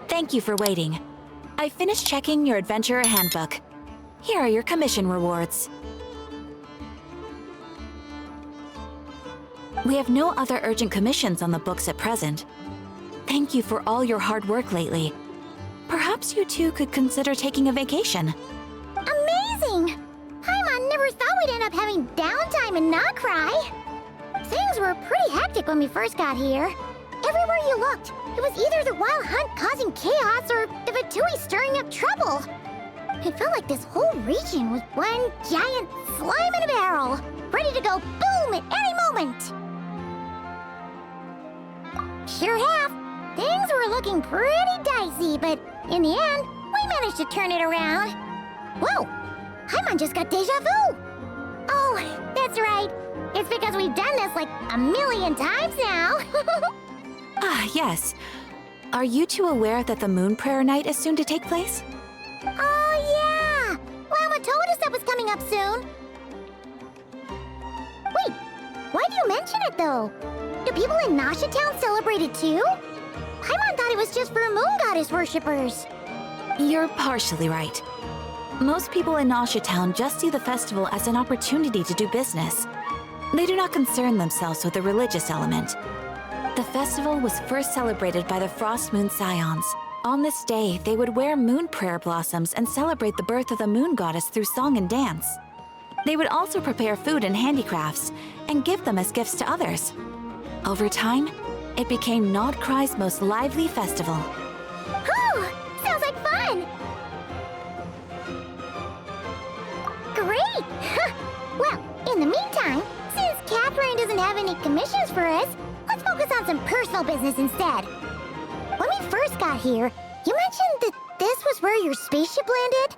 Thank you for waiting. I finished checking your adventurer handbook. Here are your commission rewards. We have no other urgent commissions on the books at present. Thank you for all your hard work lately. Perhaps you two could consider taking a vacation. Amazing! Paimon never thought we'd end up having downtime in Nocturne. Things were pretty hectic when we first got here. Everywhere you looked, it was either the wild hunt causing chaos or the Fatui stirring up trouble. It felt like this whole region was one giant slime in a barrel, ready to go boom at any moment. Sure have. Things were looking pretty dicey, but in the end, we managed to turn it around. Whoa! Paimon just got deja vu! Oh, that's right. It's because we've done this like a million times now. Ah, yes. Are you two aware that the Moon Prayer Night is soon to take place? Oh, yeah! Mama told us that was coming up soon. Wait, why do you mention it, though? Do people in Nasha Town celebrate it, too? Paimon thought it was just for moon goddess worshippers. You're partially right. Most people in Nasha Town just see the festival as an opportunity to do business. They do not concern themselves with the religious element. The festival was first celebrated by the Frost Moon Scions. On this day, they would wear moon prayer blossoms and celebrate the birth of the moon goddess through song and dance. They would also prepare food and handicrafts and give them as gifts to others. Over time, it became Nocturne's most lively festival. Whew! Sounds like fun! Great! Well, in the meantime, since Catherine doesn't have any commissions for us, let's focus on some personal business instead. When we first got here, you mentioned that this was where your spaceship landed?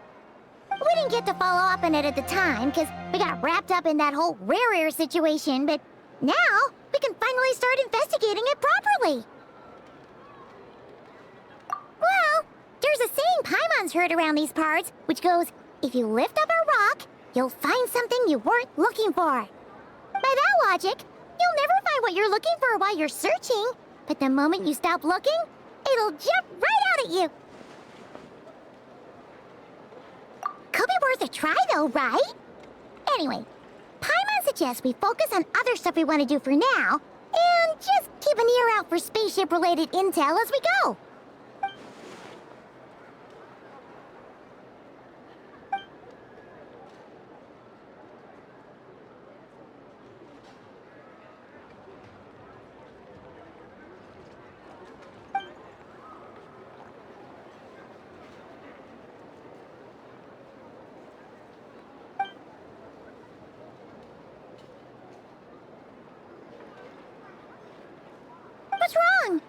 We didn't get to follow up on it at the time, because we got wrapped up in that whole rare air situation, but now we can finally start investigating it properly. Well, there's a saying Paimon's heard around these parts, which goes, if you lift up a rock, you'll find something you weren't looking for. By that logic, you'll never find what you're looking for while you're searching, but the moment you stop looking, it'll jump right out at you. Could be worth a try though, right? Anyway, Paimon suggests we focus on other stuff we want to do for now, and just keep an ear out for spaceship-related intel as we go. What's wrong?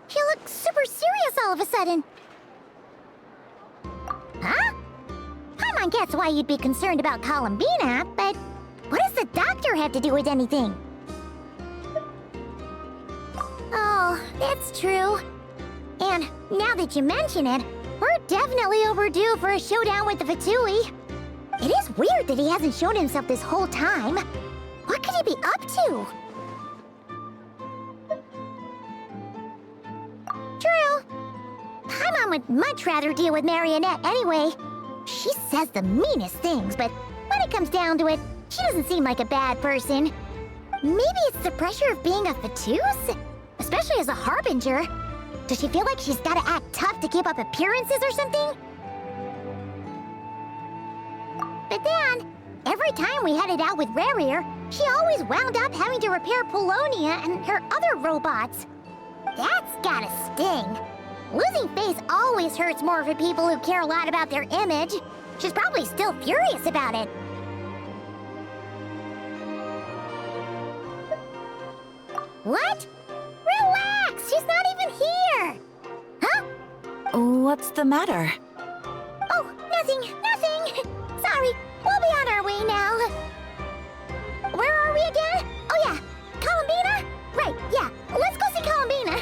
He looks super serious all of a sudden. Huh? Paimon gets why you'd be concerned about Columbina, but what does the doctor have to do with anything? Oh, that's true. And now that you mention it, we're definitely overdue for a showdown with the Fatui. It is weird that he hasn't shown himself this whole time. What could he be up to? True. Paimon would much rather deal with Marionette anyway. She says the meanest things, but when it comes down to it, she doesn't seem like a bad person. Maybe it's the pressure of being a Fatuse? Especially as a Harbinger. Does she feel like she's gotta act tough to keep up appearances or something? But then, every time we headed out with Rarier, she always wound up having to repair Polonia and her other robots. That's gotta sting. Losing face always hurts more for people who care a lot about their image. She's probably still furious about it. What? Relax! She's not even here! Huh? What's the matter? Oh, nothing, nothing! Sorry, we'll be on our way now. Where are we again? Oh yeah, Columbina? Right, yeah, let's go see Columbina.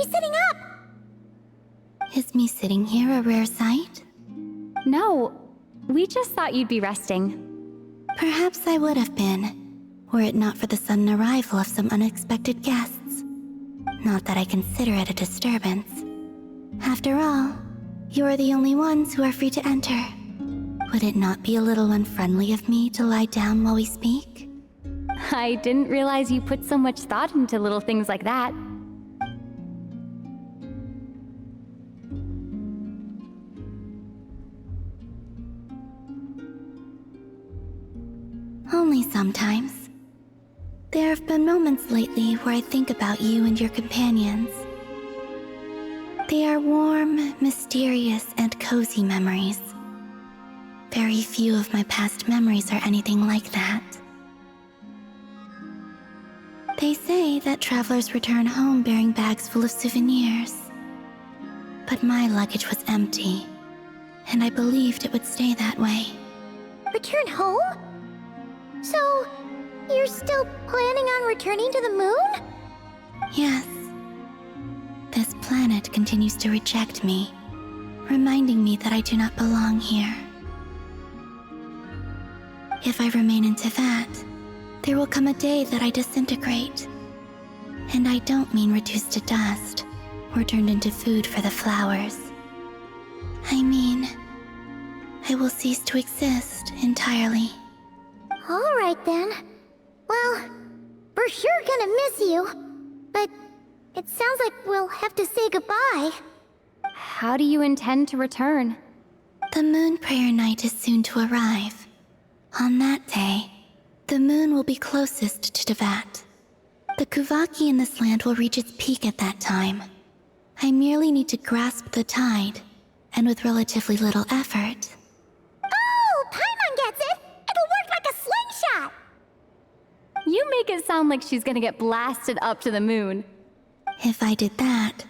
She's sitting up! Is me sitting here a rare sight? No, we just thought you'd be resting. Perhaps I would have been, were it not for the sudden arrival of some unexpected guests. Not that I consider it a disturbance. After all, you are the only ones who are free to enter. Would it not be a little unfriendly of me to lie down while we speak? I didn't realize you put so much thought into little things like that. Only sometimes. There have been moments lately where I think about you and your companions. They are warm, mysterious, and cozy memories. Very few of my past memories are anything like that. They say that travelers return home bearing bags full of souvenirs. But my luggage was empty, and I believed it would stay that way. Return home? So, you're still planning on returning to the moon? Yes. This planet continues to reject me, reminding me that I do not belong here. If I remain into that, there will come a day that I disintegrate. And I don't mean reduced to dust, or turned into food for the flowers. I mean, I will cease to exist entirely. Alright then. Well, we're sure gonna miss you. But it sounds like we'll have to say goodbye. How do you intend to return? The moon prayer night is soon to arrive. On that day, the moon will be closest to Devat. The Kuvaki in this land will reach its peak at that time. I merely need to grasp the tide, and with relatively little effort. Oh, Paimon gets it! It'll work like a slingshot! You make it sound like she's gonna get blasted up to the moon. If I did that,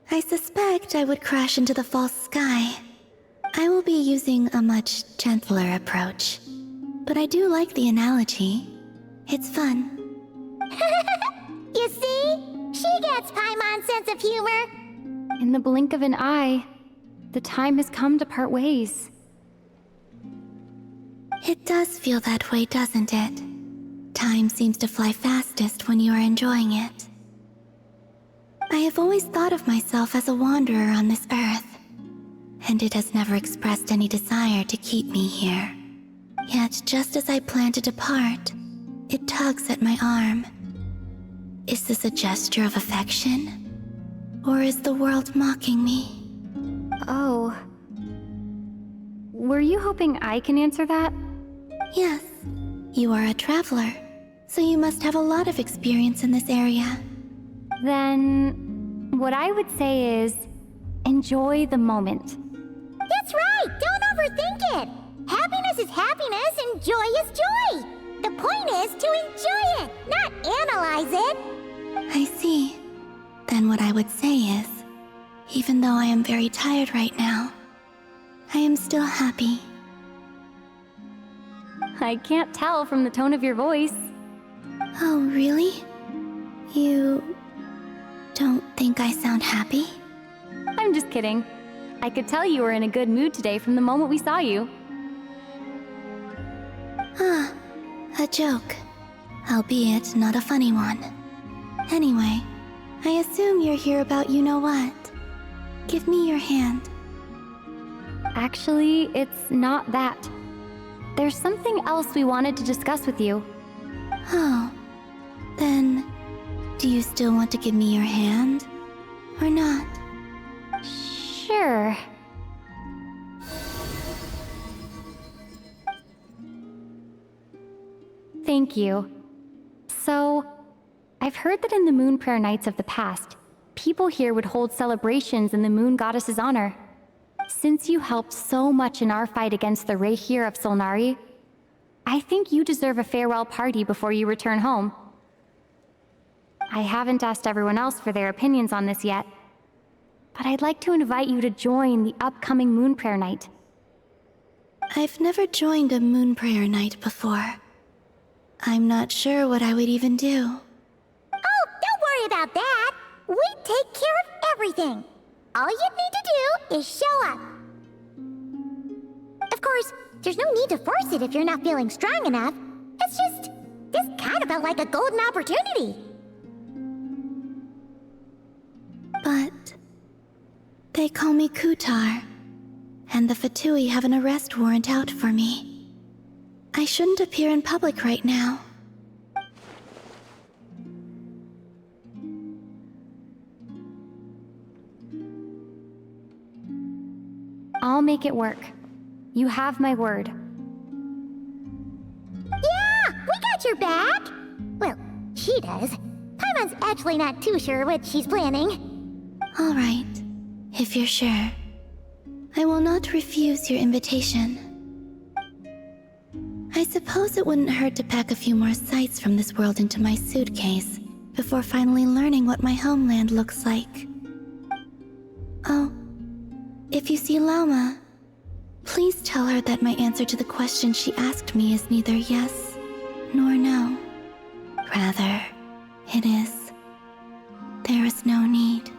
I suspect I would crash into the false sky. I will be using a much gentler approach. But I do like the analogy. It's fun. You see? She gets Paimon's sense of humor. In the blink of an eye, the time has come to part ways. It does feel that way, doesn't it? Time seems to fly fastest when you are enjoying it. I have always thought of myself as a wanderer on this earth, and it has never expressed any desire to keep me here. Yet, just as I plan to depart, it tugs at my arm. Is this a gesture of affection? Or is the world mocking me? Oh. Were you hoping I can answer that? Yes. You are a traveler, so you must have a lot of experience in this area. Then, what I would say is, enjoy the moment. That's right! Don't overthink it! Happiness is happiness and joy is joy! The point is to enjoy it, not analyze it! I see. Then what I would say is, even though I am very tired right now, I am still happy. I can't tell from the tone of your voice. Oh, really? You don't think I sound happy? I'm just kidding. I could tell you were in a good mood today from the moment we saw you. Ah, a joke. Albeit not a funny one. Anyway, I assume you're here about you-know-what. Give me your hand. Actually, it's not that. There's something else we wanted to discuss with you. Oh, then, do you still want to give me your hand? Or not? Sure. Thank you. So, I've heard that in the moon prayer nights of the past, people here would hold celebrations in the moon goddess's honor. Since you helped so much in our fight against the Reihir of Solnari, I think you deserve a farewell party before you return home. I haven't asked everyone else for their opinions on this yet, but I'd like to invite you to join the upcoming moon prayer night. I've never joined a moon prayer night before. I'm not sure what I would even do. Oh, don't worry about that! We take care of everything. All you need to do is show up. Of course, there's no need to force it if you're not feeling strong enough. It's just, this kind of felt like a golden opportunity. But they call me Kutar, and the Fatui have an arrest warrant out for me. I shouldn't appear in public right now. I'll make it work. You have my word. Yeah, we got your back. Well, she does. Paimon's actually not too sure what she's planning. All right, if you're sure. I will not refuse your invitation. I suppose it wouldn't hurt to pack a few more sights from this world into my suitcase before finally learning what my homeland looks like. Oh, if you see Lauma, please tell her that my answer to the question she asked me is neither yes nor no. Rather, it is, there is no need.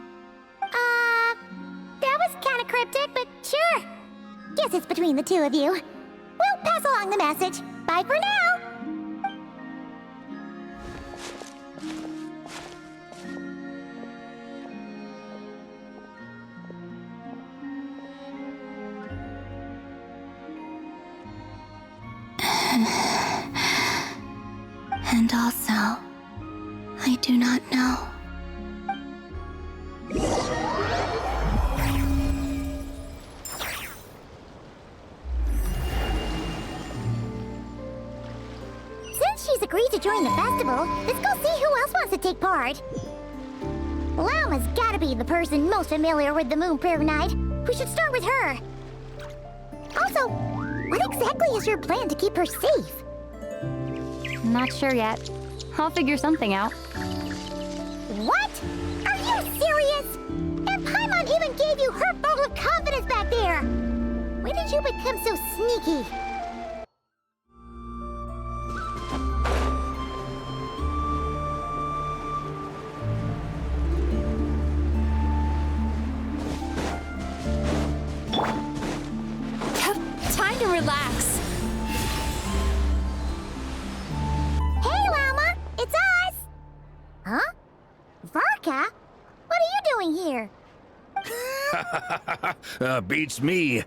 That was kind of cryptic, but sure. Guess it's between the two of you. We'll pass along the message. Bye for now. And also, I do not know. Since she's agreed to join the festival, let's go see who else wants to take part. Lauma's gotta be the person most familiar with the Moon Prayer Night. We should start with her. Also, what exactly is your plan to keep her safe? Not sure yet. I'll figure something out. What? Are you serious? And Paimon even gave you her vote of confidence back there! When did you become so sneaky? Time to relax. Hey, Lauma! It's us! Huh? Varka? What are you doing here? Beats me.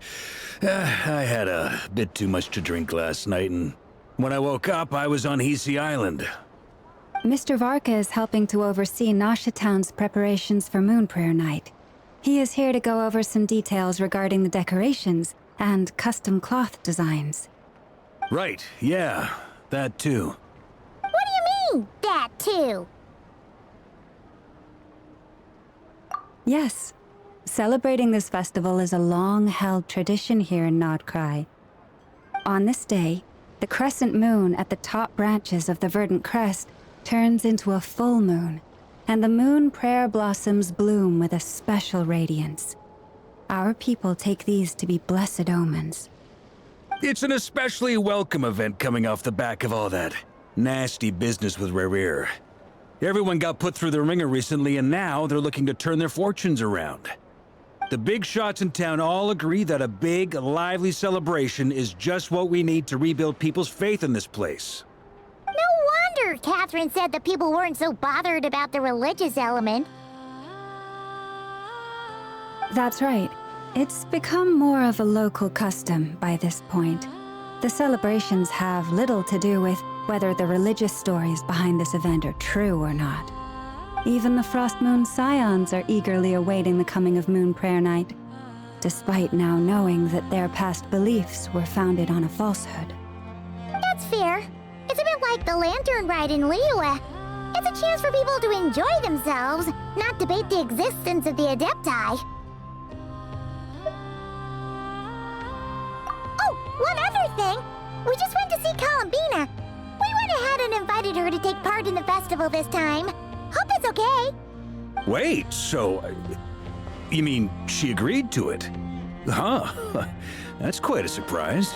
I had a bit too much to drink last night, and when I woke up, I was on Hisi Island. Mr. Varka is helping to oversee Nasha Town's preparations for Moon Prayer Night. He is here to go over some details regarding the decorations and custom cloth designs. Right, yeah, that too. What do you mean, that too? Yes, celebrating this festival is a long-held tradition here in Nocturne. On this day, the crescent moon at the top branches of the verdant crest turns into a full moon, and the moon prayer blossoms bloom with a special radiance. Our people take these to be blessed omens. It's an especially welcome event coming off the back of all that nasty business with Rare. Everyone got put through the ringer recently, and now they're looking to turn their fortunes around. The big shots in town all agree that a big, lively celebration is just what we need to rebuild people's faith in this place. No wonder Catherine said that people weren't so bothered about the religious element. That's right. It's become more of a local custom by this point. The celebrations have little to do with whether the religious stories behind this event are true or not. Even the Frost Moon Scions are eagerly awaiting the coming of Moon Prayer Night, despite now knowing that their past beliefs were founded on a falsehood. That's fair. It's a bit like the lantern ride in Liyue. It's a chance for people to enjoy themselves, not debate the existence of the Adepti. Oh, one other thing! We just went to see Columbina. We went ahead and invited her to take part in the festival this time. Hope it's okay. Wait, so... you mean she agreed to it? Huh. That's quite a surprise.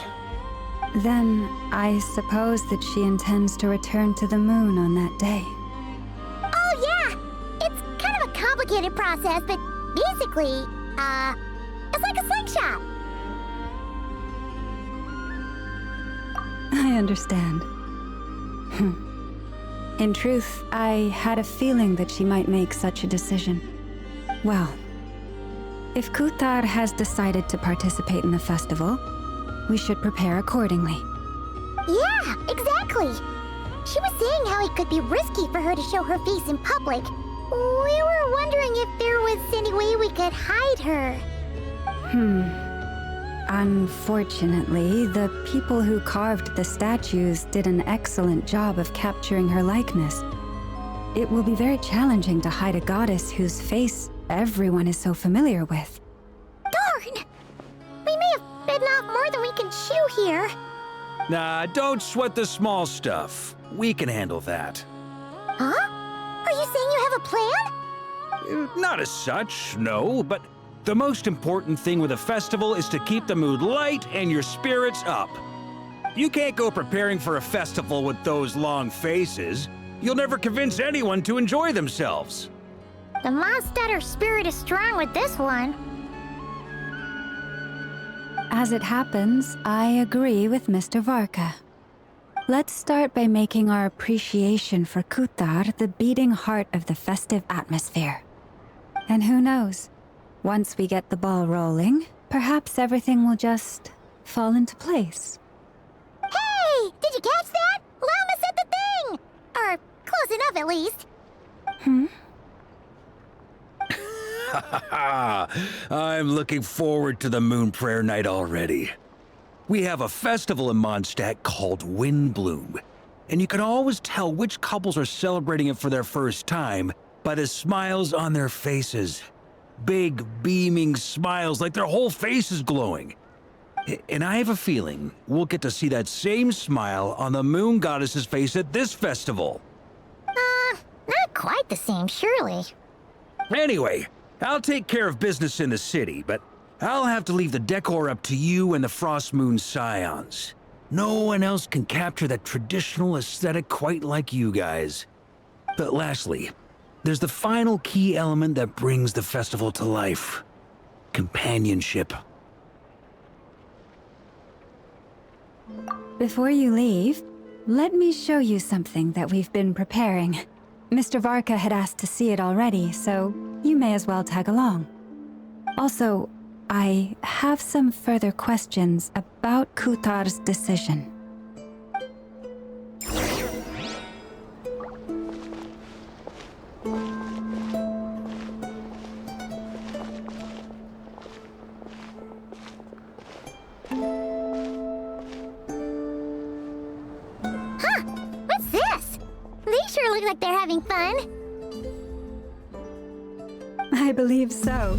Then, I suppose that she intends to return to the moon on that day. Oh yeah! It's kind of a complicated process, but Basically, it's like a slingshot. I understand. In truth, I had a feeling that she might make such a decision. Well, if Kuthar has decided to participate in the festival, we should prepare accordingly. Yeah, exactly. She was saying how it could be risky for her to show her face in public. We were wondering if there was any way we could hide her. Unfortunately, the people who carved the statues did an excellent job of capturing her likeness. It will be very challenging to hide a goddess whose face everyone is so familiar with. Darn! We may have bitten off more than we can chew here. Nah, don't sweat the small stuff. We can handle that. Huh? Are you saying you have a plan? Not as such, no, but the most important thing with a festival is to keep the mood light and your spirits up. You can't go preparing for a festival with those long faces. You'll never convince anyone to enjoy themselves. The Mondstatter spirit is strong with this one. As it happens, I agree with Mr. Varka. Let's start by making our appreciation for Kuthar the beating heart of the festive atmosphere. And who knows? Once we get the ball rolling, perhaps everything will just fall into place. Hey! Did you catch that? Llama said the thing! Or close enough, at least. I'm looking forward to the Moon Prayer Night already. We have a festival in Mondstadt called Windbloom, and you can always tell which couples are celebrating it for their first time by the smiles on their faces. Big, beaming smiles like their whole face is glowing. And I have a feeling we'll get to see that same smile on the Moon Goddess's face at this festival. Not quite the same, surely. Anyway, I'll take care of business in the city, but I'll have to leave the decor up to you and the Frost Moon Scions. No one else can capture that traditional aesthetic quite like you guys. But lastly, there's the final key element that brings the festival to life. Companionship. Before you leave, let me show you something that we've been preparing. Mr. Varka had asked to see it already, so you may as well tag along. Also, I have some further questions about Kuthar's decision. What's this? They sure look like they're having fun. I believe so.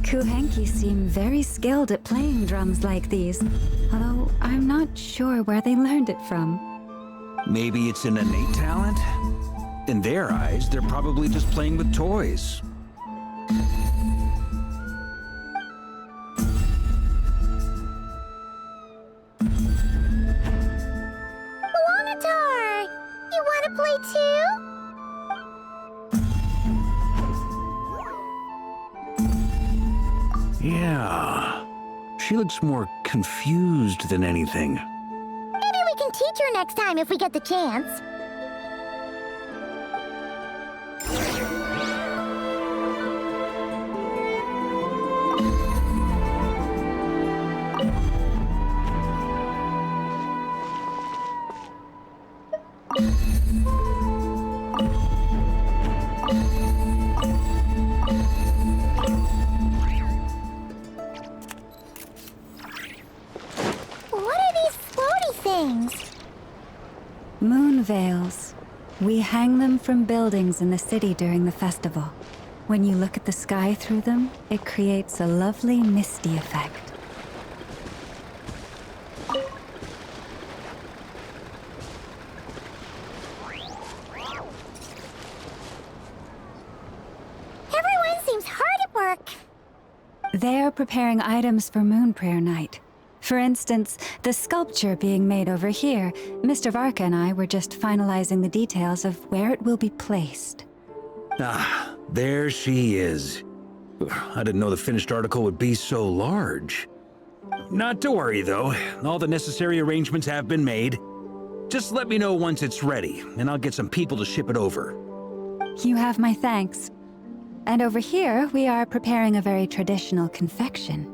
Kuhenki seem very skilled at playing drums like these, although I'm not sure where they learned it from. Maybe it's an innate talent? In their eyes, they're probably just playing with toys. Wanatar! You want to play too? Yeah. She looks more confused than anything. Maybe we can teach her next time if we get the chance. What are these floaty things? Moon veils. We hang them from buildings in the city during the festival. When you look at the sky through them, it creates a lovely misty effect. Everyone seems hard at work. They're preparing items for Moon Prayer Night. For instance, the sculpture being made over here, Mr. Varka and I were just finalizing the details of where it will be placed. Ah, there she is. I didn't know the finished article would be so large. Not to worry, though. All the necessary arrangements have been made. Just let me know once it's ready, and I'll get some people to ship it over. You have my thanks. And over here, we are preparing a very traditional confection.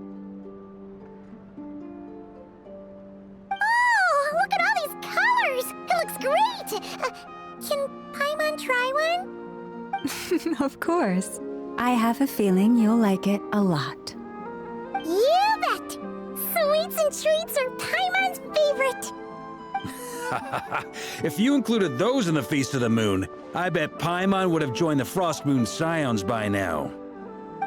Oh, look at all these colors! It looks great! Can Paimon try one? Of course. I have a feeling you'll like it a lot. You bet! Sweets and treats are Paimon's favorite! If you included those in the Feast of the Moon, I bet Paimon would have joined the Frost Moon Scions by now.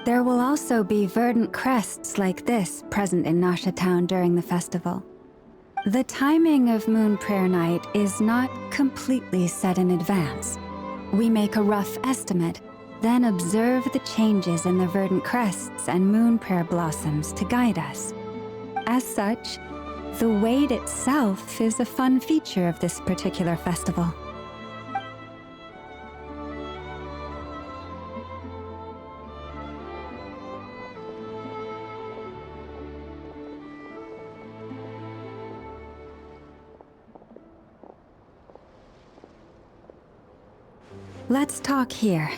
There will also be verdant crests like this present in Nasha Town during the festival. The timing of Moon Prayer Night is not completely set in advance. We make a rough estimate, then observe the changes in the verdant crests and moon prayer blossoms to guide us. As such, the wait itself is a fun feature of this particular festival. Let's talk here.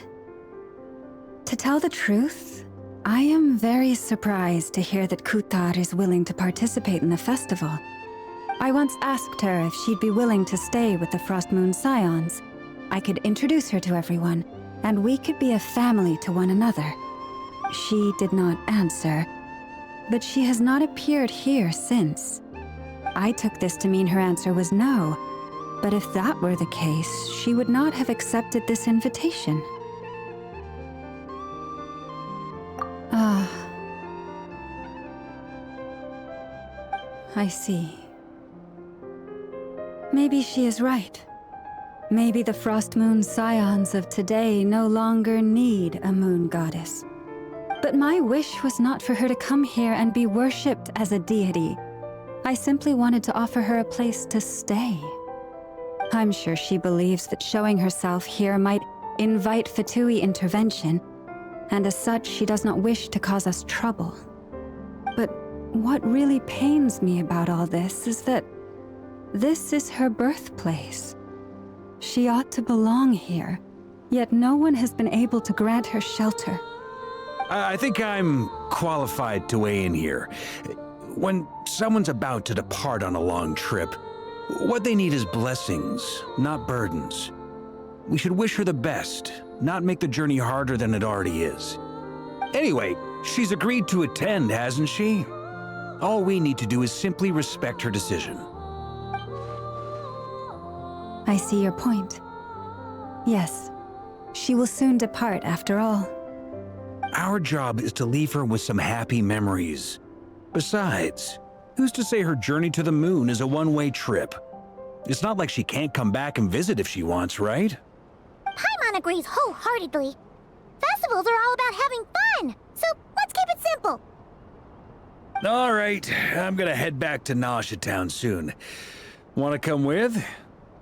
To tell the truth, I am very surprised to hear that Kutar is willing to participate in the festival. I once asked her if she'd be willing to stay with the Frost Moon Scions. I could introduce her to everyone, and we could be a family to one another. She did not answer, but she has not appeared here since. I took this to mean her answer was no, but if that were the case, she would not have accepted this invitation. I see. Maybe she is right. Maybe the Frost Moon Scions of today no longer need a moon goddess. But my wish was not for her to come here and be worshipped as a deity. I simply wanted to offer her a place to stay. I'm sure she believes that showing herself here might invite Fatui intervention, and as such, she does not wish to cause us trouble. But what really pains me about all this is that this is her birthplace. She ought to belong here, yet no one has been able to grant her shelter. I think I'm qualified to weigh in here. When someone's about to depart on a long trip, what they need is blessings, not burdens. We should wish her the best, not make the journey harder than it already is. Anyway, she's agreed to attend, hasn't she? All we need to do is simply respect her decision. I see your point. Yes, she will soon depart after all. Our job is to leave her with some happy memories. Besides, who's to say her journey to the moon is a one-way trip? It's not like she can't come back and visit if she wants, right? Paimon agrees wholeheartedly. Festivals are all about having fun, so let's keep it simple. All right, I'm gonna head back to Nasha Town soon. Want to come with?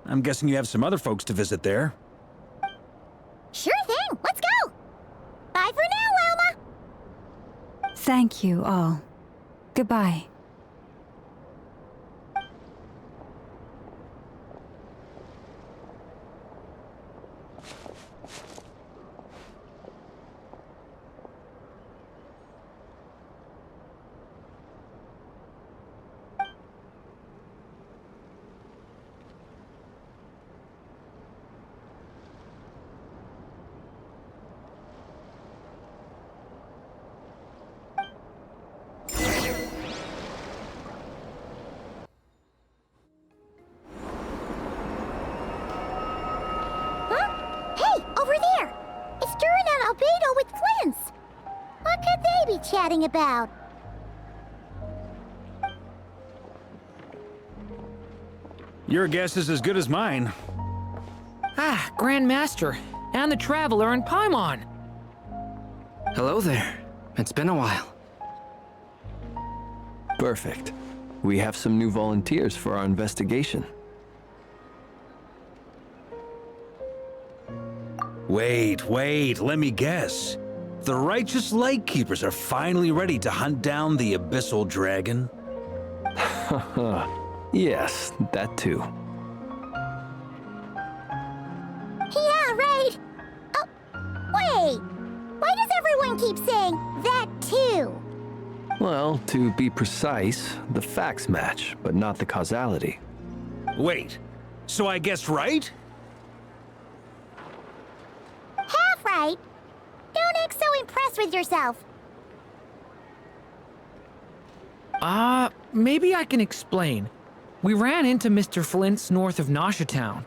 I'm guessing you have some other folks to visit there. Sure thing, let's go! Bye for now, Wilma! Thank you all. Goodbye. Chatting about? Your guess is as good as mine. Ah, Grand Master, and the Traveler and Paimon. Hello there. It's been a while. Perfect. We have some new volunteers for our investigation. Wait, let me guess. The righteous Lightkeepers are finally ready to hunt down the Abyssal Dragon. Yes, that too. Yeah, right. Oh, wait. Why does everyone keep saying that too? Well, to be precise, the facts match, but not the causality. Wait, so I guessed right? Half right. Don't act so impressed with yourself. Maybe I can explain. We ran into Mr. Flint's north of Nosha Town.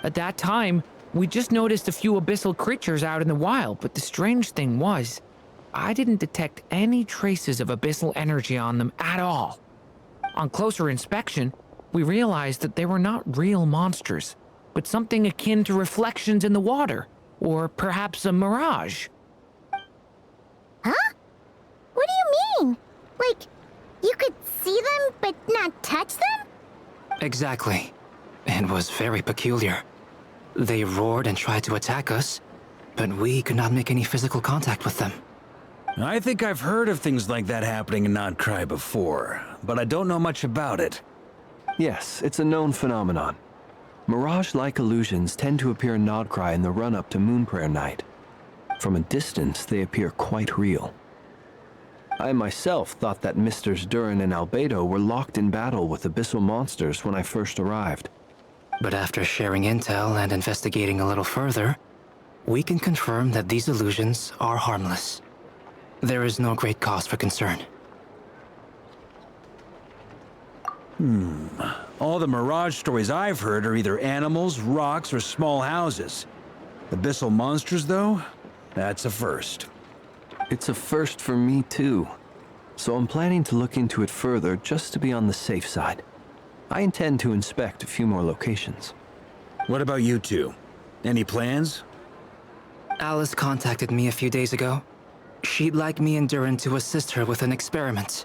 At that time, we just noticed a few abyssal creatures out in the wild, but the strange thing was, I didn't detect any traces of abyssal energy on them at all. On closer inspection, we realized that they were not real monsters, but something akin to reflections in the water, or perhaps a mirage. Huh? What do you mean? Like, you could see them but not touch them? Exactly. It was very peculiar. They roared and tried to attack us, but we could not make any physical contact with them. I think I've heard of things like that happening in Nocturne before, but I don't know much about it. Yes, it's a known phenomenon. Mirage-like illusions tend to appear in Nocturne in the run-up to Moonprayer Night. From a distance, they appear quite real. I myself thought that Misters Durin and Albedo were locked in battle with abyssal monsters when I first arrived. But after sharing intel and investigating a little further, we can confirm that these illusions are harmless. There is no great cause for concern. All the Mirage stories I've heard are either animals, rocks, or small houses. Abyssal monsters, though? That's a first. It's a first for me too, so I'm planning to look into it further just to be on the safe side. I intend to inspect a few more locations. What about you two? Any plans? Alice contacted me a few days ago. She'd like me and Durin to assist her with an experiment.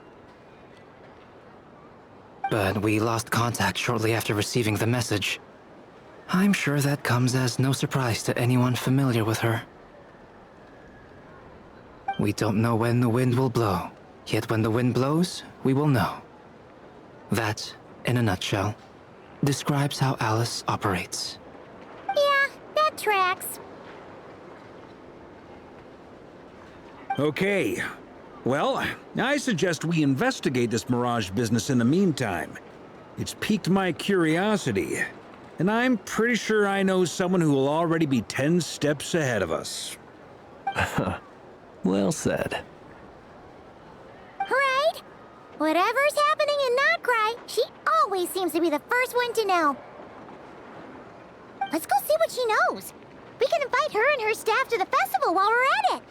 But we lost contact shortly after receiving the message. I'm sure that comes as no surprise to anyone familiar with her. We don't know when the wind will blow, yet when the wind blows, we will know. That, in a nutshell, describes how Alice operates. Yeah, that tracks. Okay. Well, I suggest we investigate this Mirage business in the meantime. It's piqued my curiosity, and I'm pretty sure I know someone who will already be 10 steps ahead of us. Well said. Right? Whatever's happening in Nocturne, she always seems to be the first one to know. Let's go see what she knows. We can invite her and her staff to the festival while we're at it.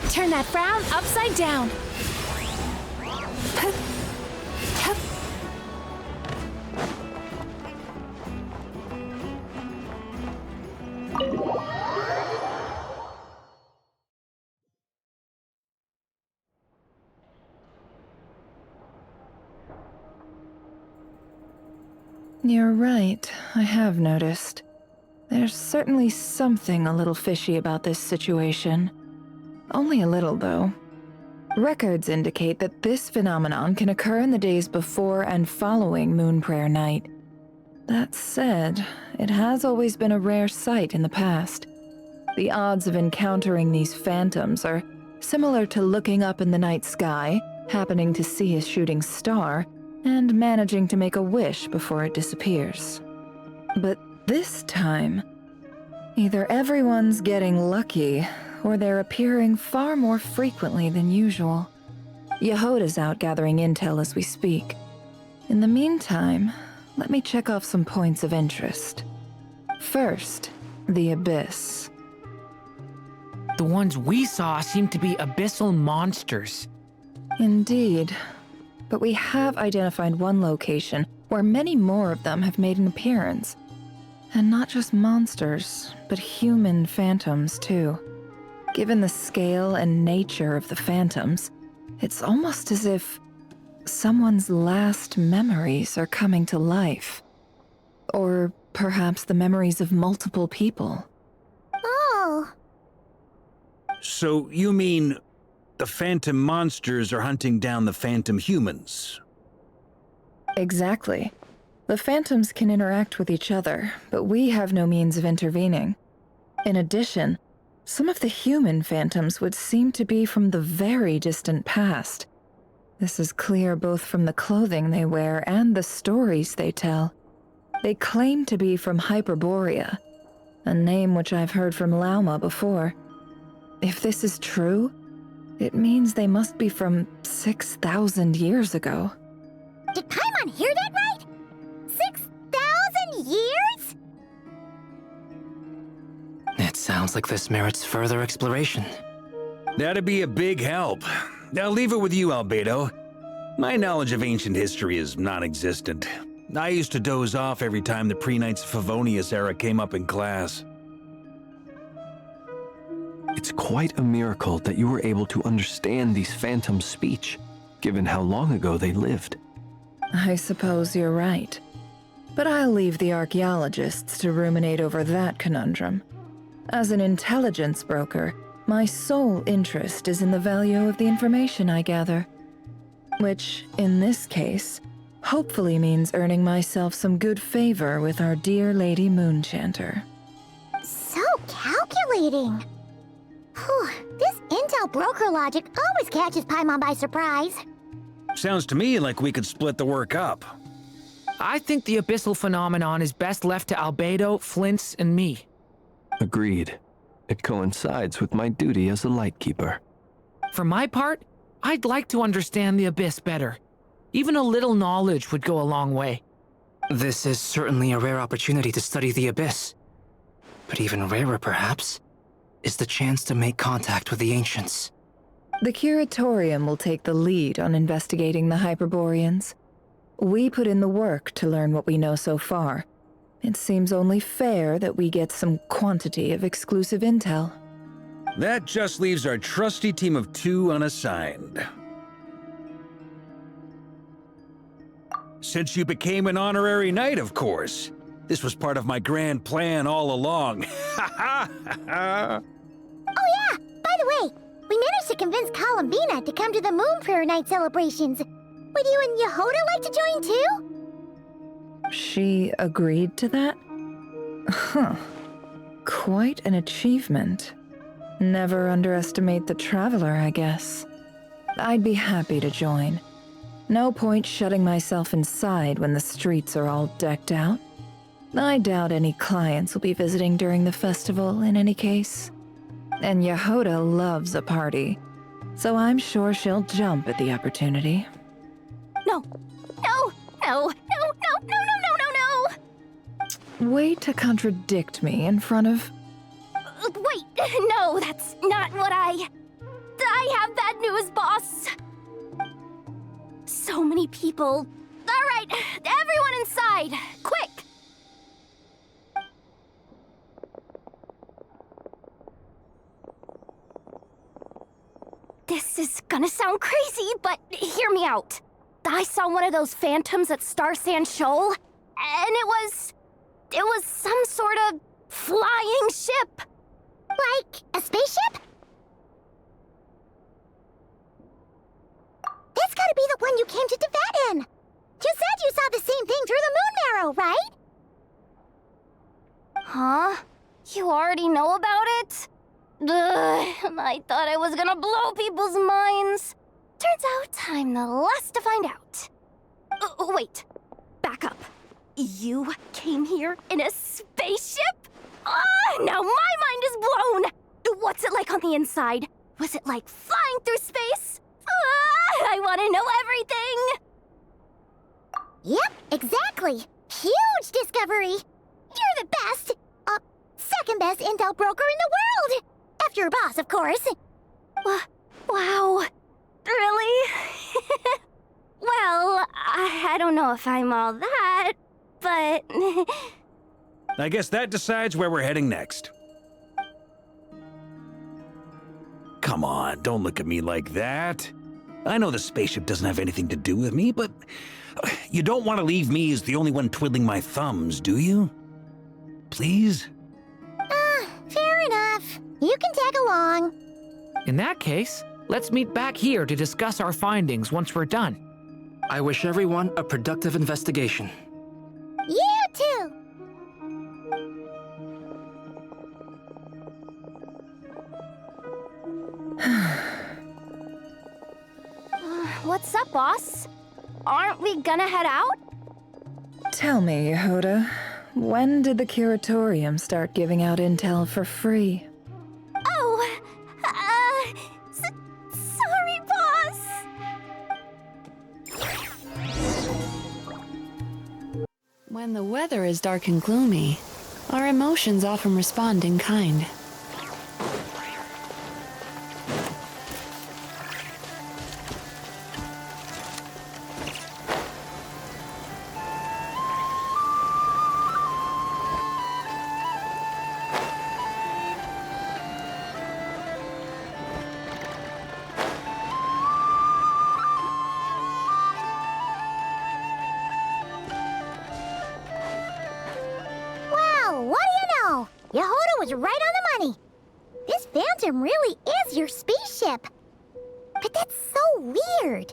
Turn that frown upside down. You're right, I have noticed. There's certainly something a little fishy about this situation. Only a little, though. Records indicate that this phenomenon can occur in the days before and following Moonprayer Night. That said, it has always been a rare sight in the past. The odds of encountering these phantoms are similar to looking up in the night sky, happening to see a shooting star, and managing to make a wish before it disappears. But this time, either everyone's getting lucky, or they're appearing far more frequently than usual. Yehoda's out gathering intel as we speak. In the meantime, let me check off some points of interest. First, the Abyss. The ones we saw seem to be abyssal monsters. Indeed. But we have identified one location where many more of them have made an appearance. And not just monsters, but human phantoms too. Given the scale and nature of the phantoms, it's almost as if someone's last memories are coming to life. Or perhaps the memories of multiple people. Oh. So you mean the phantom monsters are hunting down the phantom humans? Exactly. The phantoms can interact with each other, but we have no means of intervening. In addition, some of the human phantoms would seem to be from the very distant past. This is clear both from the clothing they wear and the stories they tell. They claim to be from Hyperborea, a name which I've heard from Lauma before. If this is true, it means they must be from 6,000 years ago. Did Paimon hear that right? 6,000 years? It sounds like this merits further exploration. That'd be a big help. I'll leave it with you, Albedo. My knowledge of ancient history is non-existent. I used to doze off every time the pre-Knights of Favonius era came up in class. It's quite a miracle that you were able to understand these phantoms' speech, given how long ago they lived. I suppose you're right. But I'll leave the archaeologists to ruminate over that conundrum. As an intelligence broker, my sole interest is in the value of the information I gather. Which, in this case, hopefully means earning myself some good favor with our dear Lady Moonchanter. So calculating. Whew, this intel broker logic always catches Paimon by surprise. Sounds to me like we could split the work up. I think the abyssal phenomenon is best left to Albedo, Flints, and me. Agreed. It coincides with my duty as a lightkeeper. For my part, I'd like to understand the Abyss better. Even a little knowledge would go a long way. This is certainly a rare opportunity to study the Abyss. But even rarer, perhaps, is the chance to make contact with the Ancients. The Curatorium will take the lead on investigating the Hyperboreans. We put in the work to learn what we know so far. It seems only fair that we get some quantity of exclusive intel. That just leaves our trusty team of 2 unassigned. Since you became an honorary knight, of course. This was part of my grand plan all along. Oh yeah, by the way, we managed to convince Columbina to come to the Moon Prayer Night celebrations. Would you and Yehoda like to join too? She agreed to that? Huh. Quite an achievement. Never underestimate the traveler, I guess. I'd be happy to join. No point shutting myself inside when the streets are all decked out. I doubt any clients will be visiting during the festival in any case. And Yehoda loves a party, so I'm sure she'll jump at the opportunity. No, no, no, no, no, no, no, no, no! Way to contradict me in front of... Wait, no, that's not what I have bad news, boss. So many people. All right, everyone inside, quick! This is gonna sound crazy, but hear me out. I saw one of those phantoms at Star Sand Shoal, and it was some sort of flying ship. Like a spaceship? That's gotta be the one you came to Tibet in. You said you saw the same thing through the moon marrow, right? Huh? You already know about it? Ugh, I thought I was gonna blow people's minds. Turns out I'm the last to find out. Wait, back up. You came here in a spaceship? Now my mind is blown! What's it like on the inside? Was it like flying through space? I want to know everything! Yep, exactly. Huge discovery. You're the best. Second best intel broker in the world. After your boss, of course. Wow. Really? Well, I don't know if I'm all that, but... I guess that decides where we're heading next. Come on, don't look at me like that. I know the spaceship doesn't have anything to do with me, but you don't want to leave me as the only one twiddling my thumbs, do you? Please? Fair enough. You can tag along. In that case, let's meet back here to discuss our findings once we're done. I wish everyone a productive investigation. You too! What's up, boss? Aren't we gonna head out? Tell me, Yehuda, when did the curatorium start giving out intel for free? Oh, sorry, boss. When the weather is dark and gloomy, our emotions often respond in kind. Yehuda was right on the money. This Phantom really is your spaceship. But that's so weird.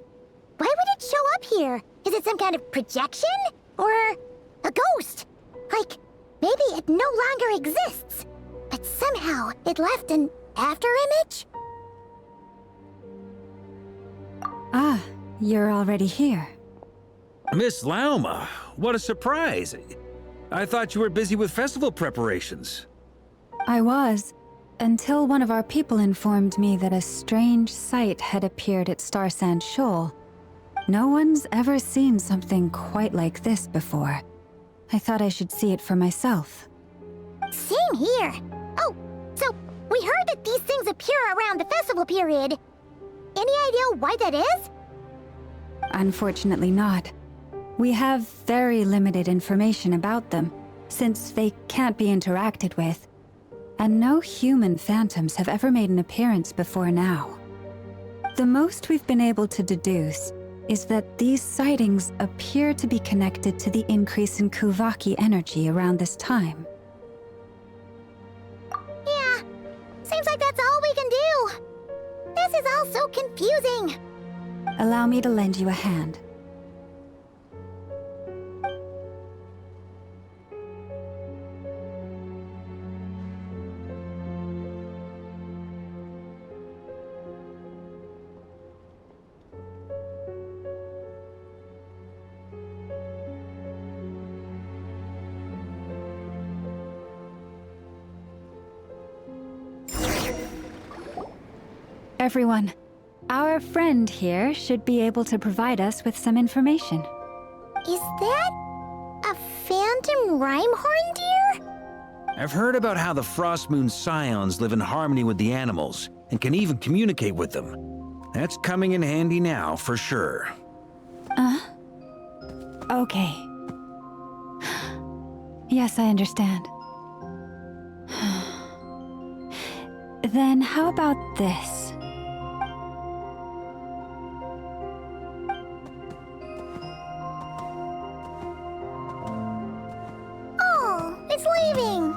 Why would it show up here? Is it some kind of projection? Or a ghost? Like, maybe it no longer exists, but somehow it left an afterimage? Ah, you're already here. Miss Lauma, what a surprise. I thought you were busy with festival preparations. I was, until one of our people informed me that a strange sight had appeared at Starsand Shoal. No one's ever seen something quite like this before. I thought I should see it for myself. Same here. Oh, so we heard that these things appear around the festival period. Any idea why that is? Unfortunately not. We have very limited information about them, since they can't be interacted with. And no human phantoms have ever made an appearance before now. The most we've been able to deduce is that these sightings appear to be connected to the increase in Kuvaki energy around this time. Yeah, seems like that's all we can do. This is all so confusing. Allow me to lend you a hand. Everyone, our friend here should be able to provide us with some information. Is that a phantom rhymehorn deer? I've heard about how the Frost Moon scions live in harmony with the animals and can even communicate with them. That's coming in handy now, for sure. Okay. Yes, I understand. Then how about this? It's leaving!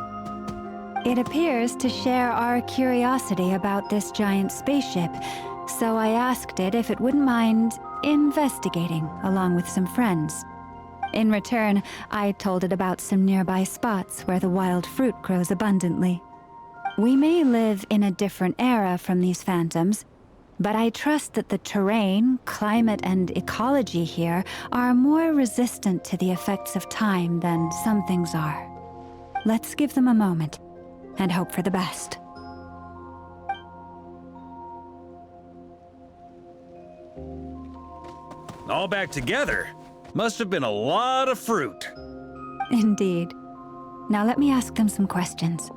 It appears to share our curiosity about this giant spaceship, so I asked it if it wouldn't mind investigating along with some friends. In return, I told it about some nearby spots where the wild fruit grows abundantly. We may live in a different era from these phantoms, but I trust that the terrain, climate, and ecology here are more resistant to the effects of time than some things are. Let's give them a moment and hope for the best. All back together? Must have been a lot of fruit. Indeed. Now let me ask them some questions.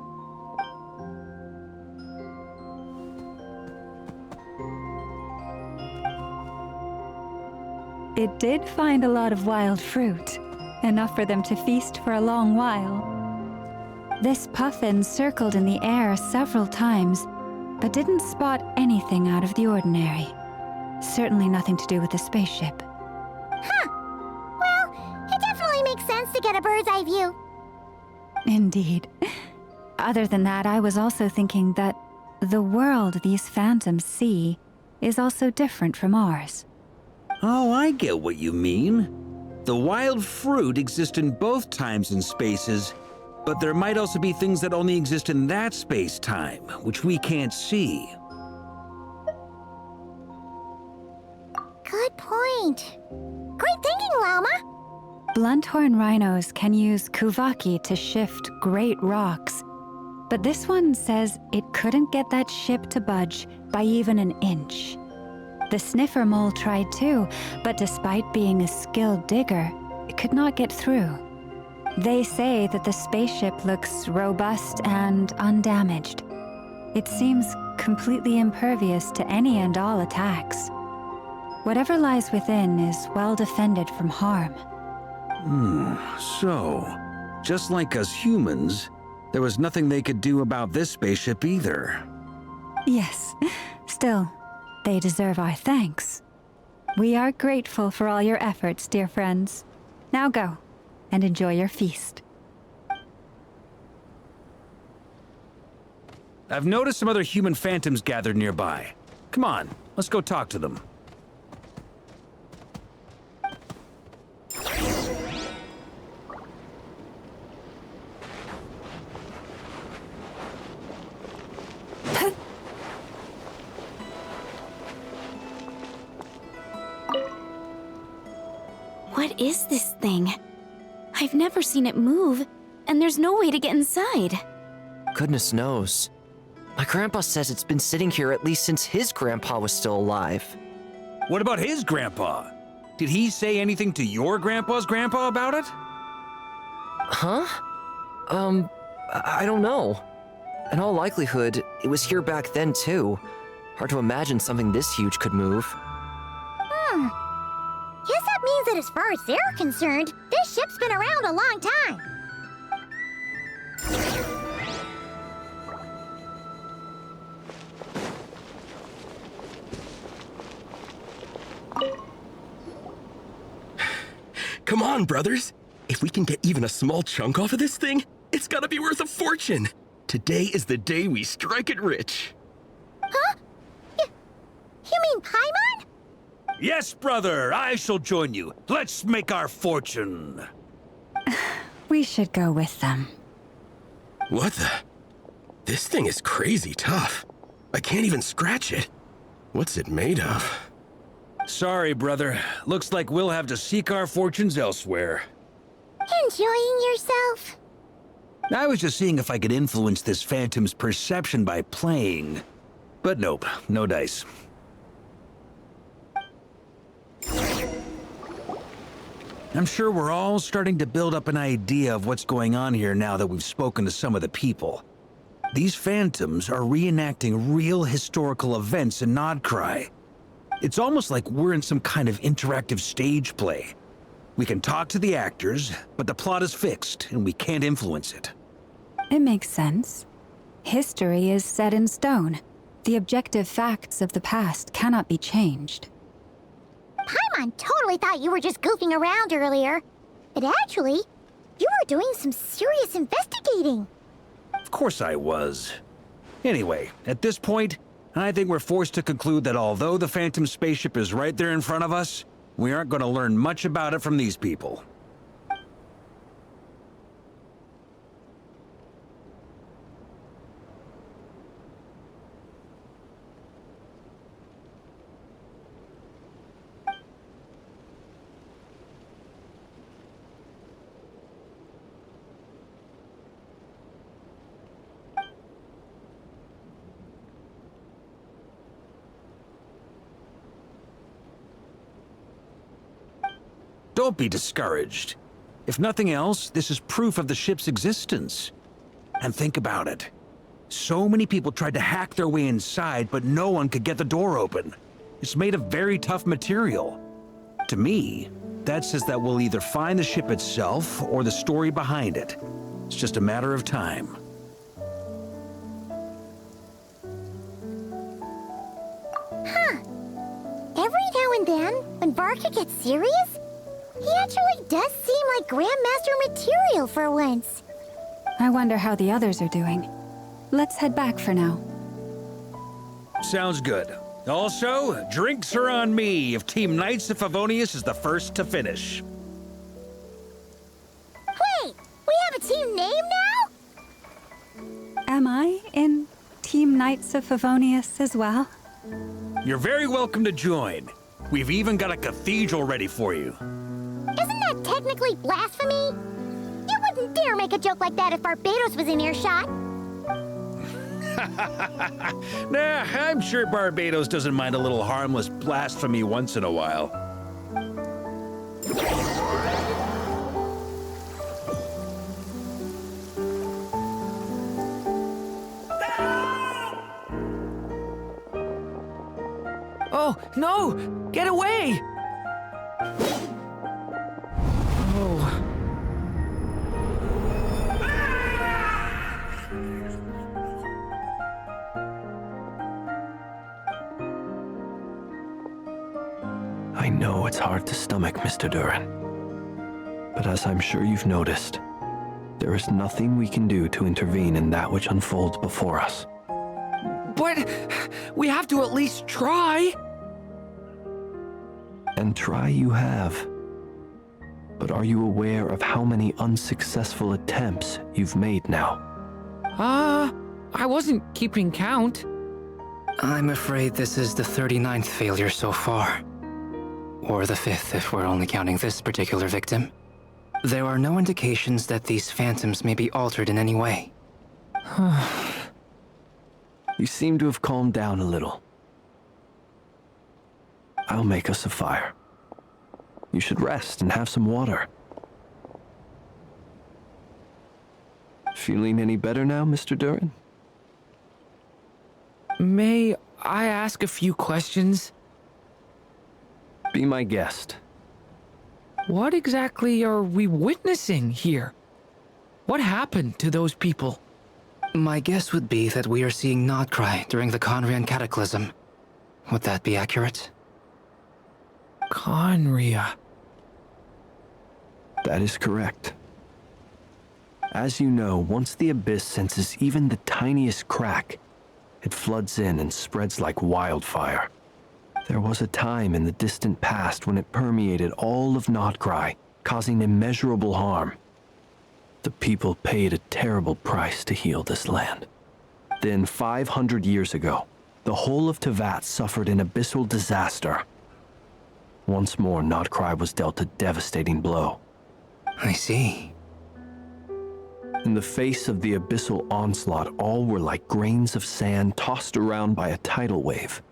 It did find a lot of wild fruit, enough for them to feast for a long while. This puffin circled in the air several times, but didn't spot anything out of the ordinary. Certainly nothing to do with the spaceship. Huh. Well, it definitely makes sense to get a bird's eye view. Indeed. Other than that, I was also thinking that the world these phantoms see is also different from ours. Oh, I get what you mean. The wild fruit exist in both times and spaces, but there might also be things that only exist in that space-time, which we can't see. Good point. Great thinking, Llama. Blunthorn rhinos can use kuvaki to shift great rocks, but this one says it couldn't get that ship to budge by even an inch. The sniffer mole tried too, but despite being a skilled digger, it could not get through. They say that the spaceship looks robust and undamaged. It seems completely impervious to any and all attacks. Whatever lies within is well defended from harm. So, just like us humans, there was nothing they could do about this spaceship either. Yes, still, they deserve our thanks. We are grateful for all your efforts, dear friends. Now go, and enjoy your feast. I've noticed some other human phantoms gathered nearby. Come on, let's go talk to them. What is this thing? I've never seen it move, and there's no way to get inside. Goodness knows. My grandpa says it's been sitting here at least since his grandpa was still alive. What about his grandpa? Did he say anything to your grandpa's grandpa about it? Huh? I don't know. In all likelihood, it was here back then too. Hard to imagine something this huge could move. Guess that means that as far as they're concerned, this ship's been around a long time. Come on, brothers. If we can get even a small chunk off of this thing, it's gotta be worth a fortune. Today is the day we strike it rich. Huh? You mean Paimon? Yes, brother, I shall join you. Let's make our fortune. We should go with them. What the? This thing is crazy tough. I can't even scratch it. What's it made of? Sorry, brother. Looks like we'll have to seek our fortunes elsewhere. Enjoying yourself? I was just seeing if I could influence this phantom's perception by playing. But nope, no dice. I'm sure we're all starting to build up an idea of what's going on here now that we've spoken to some of the people. These phantoms are reenacting real historical events in Nodcry. It's almost like we're in some kind of interactive stage play. We can talk to the actors, but the plot is fixed and we can't influence it. It makes sense. History is set in stone. The objective facts of the past cannot be changed. Paimon totally thought you were just goofing around earlier. But actually, you were doing some serious investigating. Of course I was. Anyway, at this point, I think we're forced to conclude that although the Phantom spaceship is right there in front of us, we aren't going to learn much about it from these people. Don't be discouraged. If nothing else, this is proof of the ship's existence. And think about it. So many people tried to hack their way inside, but no one could get the door open. It's made of very tough material. To me, that says that we'll either find the ship itself or the story behind it. It's just a matter of time. Huh. Every now and then, when Varka gets serious, he actually does seem like Grandmaster material for once. I wonder how the others are doing. Let's head back for now. Sounds good. Also, drinks are on me if Team Knights of Favonius is the first to finish. Wait, we have a team name now? Am I in Team Knights of Favonius as well? You're very welcome to join. We've even got a cathedral ready for you. Isn't that technically blasphemy? You wouldn't dare make a joke like that if Barbados was in earshot. Nah, I'm sure Barbados doesn't mind a little harmless blasphemy once in a while. Oh, no! Get away! Oh. I know it's hard to stomach, Mr. Duran. But as I'm sure you've noticed, there is nothing we can do to intervene in that which unfolds before us. But we have to at least try. And try you have. But are you aware of how many unsuccessful attempts you've made now? I wasn't keeping count. I'm afraid this is the 39th failure so far. Or the 5th if we're only counting this particular victim. There are no indications that these phantoms may be altered in any way. You seem to have calmed down a little. I'll make us a fire. You should rest and have some water. Feeling any better now, Mr. Duran? May I ask a few questions? Be my guest. What exactly are we witnessing here? What happened to those people? My guess would be that we are seeing Nocturne during the Conrian Cataclysm. Would that be accurate? Conria. That is correct. As you know, once the Abyss senses even the tiniest crack, it floods in and spreads like wildfire. There was a time in the distant past when it permeated all of Nocturne, causing immeasurable harm. The people paid a terrible price to heal this land. Then, 500 years ago, the whole of Teyvat suffered an abyssal disaster. Once more, Nocturne was dealt a devastating blow. I see. In the face of the abyssal onslaught, all were like grains of sand tossed around by a tidal wave.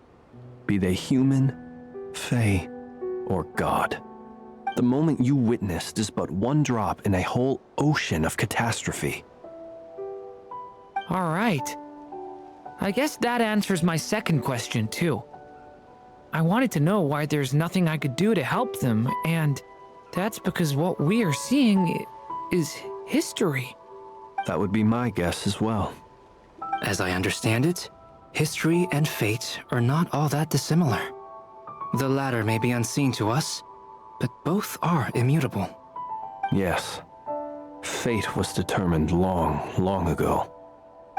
Be they human, fae, or god. The moment you witnessed is but one drop in a whole ocean of catastrophe. All right. I guess that answers my second question, too. I wanted to know why there's nothing I could do to help them, and that's because what we are seeing is history. That would be my guess as well. As I understand it, history and fate are not all that dissimilar. The latter may be unseen to us, but both are immutable. Yes. Fate was determined long, long ago.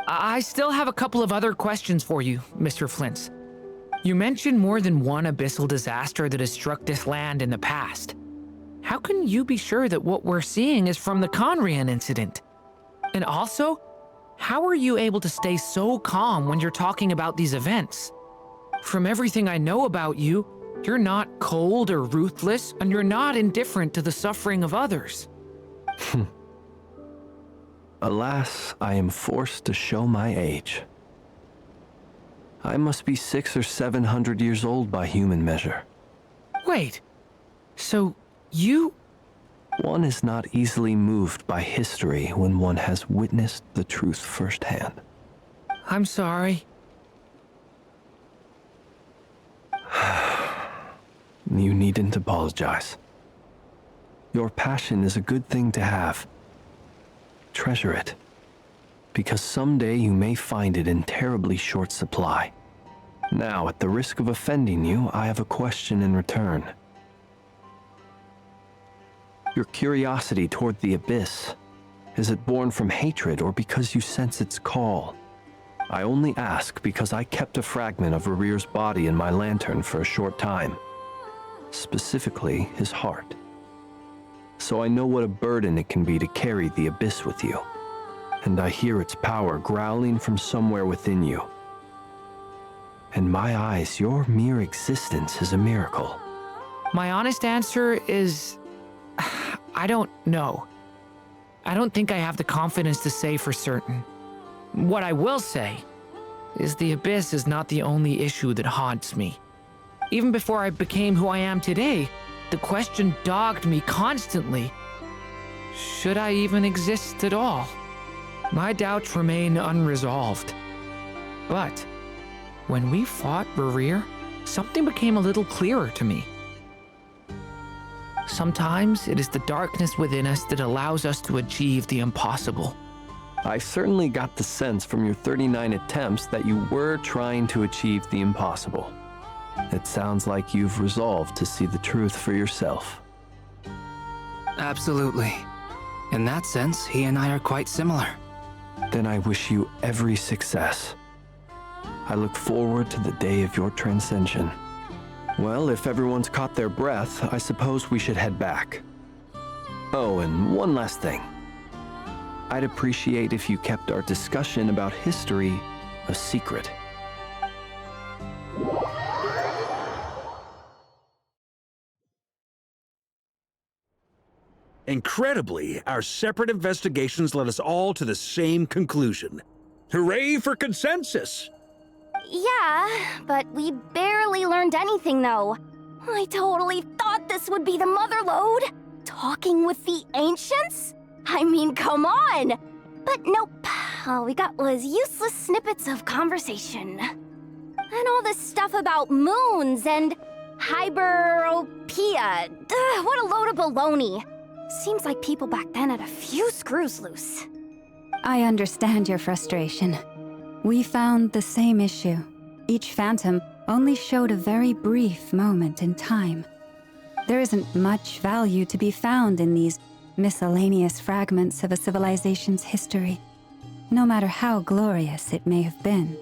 I still have a couple of other questions for you, Mr. Flint's. You mentioned more than one abyssal disaster that has struck this land in the past. How can you be sure that what we're seeing is from the Conrian incident? And also, how are you able to stay so calm when you're talking about these events? From everything I know about you, you're not cold or ruthless, and you're not indifferent to the suffering of others. Alas, I am forced to show my age. I must be 600 or 700 years old by human measure. Wait, so You... One is not easily moved by history when one has witnessed the truth firsthand. I'm sorry. You needn't apologize. Your passion is a good thing to have. Treasure it, because someday you may find it in terribly short supply. Now, at the risk of offending you, I have a question in return. Your curiosity toward the abyss, is it born from hatred or because you sense its call? I only ask because I kept a fragment of Rerear's body in my lantern for a short time. Specifically, his heart. So I know what a burden it can be to carry the abyss with you. And I hear its power growling from somewhere within you. In my eyes, your mere existence is a miracle. My honest answer is... I don't know. I don't think I have the confidence to say for certain. What I will say is the abyss is not the only issue that haunts me. Even before I became who I am today, the question dogged me constantly. Should I even exist at all? My doubts remain unresolved. But when we fought Rerear, something became a little clearer to me. Sometimes it is the darkness within us that allows us to achieve the impossible. I certainly got the sense from your 39 attempts that you were trying to achieve the impossible. It sounds like you've resolved to see the truth for yourself. Absolutely. In that sense, he and I are quite similar. Then I wish you every success. I look forward to the day of your transcension. Well, if everyone's caught their breath, I suppose we should head back. Oh, and one last thing. I'd appreciate if you kept our discussion about history a secret. Incredibly, our separate investigations led us all to the same conclusion. Hooray for consensus! Yeah, but we barely learned anything, though. I totally thought this would be the mother lode. Talking with the ancients? I mean, come on! But nope. All we got was useless snippets of conversation. And all this stuff about moons and hyperopia. What a load of baloney. Seems like people back then had a few screws loose. I understand your frustration. We found the same issue. Each phantom only showed a very brief moment in time. There isn't much value to be found in these miscellaneous fragments of a civilization's history, no matter how glorious it may have been.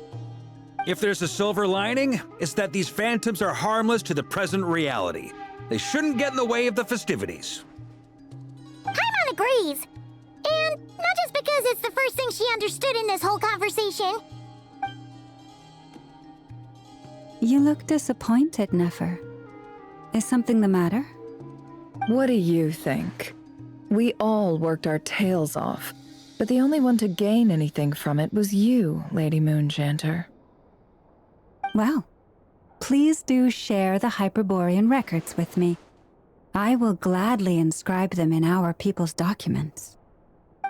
If there's a silver lining, it's that these phantoms are harmless to the present reality. They shouldn't get in the way of the festivities. Paimon agrees. And not just because it's the first thing she understood in this whole conversation. You look disappointed, Nefer. Is something the matter? What do you think? We all worked our tails off, but the only one to gain anything from it was you, Lady Moonjanter. Well, please do share the Hyperborean records with me. I will gladly inscribe them in our people's documents.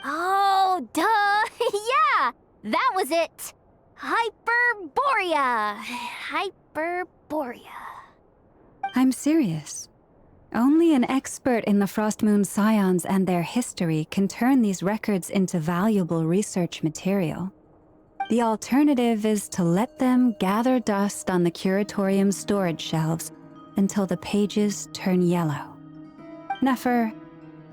Oh, duh! Yeah! That was it! Hyperborea! Hyperborea. I'm serious. Only an expert in the Frostmoon Scions and their history can turn these records into valuable research material. The alternative is to let them gather dust on the Curatorium's storage shelves until the pages turn yellow. Nefer,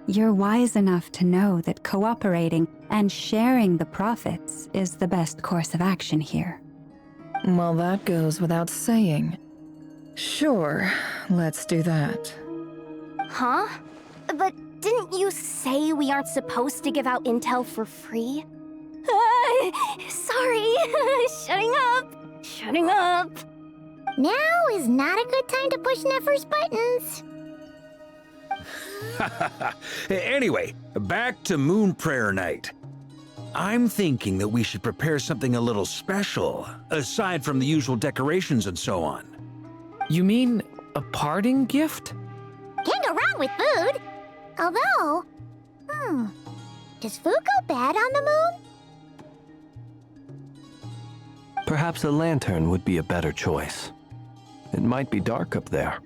you're wise enough to know that cooperating and sharing the profits is the best course of action here. Well, that goes without saying. Sure, let's do that. Huh? But didn't you say we aren't supposed to give out intel for free? Sorry. Shutting up. Now is not a good time to push Nefer's buttons. Anyway, back to Moon Prayer Night. I'm thinking that we should prepare something a little special, aside from the usual decorations and so on. You mean a parting gift? Can't go wrong with food. Although, does food go bad on the moon? Perhaps a lantern would be a better choice. It might be dark up there.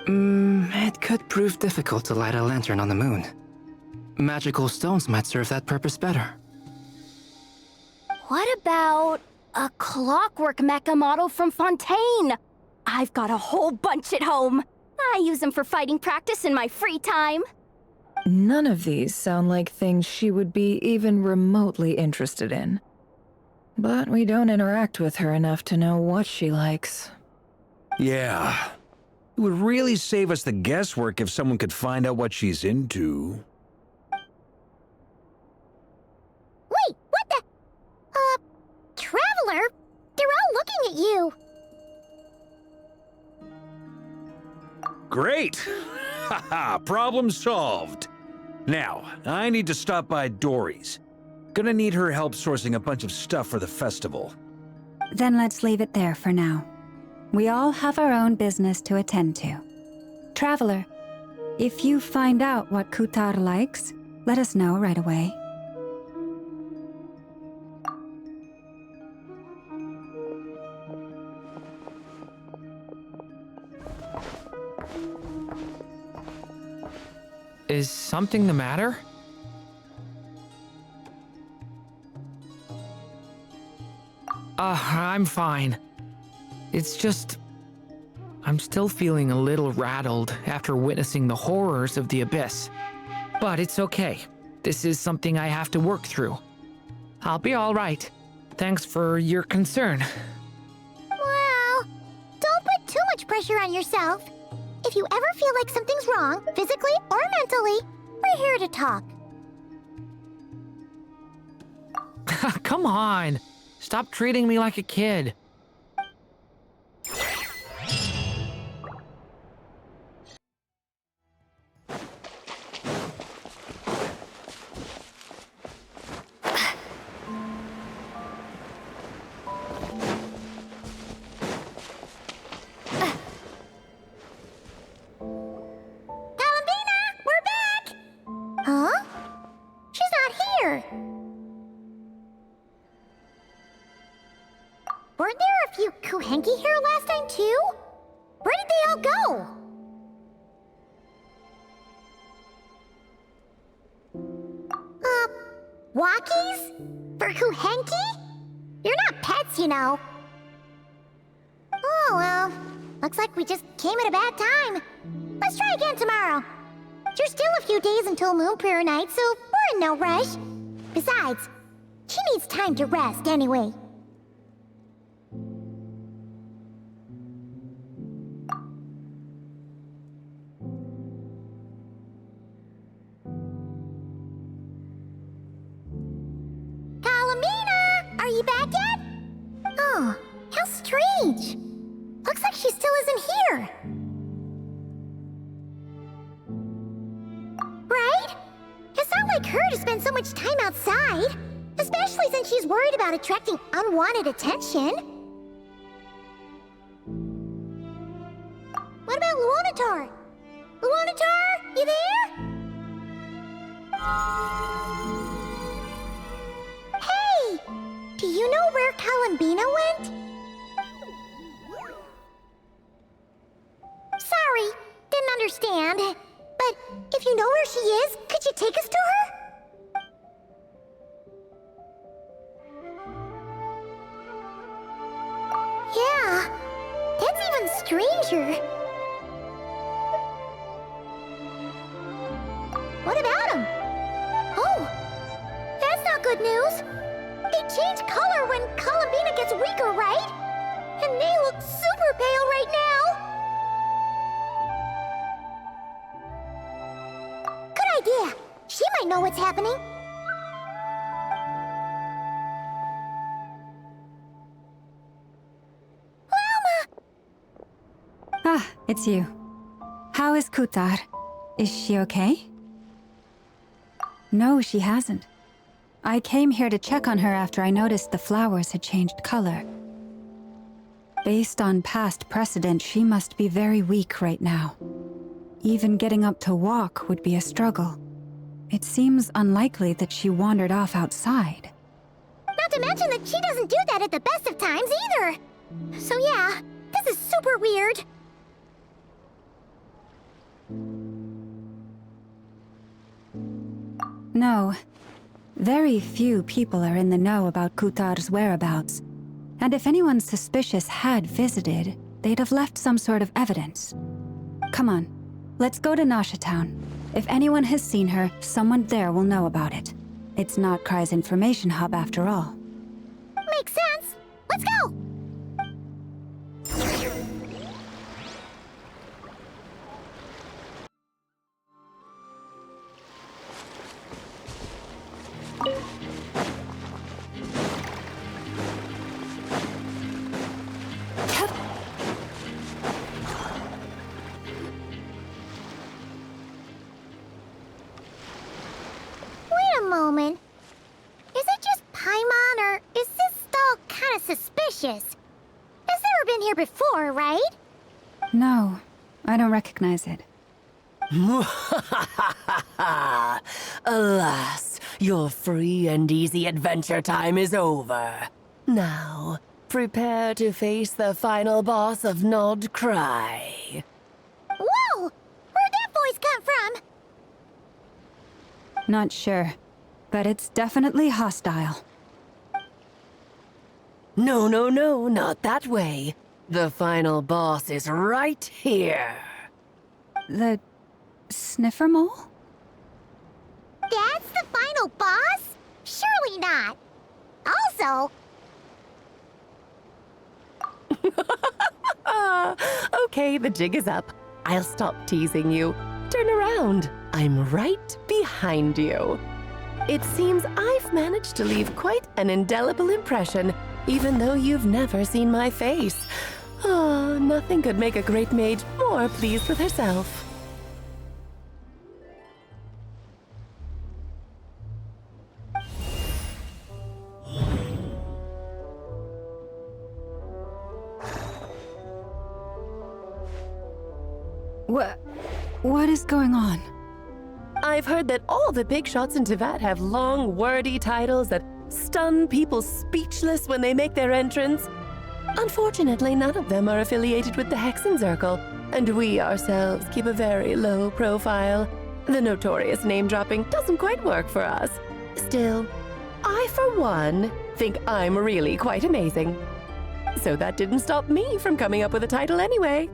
It could prove difficult to light a lantern on the moon. Magical stones might serve that purpose better. What about a clockwork mecha model from Fontaine? I've got a whole bunch at home. I use them for fighting practice in my free time. None of these sound like things she would be even remotely interested in. But we don't interact with her enough to know what she likes. Yeah. It would really save us the guesswork if someone could find out what she's into. Wait, what the? Traveler? They're all looking at you. Great! Haha, problem solved. Now, I need to stop by Dory's. Gonna need her help sourcing a bunch of stuff for the festival. Then let's leave it there for now. We all have our own business to attend to. Traveler, if you find out what Kutar likes, let us know right away. Is something the matter? I'm fine. It's just... I'm still feeling a little rattled after witnessing the horrors of the Abyss. But it's okay. This is something I have to work through. I'll be all right. Thanks for your concern. Well, don't put too much pressure on yourself. If you ever feel like something's wrong, physically or mentally, we're here to talk. Come on. Stop treating me like a kid. Weren't there a few Kuhenki here last time, too? Where did they all go? Walkies? For Kuhenki? You're not pets, you know. Oh, well. Looks like we just came at a bad time. Let's try again tomorrow. There's still a few days until Moon Prayer Night, so we're in no rush. Besides, she needs time to rest anyway. Kalamina! Are you back yet? Oh, how strange. Looks like she still isn't here. Right? It's not like her to spend so much time outside, especially since she's worried about attracting unwanted attention. What about Luonatar? Luonatar, you there? Hey! Do you know where Kalambina went? Sorry, didn't understand. But if you know where she is, could you take us to her? Yeah, that's even stranger. What about them? Oh, that's not good news. They change color when Kalambina gets weaker, right? And they look super pale right now. Good idea. She might know what's happening. Ah, it's you. How is Kutar? Is she okay? No, she hasn't. I came here to check on her after I noticed the flowers had changed color. Based on past precedent, she must be very weak right now. Even getting up to walk would be a struggle. It seems unlikely that she wandered off outside. Not to mention that she doesn't do that at the best of times either. So yeah, this is super weird. No. Very few people are in the know about Kutar's whereabouts. And if anyone suspicious had visited, they'd have left some sort of evidence. Come on, let's go to Nasha Town. If anyone has seen her, someone there will know about it. It's Notcry's information hub after all. Makes sense. Let's go! Moment. Is it just Paimon, or is this stall kind of suspicious? Has never been here before, right? No, I don't recognize it. Alas, your free and easy adventure time is over. Now, prepare to face the final boss of Nocturne. Whoa! Where'd that voice come from? Not sure, but it's definitely hostile. No, not that way. The final boss is right here. The sniffer mole? That's the final boss? Surely not. Also... Okay, the jig is up. I'll stop teasing you. Turn around. I'm right behind you. It seems I've managed to leave quite an indelible impression, even though you've never seen my face. Oh, nothing could make a great mage more pleased with herself. What is going on? I've heard that all the big shots in Teyvat have long, wordy titles that stun people speechless when they make their entrance. Unfortunately, none of them are affiliated with the Hexen Circle, and we ourselves keep a very low profile. The notorious name-dropping doesn't quite work for us. Still, I, for one, think I'm really quite amazing. So that didn't stop me from coming up with a title anyway.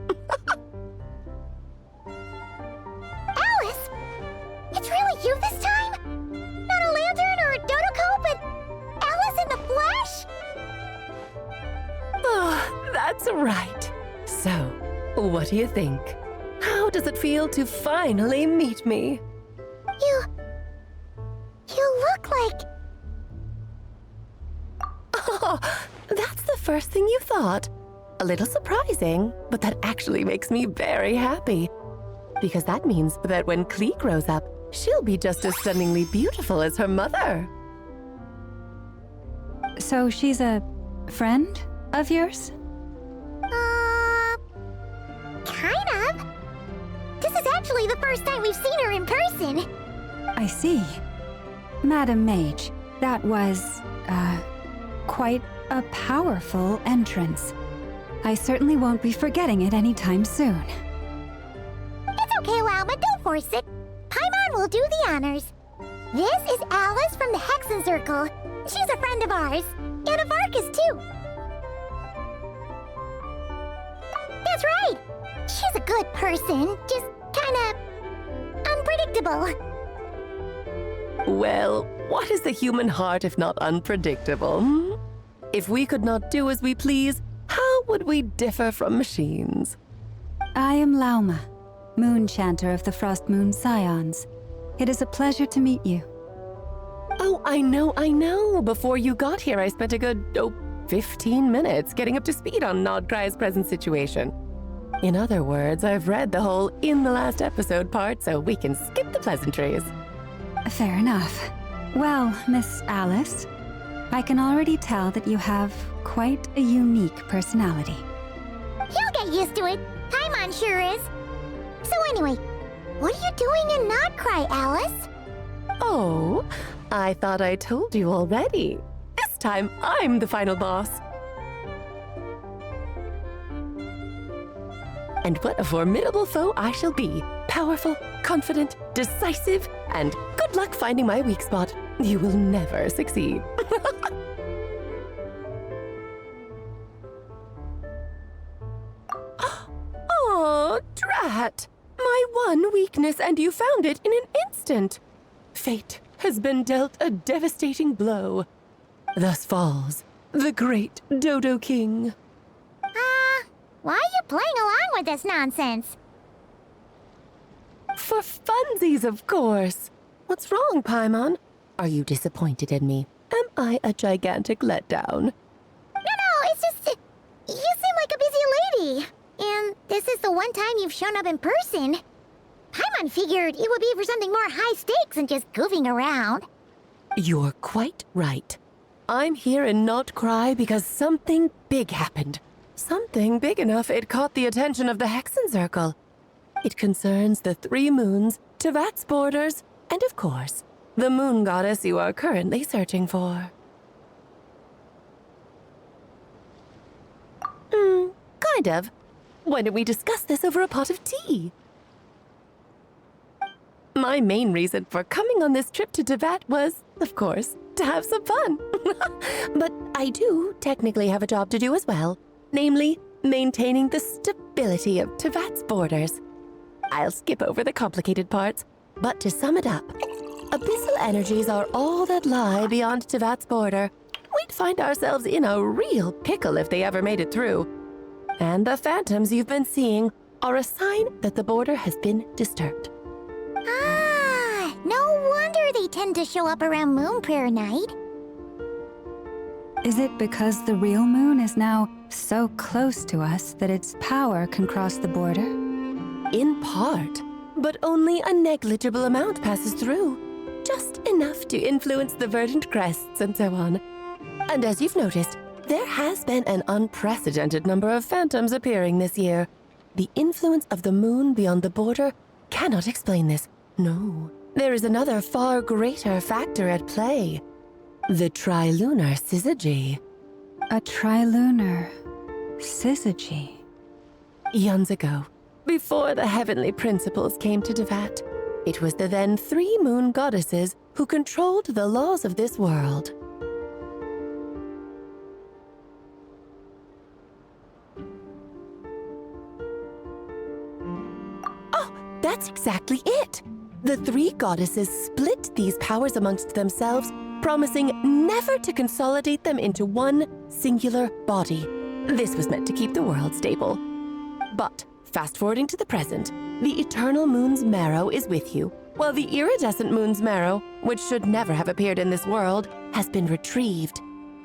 Alice! It's really you this time? Not a lantern or a Dodoko, but Alice in the flesh? Oh, that's right. So, what do you think? How does it feel to finally meet me? You look like... Oh, that's the first thing you thought. A little surprising, but that actually makes me very happy. Because that means that when Klee grows up, she'll be just as stunningly beautiful as her mother. So she's a friend of yours? Kind of. This is actually the first time we've seen her in person. I see. Madam Mage, that was, quite a powerful entrance. I certainly won't be forgetting it anytime soon. It's okay, Lauma, don't force it. Paimon will do the honors. This is Alice from the Hexen Circle. She's a friend of ours, and of Arcus, too. That's right. She's a good person, just kinda unpredictable. Well, what is the human heart if not unpredictable? Hmm? If we could not do as we please, how would we differ from machines? I am Lauma, Moon Chanter of the Frost Moon Scions. It is a pleasure to meet you. Oh, I know. Before you got here, I spent a good, 15 minutes getting up to speed on Nocturne's present situation. In other words, I've read the whole in the last episode part, so we can skip the pleasantries. Fair enough. Well, Miss Alice, I can already tell that you have quite a unique personality. He'll get used to it. Paimon sure is. So anyway, What are you doing in Notcry, Alice? Oh, I thought I told you already. This time, I'm the final boss. And what a formidable foe I shall be. Powerful, confident, decisive, and good luck finding my weak spot. You will never succeed. Oh, drat! My one weakness, and you found it in an instant. Fate has been dealt a devastating blow. Thus falls the great Dodo King. Why are you playing along with this nonsense? For funsies, of course. What's wrong, Paimon? Are you disappointed in me? Am I a gigantic letdown? No, it's just... You seem like a busy lady. And this is the one time you've shown up in person. Paimon figured it would be for something more high stakes than just goofing around. You're quite right. I'm here in Notcry because something big happened. Something big enough it caught the attention of the Hexen Circle. It concerns the 3 moons, Tevat's borders, and of course, the moon goddess you are currently searching for. Kind of. Why don't we discuss this over a pot of tea? My main reason for coming on this trip to Tevat was, of course, to have some fun. But I do technically have a job to do as well. Namely, maintaining the stability of Tevat's borders. I'll skip over the complicated parts, but to sum it up, abyssal energies are all that lie beyond Tevat's border. We'd find ourselves in a real pickle if they ever made it through. And the phantoms you've been seeing are a sign that the border has been disturbed. No wonder they tend to show up around Moon Prayer Night. Is it because the real moon is now so close to us that its power can cross the border? In part, but only a negligible amount passes through. Just enough to influence the verdant crests and so on. And as you've noticed, there has been an unprecedented number of phantoms appearing this year. The influence of the moon beyond the border cannot explain this. No, there is another far greater factor at play. The trilunar syzygy. A trilunar syzygy? Eons ago, before the heavenly principles came to Tevat, it was the then 3 moon goddesses who controlled the laws of this world. Oh, that's exactly it! The 3 goddesses split these powers amongst themselves, promising never to consolidate them into one singular body. This was meant to keep the world stable. But, fast-forwarding to the present, the eternal moon's marrow is with you, while the iridescent moon's marrow, which should never have appeared in this world, has been retrieved.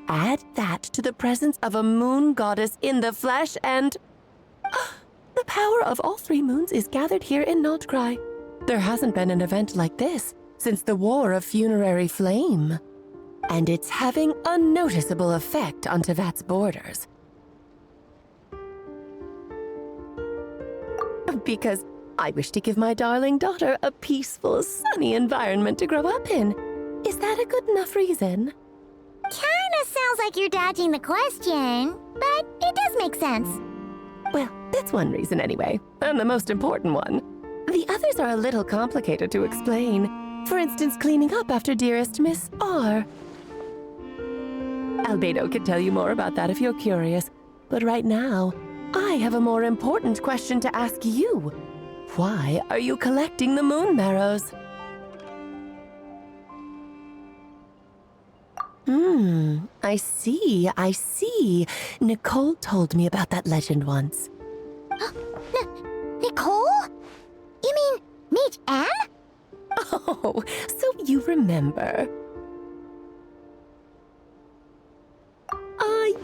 Add that to the presence of a moon goddess in the flesh and... the power of all 3 moons is gathered here in Notcry. There hasn't been an event like this since the War of Funerary Flame. And it's having a noticeable effect on Tevat's borders. Because I wish to give my darling daughter a peaceful, sunny environment to grow up in. Is that a good enough reason? Kinda sounds like you're dodging the question, but it does make sense. Well, that's one reason anyway, and the most important one. The others are a little complicated to explain. For instance, cleaning up after dearest Miss R. Albedo can tell you more about that if you're curious, but right now, I have a more important question to ask you. Why are you collecting the moon marrows? I see. Nicole told me about that legend once. Nicole? You mean Mage Anne? Oh, so you remember.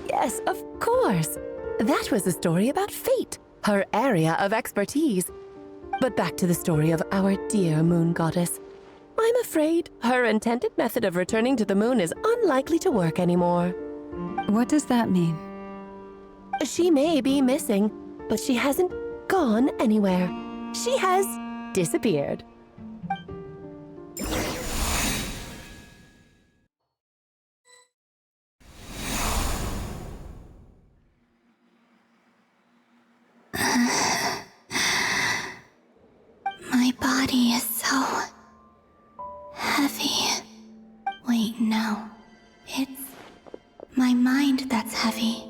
Yes, of course. That was a story about fate, her area of expertise. But back to the story of our dear moon goddess. I'm afraid her intended method of returning to the moon is unlikely to work anymore. What does that mean? She may be missing, but she hasn't gone anywhere. She has disappeared. My body is so heavy. Wait, no. It's my mind that's heavy.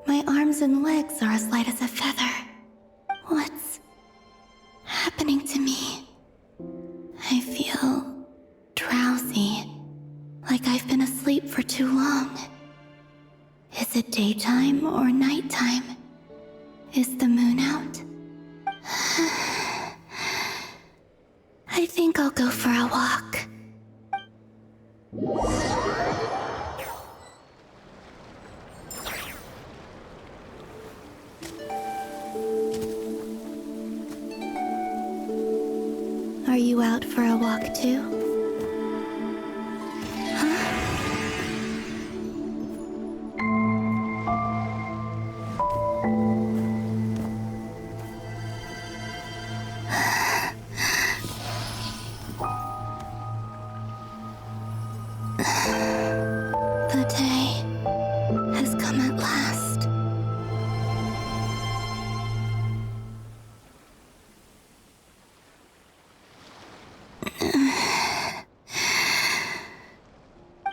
My arms and legs are as light as a feather. What's happening to me? I feel drowsy, like I've been asleep for too long. Is it daytime or nighttime? Is the moon out? I think I'll go for a walk. Are you out for a walk too? The day has come at last.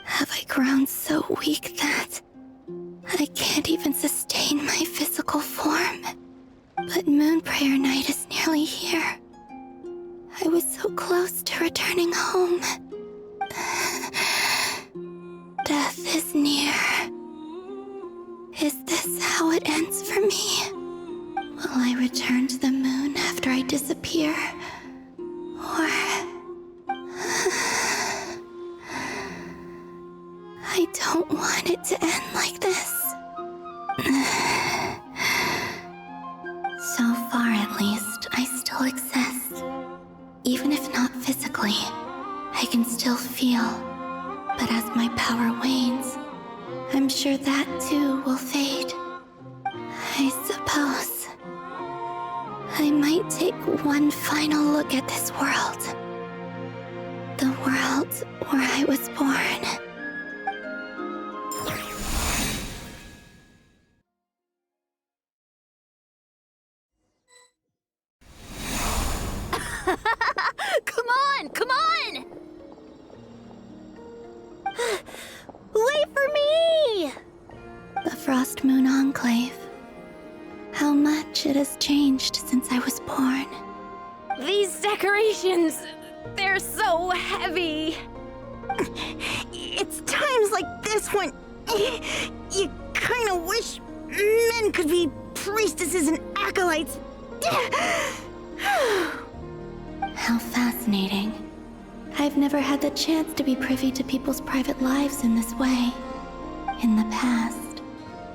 Have I grown so weak that I can't even sustain my physical form? But Moon Prayer Night is nearly here. I was so close to returning home. Death is near. Is this how it ends for me? Will I return to the moon after I disappear? Or... I don't want it to end like this. So far, at least, I still exist. Even if not physically, I can still feel. But as my power wanes, I'm sure that too will fade. I suppose I might take one final look at this world. The world where I was born. Come on! Come on! Wait for me! The Frost Moon Enclave. How much it has changed since I was born. These decorations, they're so heavy. It's times like this when you kind of wish men could be priestesses and acolytes. How fascinating. I've never had the chance to be privy to people's private lives in this way. In the past,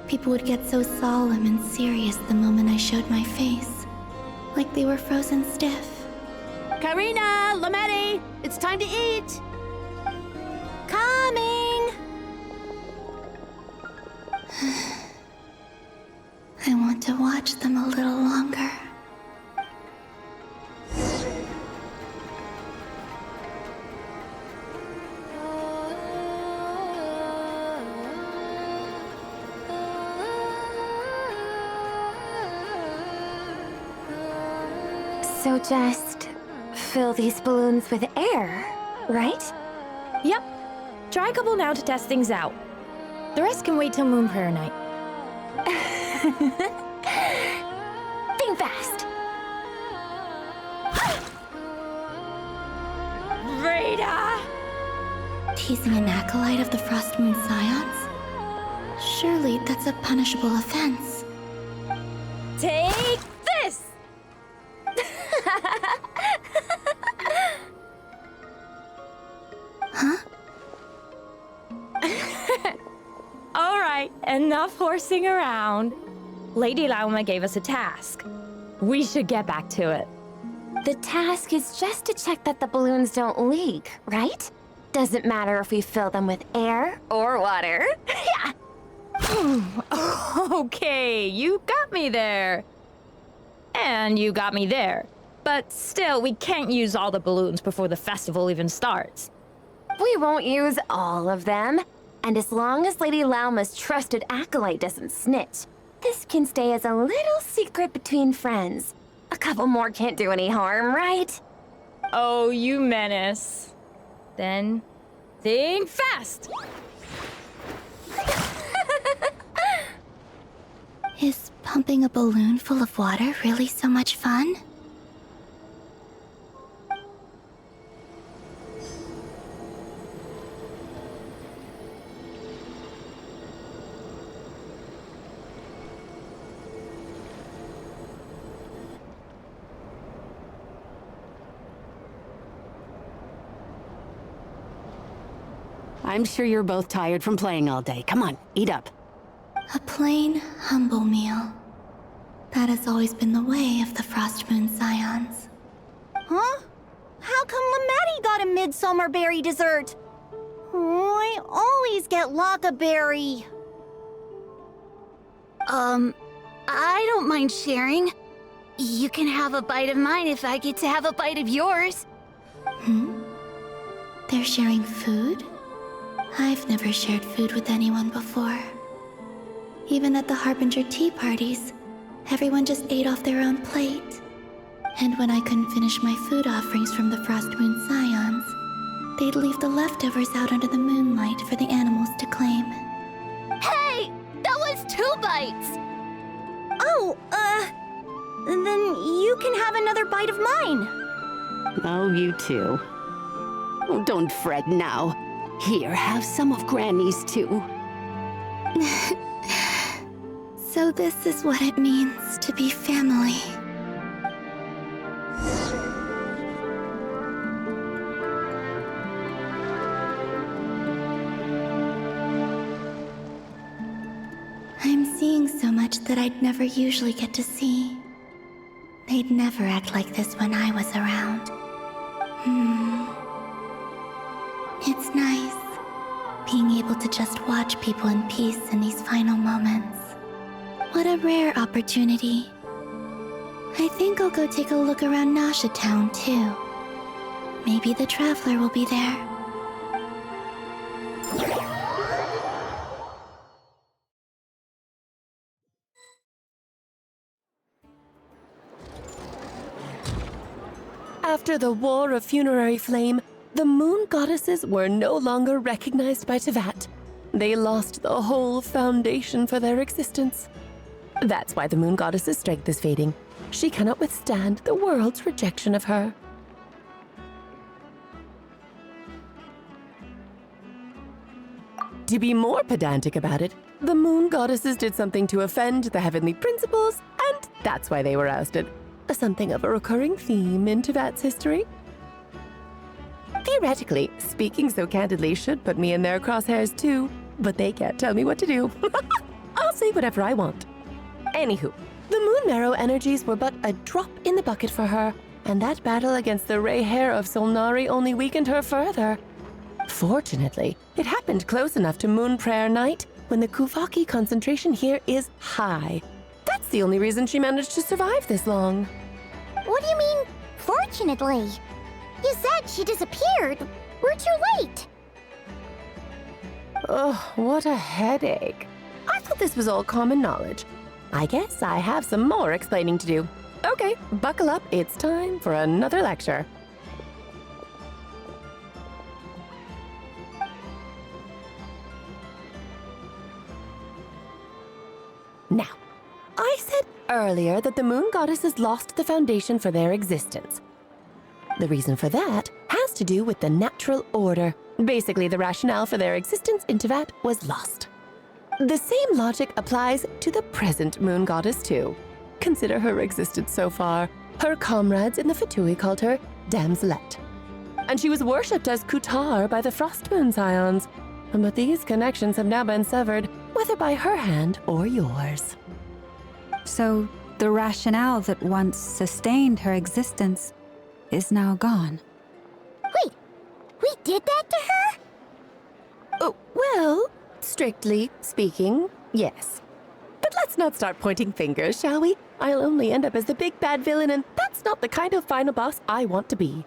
people would get so solemn and serious the moment I showed my face. Like they were frozen stiff. Karina, Lametti, it's time to eat. Coming! I want to watch them a little longer. So just fill these balloons with air, right? Yep. Try a couple now to test things out. The rest can wait till Moon Prayer Night. Think fast. Rita! Teasing an acolyte of the Frost Moon Scions? Surely that's a punishable offense. Take this! Huh? All right, enough horsing around. Lady Lauma gave us a task. We should get back to it. The task is just to check that the balloons don't leak, right? Doesn't matter if we fill them with air or water. Yeah. Okay, you got me there. And you got me there. But still, we can't use all the balloons before the festival even starts. We won't use all of them. And as long as Lady Lauma's trusted acolyte doesn't snitch, this can stay as a little secret between friends. A couple more can't do any harm, right? Oh, you menace. Then, think fast! Is pumping a balloon full of water really so much fun? I'm sure you're both tired from playing all day. Come on, eat up. A plain, humble meal. That has always been the way of the Frost Moon Scions. Huh? How come Lamatti got a midsummer berry dessert? Oh, I always get Lockaberry. I don't mind sharing. You can have a bite of mine if I get to have a bite of yours. They're sharing food? I've never shared food with anyone before. Even at the Harbinger tea parties, everyone just ate off their own plate. And when I couldn't finish my food offerings from the Frost Moon Scions, they'd leave the leftovers out under the moonlight for the animals to claim. Hey! That was 2 bites! Oh, then you can have another bite of mine. Oh, you too. Oh, don't fret now. Here, have some of Granny's too. So this is what it means to be family. I'm seeing so much that I'd never usually get to see. They'd never act like this when I was around. It's nice, being able to just watch people in peace in these final moments. What a rare opportunity. I think I'll go take a look around Nasha Town, too. Maybe the Traveler will be there. After the War of Funerary Flame, the moon goddesses were no longer recognized by Teyvat. They lost the whole foundation for their existence. That's why the moon goddess's strength is fading. She cannot withstand the world's rejection of her. To be more pedantic about it, the moon goddesses did something to offend the heavenly principles, and that's why they were ousted. Something of a recurring theme in Teyvat's history. Theoretically, speaking so candidly should put me in their crosshairs too, but they can't tell me what to do. I'll say whatever I want. Anywho, the Moon Marrow energies were but a drop in the bucket for her, and that battle against the Ray Hair of Solnari only weakened her further. Fortunately, it happened close enough to Moon Prayer Night when the Kuvaki concentration here is high. That's the only reason she managed to survive this long. What do you mean, fortunately? You said she disappeared. We're too late. Ugh, what a headache. I thought this was all common knowledge. I guess I have some more explaining to do. Okay, buckle up. It's time for another lecture. Now, I said earlier that the moon goddesses lost the foundation for their existence. The reason for that has to do with the natural order. Basically, the rationale for their existence in Teyvat was lost. The same logic applies to the present moon goddess too. Consider her existence so far. Her comrades in the Fatui called her Damselette. And she was worshipped as Kutar by the Frost Moon Scions. But these connections have now been severed, whether by her hand or yours. So, the rationale that once sustained her existence is now gone. Wait, we did that to her? Oh, well, strictly speaking, yes. But let's let's not start pointing fingers, shall we? I'll only end up as the big bad villain, and that's not the kind of final boss I want to be.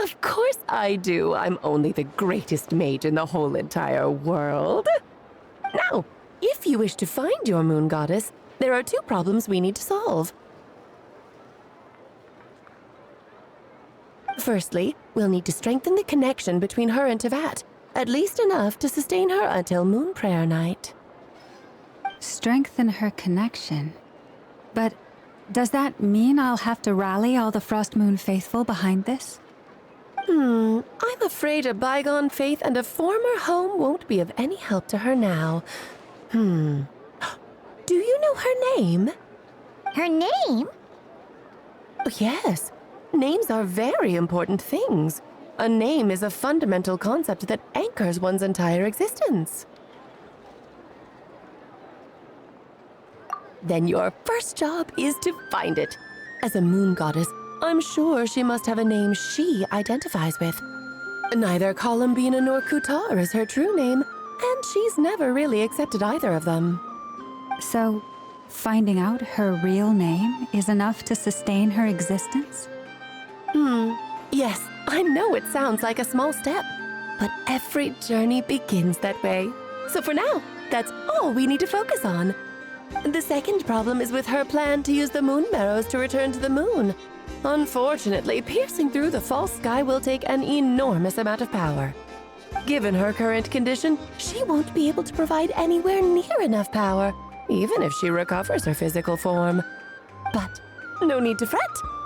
Of course I do. I'm only the greatest mage in the whole entire world. Now, if you wish to find your moon goddess, there are 2 problems we need to solve. Firstly, we'll need to strengthen the connection between her and Teyvat, at least enough to sustain her until Moon Prayer Night. Strengthen her connection. But does that mean I'll have to rally all the Frost Moon faithful behind this? I'm afraid a bygone faith and a former home won't be of any help to her now. Do you know her name? Her name? Oh, yes. Names are very important things. A name is a fundamental concept that anchors one's entire existence. Then your first job is to find it. As a moon goddess, I'm sure she must have a name she identifies with. Neither Columbina nor Kutar is her true name, and she's never really accepted either of them. So, finding out her real name is enough to sustain her existence? Yes, I know it sounds like a small step, but every journey begins that way. So for now, that's all we need to focus on. The second problem is with her plan to use the moon marrows to return to the moon. Unfortunately, piercing through the false sky will take an enormous amount of power. Given her current condition, she won't be able to provide anywhere near enough power, even if she recovers her physical form. But no need to fret.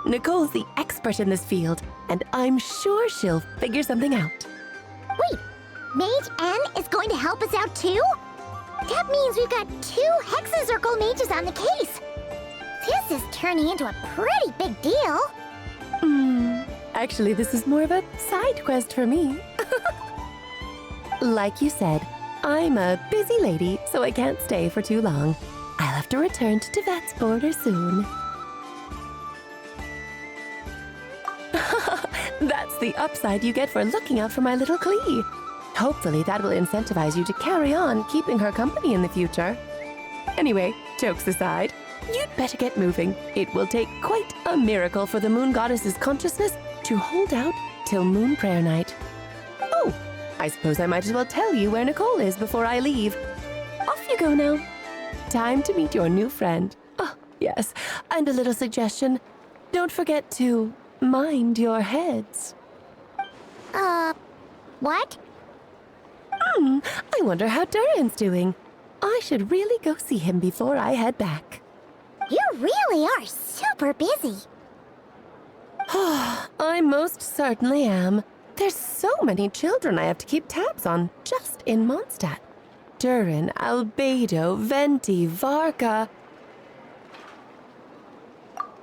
Nicole's the expert in this field, and I'm sure she'll figure something out. Wait, Mage N is going to help us out too? That means we've got 2 Hexacircle mages on the case. This is turning into a pretty big deal. Actually, this is more of a side quest for me. Like you said, I'm a busy lady, so I can't stay for too long. I'll have to return to Teyvat's border soon. That's the upside you get for looking out for my little Klee. Hopefully that will incentivize you to carry on keeping her company in the future. Anyway, jokes aside, you'd better get moving. It will take quite a miracle for the moon goddess's consciousness to hold out till Moon Prayer Night. Oh, I suppose I might as well tell you where Nicole is before I leave. Off you go now. Time to meet your new friend. Oh, yes, and a little suggestion. Don't forget to mind your heads. What? I wonder how Durin's doing. I should really go see him before I head back. You really are super busy. I most certainly am. There's so many children I have to keep tabs on just in Mondstadt. Durin, Albedo, Venti, Varka.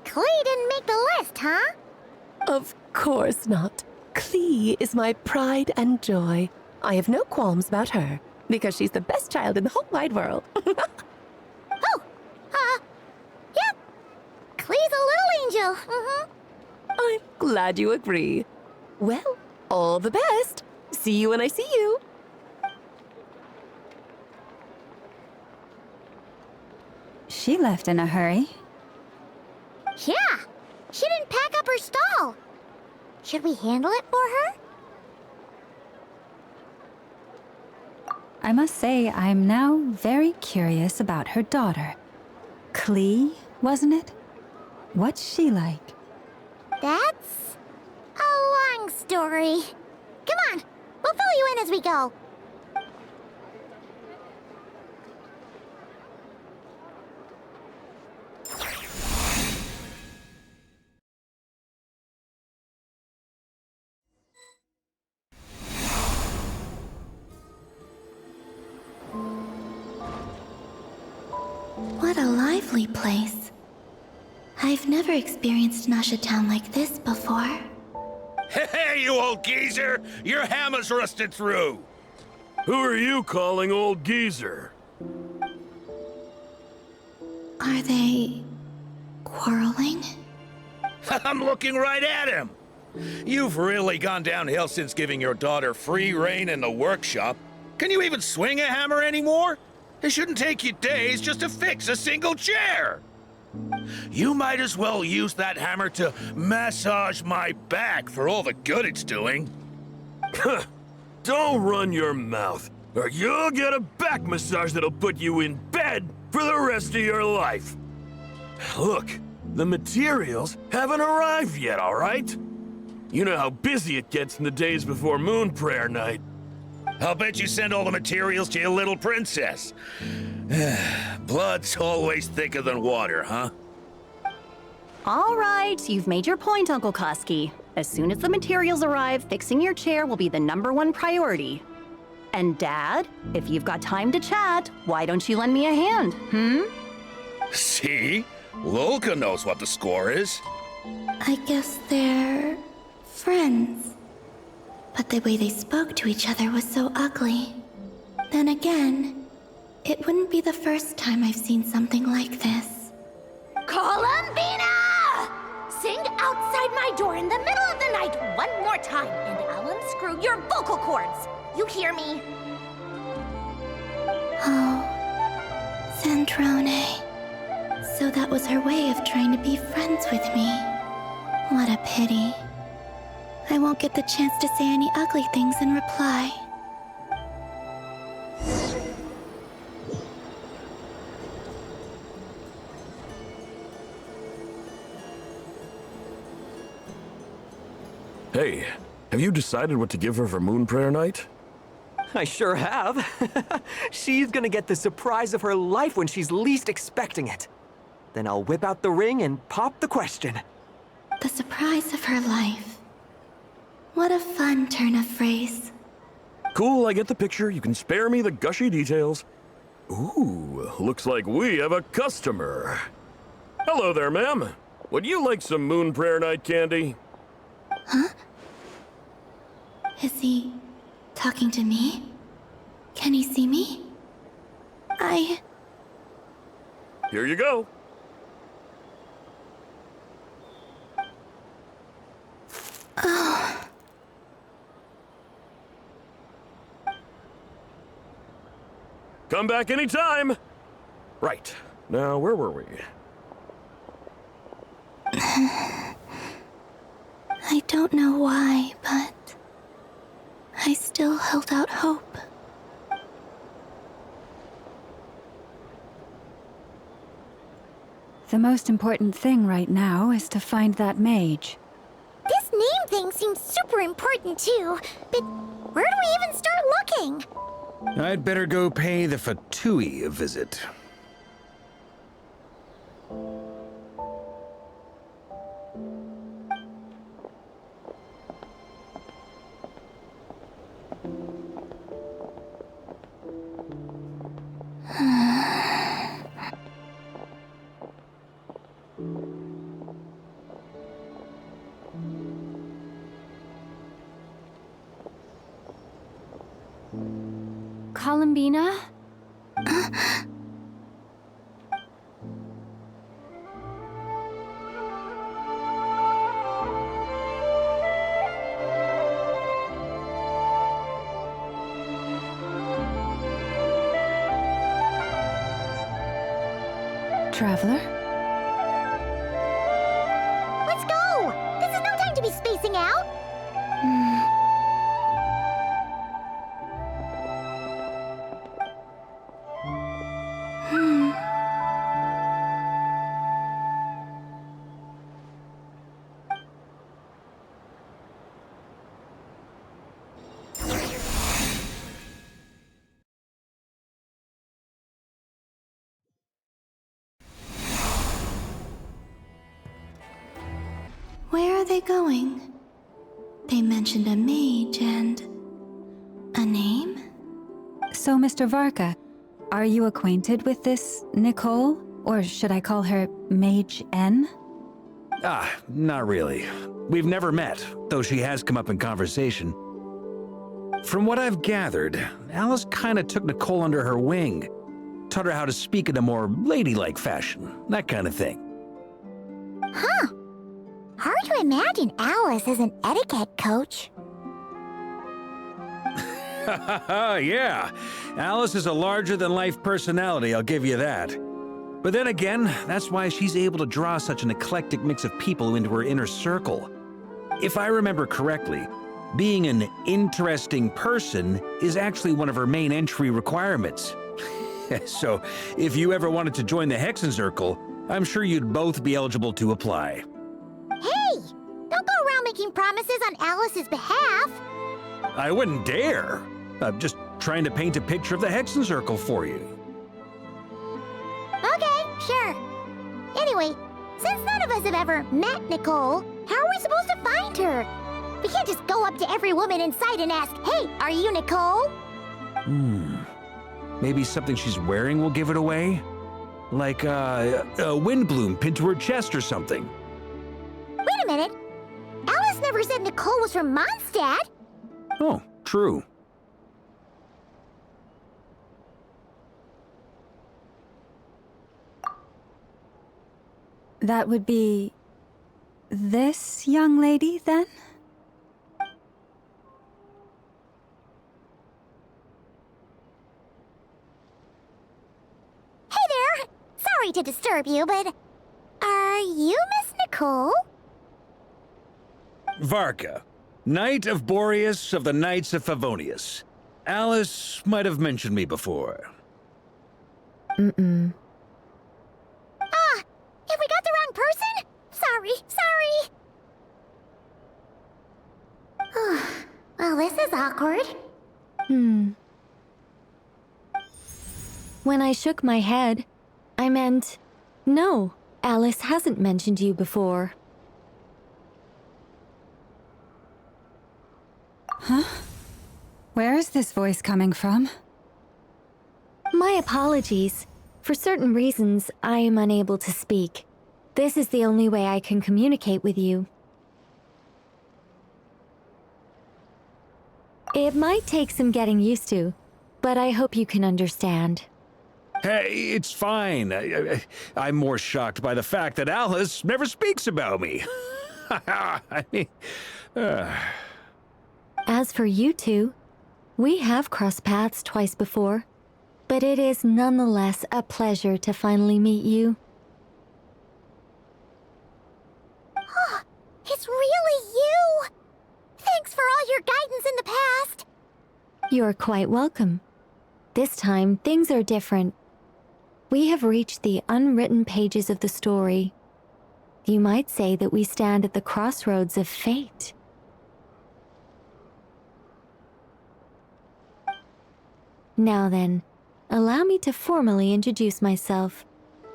Klee didn't make the list, huh? Of course not. Klee is my pride and joy. I have no qualms about her, because she's the best child in the whole wide world. Yep. Klee's a little angel. I'm glad you agree. Well, all the best. See you when I see you. She left in a hurry. Yeah, she didn't pack up her stall. Should we handle it for her? I must say, I'm now very curious about her daughter. Klee, wasn't it? What's she like? That's a long story. Come on, we'll fill you in as we go. What a lively place. I've never experienced Nasha Town like this before. Hey, you old geezer! Your hammer's rusted through! Who are you calling old geezer? Are they quarreling? I'm looking right at him! You've really gone downhill since giving your daughter free rein in the workshop. Can you even swing a hammer anymore? It shouldn't take you days just to fix a single chair. You might as well use that hammer to massage my back for all the good it's doing. Don't run your mouth, or you'll get a back massage that'll put you in bed for the rest of your life. Look, the materials haven't arrived yet, all right? You know how busy it gets in the days before Moon Prayer Night. I'll bet you send all the materials to your little princess. Blood's always thicker than water, huh? All right, you've made your point, Uncle Koski. As soon as the materials arrive, fixing your chair will be the #1 priority. And Dad, if you've got time to chat, why don't you lend me a hand, See? Lolka knows what the score is. I guess they're friends. But the way they spoke to each other was so ugly. Then again, it wouldn't be the first time I've seen something like this. Columbina! Sing outside my door in the middle of the night one more time, and I'll unscrew your vocal cords. You hear me? Oh, Sandrone. So that was her way of trying to be friends with me. What a pity. I won't get the chance to say any ugly things in reply. Hey, have you decided what to give her for Moon Prayer Night? I sure have. She's gonna get the surprise of her life when she's least expecting it. Then I'll whip out the ring and pop the question. The surprise of her life. What a fun turn of phrase. Cool, I get the picture. You can spare me the gushy details. Ooh, looks like we have a customer. Hello there, ma'am. Would you like some Moon Prayer Night candy? Huh? Is he talking to me? Can he see me? Here you go. Oh. Come back anytime. Right. Now, where were we? I don't know why, but I still held out hope. The most important thing right now is to find that mage. This name thing seems super important too, but where do we even start looking? I'd better go pay the Fatui a visit. Columbina? Traveler? Let's go! This is no time to be spacing out! Where are they going? They mentioned a mage and a name? So, Mr. Varka, are you acquainted with this Nicole? Or should I call her Mage N? Not really. We've never met, though she has come up in conversation. From what I've gathered, Alice kinda took Nicole under her wing. Taught her how to speak in a more ladylike fashion, that kind of thing. Huh. Hard to imagine Alice as an etiquette coach. Yeah, Alice is a larger-than-life personality, I'll give you that. But then again, that's why she's able to draw such an eclectic mix of people into her inner circle. If I remember correctly, being an interesting person is actually one of her main entry requirements. So, if you ever wanted to join the Hexen Circle, I'm sure you'd both be eligible to apply. Hey! Don't go around making promises on Alice's behalf! I wouldn't dare. I'm just trying to paint a picture of the Hexen Circle for you. Okay, sure. Anyway, since none of us have ever met Nicole, how are we supposed to find her? We can't just go up to every woman in sight and ask, "Hey, are you Nicole?" Maybe something she's wearing will give it away? Like a wind bloom pinned to her chest or something. Wait a minute. Alice never said Nicole was from Mondstadt. Oh, true. That would be this young lady, then? Hey there! Sorry to disturb you, but are you Miss Nicole? Varka, Knight of Boreas of the Knights of Favonius. Alice might have mentioned me before. Mm-mm. Ah! Have we got the wrong person? Sorry. Well, this is awkward. When I shook my head, I meant, no, Alice hasn't mentioned you before. Huh? Where is this voice coming from? My apologies. For certain reasons, I am unable to speak. This is the only way I can communicate with you. It might take some getting used to, but I hope you can understand. Hey, it's fine. I'm more shocked by the fact that Alice never speaks about me. I mean, As for you two, we have crossed paths twice before, but it is nonetheless a pleasure to finally meet you. It's really you! Thanks for all your guidance in the past! You're quite welcome. This time, things are different. We have reached the unwritten pages of the story. You might say that we stand at the crossroads of fate. Now then, allow me to formally introduce myself.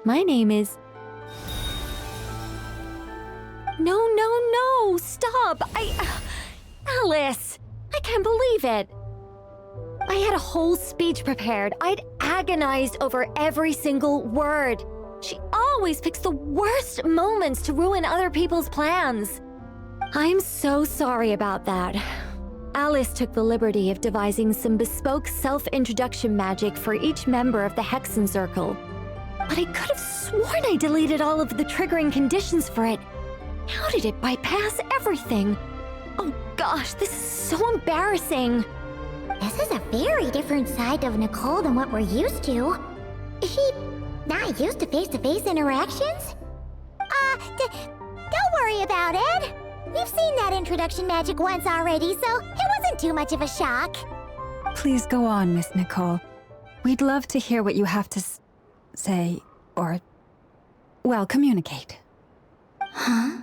My name is... No, stop! Alice! I can't believe it! I had a whole speech prepared. I'd agonized over every single word. She always picks the worst moments to ruin other people's plans. I'm so sorry about that. Alice took the liberty of devising some bespoke self-introduction magic for each member of the Hexen Circle. But I could have sworn I deleted all of the triggering conditions for it. How did it bypass everything? Oh gosh, this is so embarrassing. This is a very different side of Nicole than what we're used to. Is she not used to face-to-face interactions? Don't worry about it. We've seen that introduction magic once already, so it wasn't too much of a shock. Please go on, Miss Nicole. We'd love to hear what you have to say, or, well, communicate. Huh?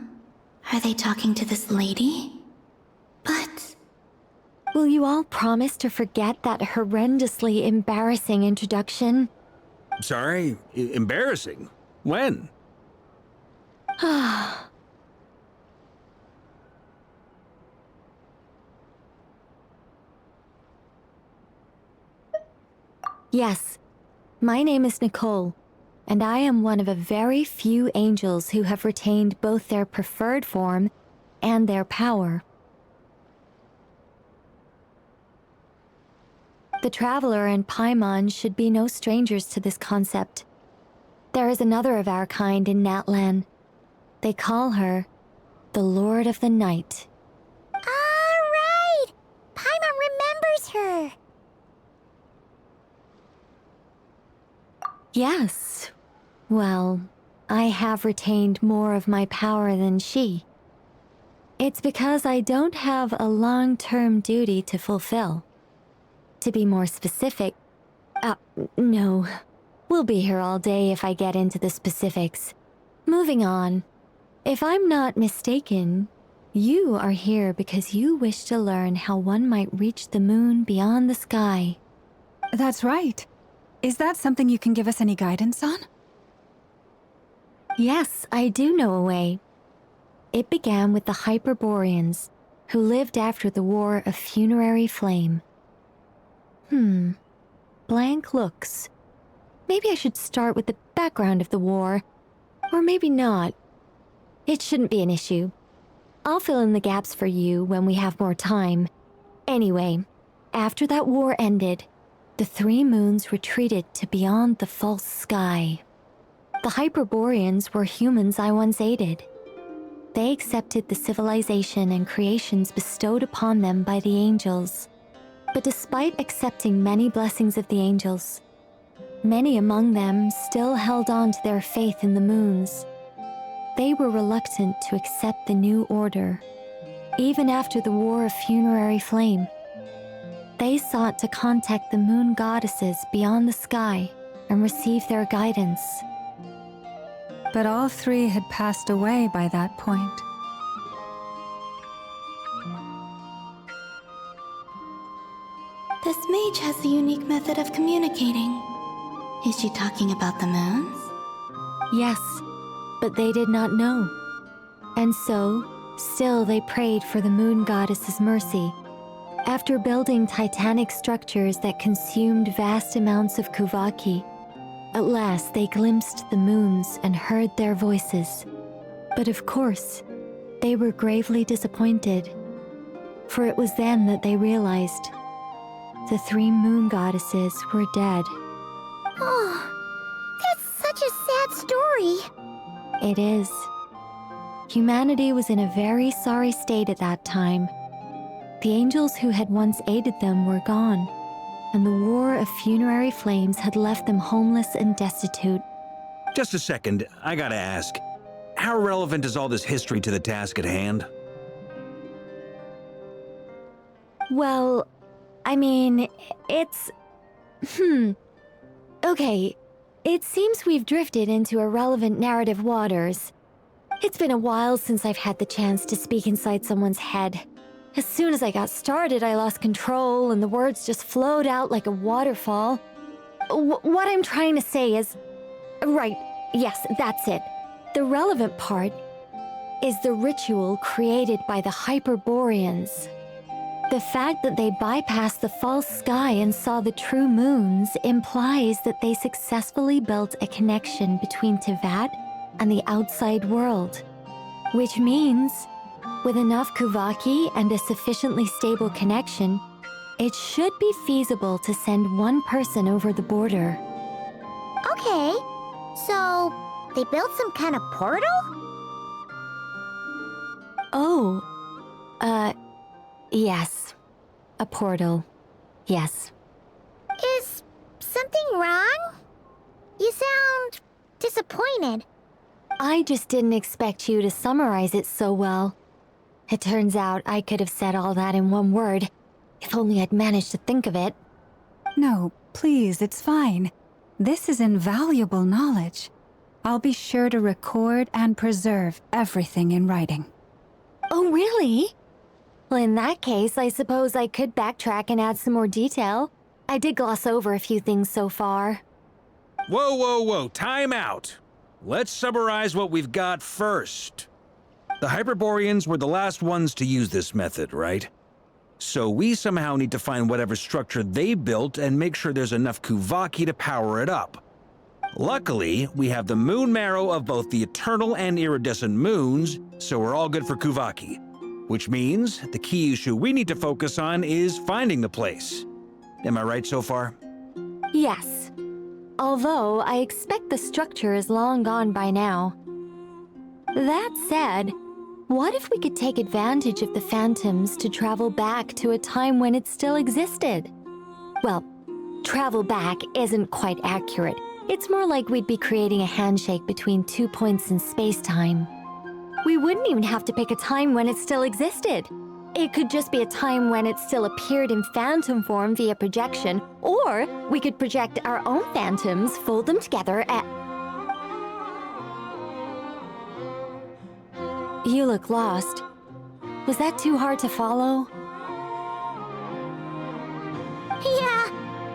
Are they talking to this lady? But... Will you all promise to forget that horrendously embarrassing introduction? sorry, embarrassing. When? Yes, my name is Nicole, and I am one of a very few angels who have retained both their preferred form and their power. The Traveler and Paimon should be no strangers to this concept. There is another of our kind in Natlan. They call her the Lord of the Night. All right! Paimon remembers her. Yes. Well, I have retained more of my power than she. It's because I don't have a long-term duty to fulfill. To be more specific, no. We'll be here all day if I get into the specifics. Moving on. If I'm not mistaken, you are here because you wish to learn how one might reach the moon beyond the sky. That's right. Is that something you can give us any guidance on? Yes, I do know a way. It began with the Hyperboreans, who lived after the War of Funerary Flame. Blank looks. Maybe I should start with the background of the war. Or maybe not. It shouldn't be an issue. I'll fill in the gaps for you when we have more time. Anyway, after that war ended, the three moons retreated to beyond the false sky. The Hyperboreans were humans I once aided. They accepted the civilization and creations bestowed upon them by the angels. But despite accepting many blessings of the angels, many among them still held on to their faith in the moons. They were reluctant to accept the new order, even after the War of Funerary Flame. They sought to contact the moon goddesses beyond the sky and receive their guidance. But all three had passed away by that point. This mage has a unique method of communicating. Is she talking about the moons? Yes, but they did not know. And so, still they prayed for the moon goddess's mercy. After building titanic structures that consumed vast amounts of Kuvaki, at last they glimpsed the moons and heard their voices. But of course, they were gravely disappointed. For it was then that they realized the three moon goddesses were dead. Oh, that's such a sad story. It is. Humanity was in a very sorry state at that time. The angels who had once aided them were gone, and the War of Funerary Flames had left them homeless and destitute. Just a second, I gotta ask. How relevant is all this history to the task at hand? Well, I mean, it's... Okay, it seems we've drifted into irrelevant narrative waters. It's been a while since I've had the chance to speak inside someone's head. As soon as I got started, I lost control and the words just flowed out like a waterfall. What I'm trying to say is... Right, yes, that's it. The relevant part is the ritual created by the Hyperboreans. The fact that they bypassed the false sky and saw the true moons implies that they successfully built a connection between Teyvat and the outside world. Which means, with enough Kuvaki and a sufficiently stable connection, it should be feasible to send one person over the border. Okay, so they built some kind of portal? Oh, yes. A portal. Yes. Is something wrong? You sound disappointed. I just didn't expect you to summarize it so well. It turns out I could have said all that in one word, if only I'd managed to think of it. No, please, it's fine. This is invaluable knowledge. I'll be sure to record and preserve everything in writing. Oh, really? Well, in that case, I suppose I could backtrack and add some more detail. I did gloss over a few things so far. Whoa, time out. Let's summarize what we've got first. The Hyperboreans were the last ones to use this method, right? So we somehow need to find whatever structure they built and make sure there's enough Kuvaki to power it up. Luckily, we have the moon marrow of both the eternal and iridescent moons, so we're all good for Kuvaki. Which means the key issue we need to focus on is finding the place. Am I right so far? Yes. Although I expect the structure is long gone by now. That said, What if we could take advantage of the phantoms to travel back to a time when it still existed? Well, travel back isn't quite accurate. It's more like we'd be creating a handshake between 2 points in space-time. We wouldn't even have to pick a time when it still existed. It could just be a time when it still appeared in phantom form via projection, or we could project our own phantoms, fold them together, and... You look lost. Was that too hard to follow? Yeah,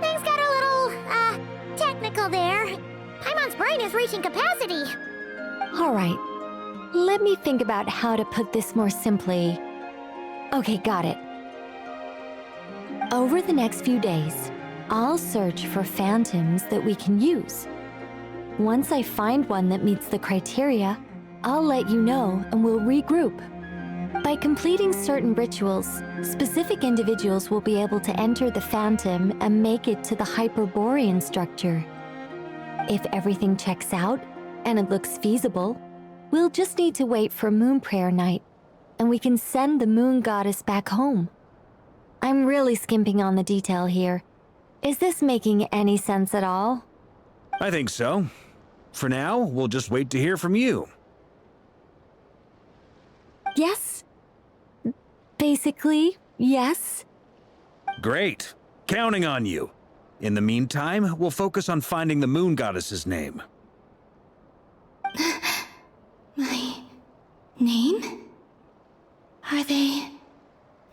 things got a little, technical there. Paimon's brain is reaching capacity. All right. Let me think about how to put this more simply. Okay, got it. Over the next few days, I'll search for phantoms that we can use. Once I find one that meets the criteria, I'll let you know and we'll regroup. By completing certain rituals, specific individuals will be able to enter the phantom and make it to the Hyperborean structure. If everything checks out and it looks feasible, we'll just need to wait for Moon Prayer Night, and we can send the Moon Goddess back home. I'm really skimping on the detail here. Is this making any sense at all? I think so. For now, we'll just wait to hear from you. Yes. Basically, yes. Great. Counting on you. In the meantime, we'll focus on finding the Moon Goddess's name. My name? Are they